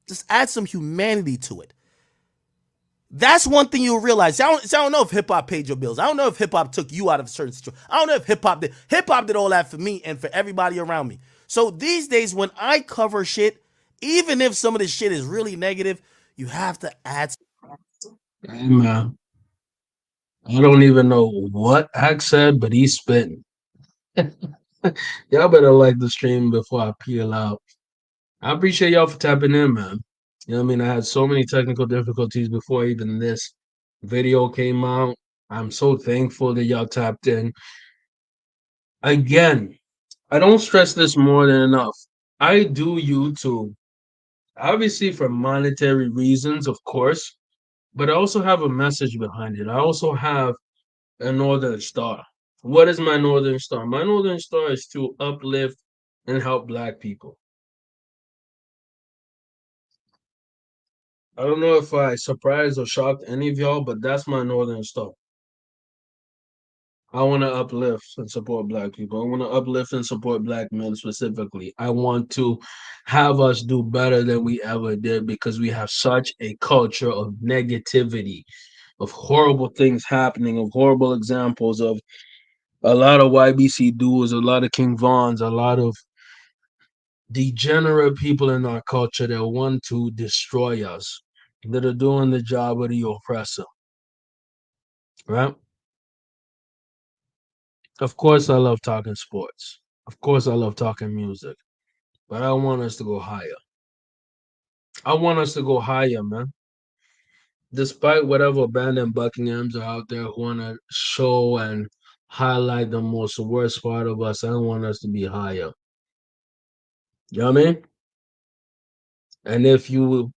Just add some humanity to it. That's one thing you'll realize. I don't know if hip-hop paid your bills. I don't know if hip-hop took you out of a certain situation. I don't know if hip-hop did. Hip-hop did all that for me and for everybody around me. So these days when I cover shit, even if some of this shit is really negative, you have to add. Hey, man. I don't even know what Hack said, but he's spitting. Y'all better like the stream before I peel out. I appreciate y'all for tapping in, man. You know what I mean? I had so many technical difficulties before even this video came out. I'm so thankful that y'all tapped in. Again, I don't stress this more than enough. I do YouTube, obviously for monetary reasons, of course, but I also have a message behind it. I also have a Northern Star. What is my Northern Star? My Northern Star is to uplift and help Black people. I don't know if I surprised or shocked any of y'all, but that's my Northern Star. I want to uplift and support Black people. I want to uplift and support Black men specifically. I want to have us do better than we ever did because we have such a culture of negativity, of horrible things happening, of horrible examples, of a lot of YBC duels, a lot of King Vons, a lot of degenerate people in our culture that want to destroy us, that are doing the job of the oppressor. Right? Of course, I love talking sports. Of course, I love talking music. But I want us to go higher. I want us to go higher, man. Despite whatever abandoned Buckinghams are out there who want to show and highlight the most worst part of us, I want us to be higher. You know what I mean? And if you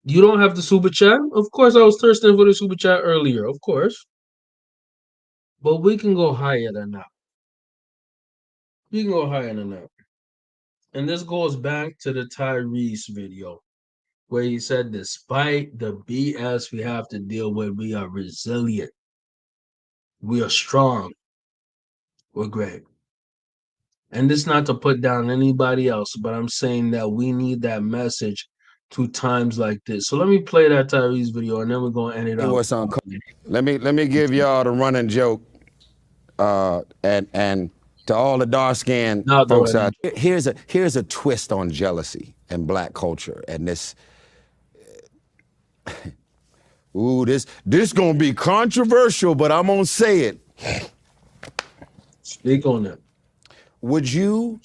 don't have the super chat, of course, I was thirsting for the super chat earlier, of course. But we can go higher than that. We can go higher than that. And this goes back to the Tyrese video, where he said, despite the BS we have to deal with, we are resilient. We are strong. We're great. And this not to put down anybody else, but I'm saying that we need that message to times like this. So let me play that Tyrese video, and then we're gonna end it up. Let me give y'all the running joke, and to all the dark-skinned folks out. Here's a twist on jealousy and Black culture, and this. Ooh, this gonna be controversial, but I'm gonna say it. Speak on it. Would you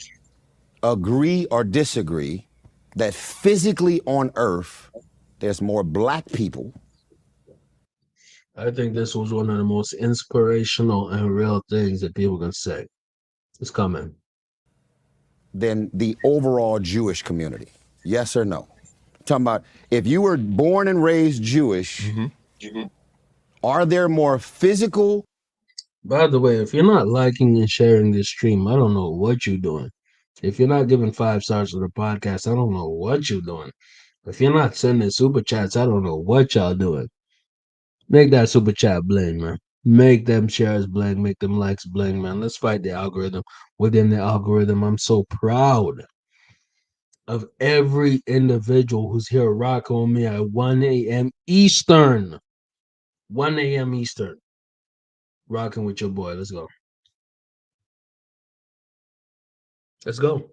agree or disagree that physically on Earth there's more Black people? I think this was one of the most inspirational and real things that people can say. It's coming. Than the overall Jewish community? Yes or no? Talking about if you were born and raised Jewish, are there more physical By the way, if you're not liking and sharing this stream, I don't know what you're doing. If you're not giving 5 stars to the podcast, I don't know what you're doing. If you're not sending super chats, I don't know what y'all doing. Make that super chat bling, man. Make them shares bling, make them likes bling, man. Let's fight the algorithm. Within the algorithm, I'm so proud of every individual who's here rocking with me at 1 a.m. Eastern. 1 a.m. Eastern. Rocking with your boy. Let's go. Let's go.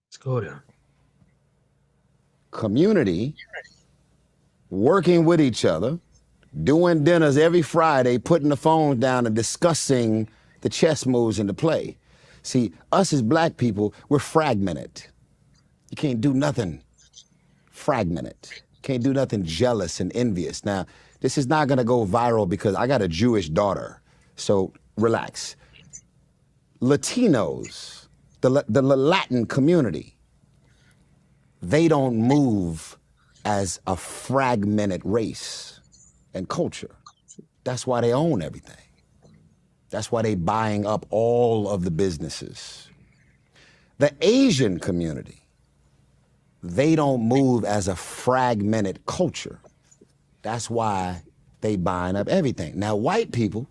Let's go there. Community, working with each other, doing dinners every Friday, putting the phone down and discussing the chess moves into play. See, us as black people, we're fragmented. You can't do nothing fragmented. Can't do nothing jealous and envious. Now, this is not gonna go viral because I got a Jewish daughter, so relax. Latinos, the Latin community, they don't move as a fragmented race and culture. That's why they own everything. That's why they buying up all of the businesses. The Asian community, they don't move as a fragmented culture. That's why they buying up everything. Now, white people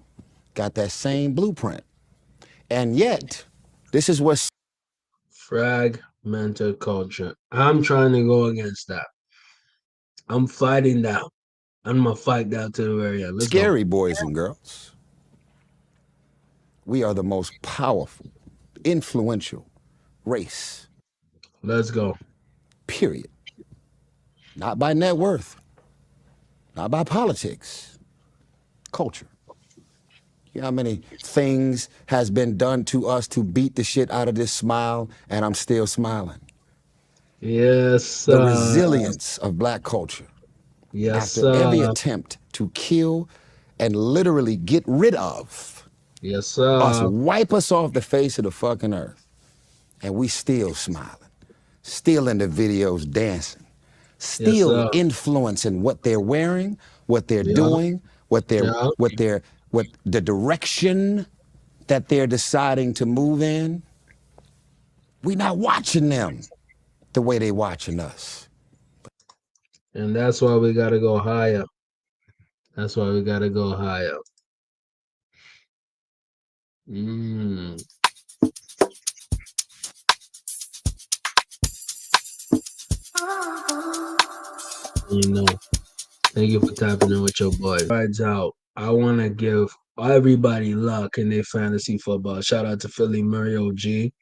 got that same blueprint. And yet, this is what's fragmented culture. I'm trying to go against that. I'm fighting that. I'm gonna fight that to the very end. Let's scary, go. boys and girls. We are the most powerful, influential race. Let's go. Period. Not by net worth, not by politics, culture. You know how many things has been done to us to beat the shit out of this smile, and I'm still smiling. Yes, The resilience of black culture. Yes, After every attempt to kill and literally get rid of yes, us, wipe us off the face of the fucking earth, and we still smiling, still in the videos dancing, still influencing what they're wearing, what they're doing, what the direction that they're deciding to move in. We not watching them the way they watching us. And that's why we gotta go higher. That's why we gotta go higher. Mm. You know, thank you for tapping in with your boy. Rides out. I want to give everybody luck in their fantasy football. Shout out to Philly Mario G.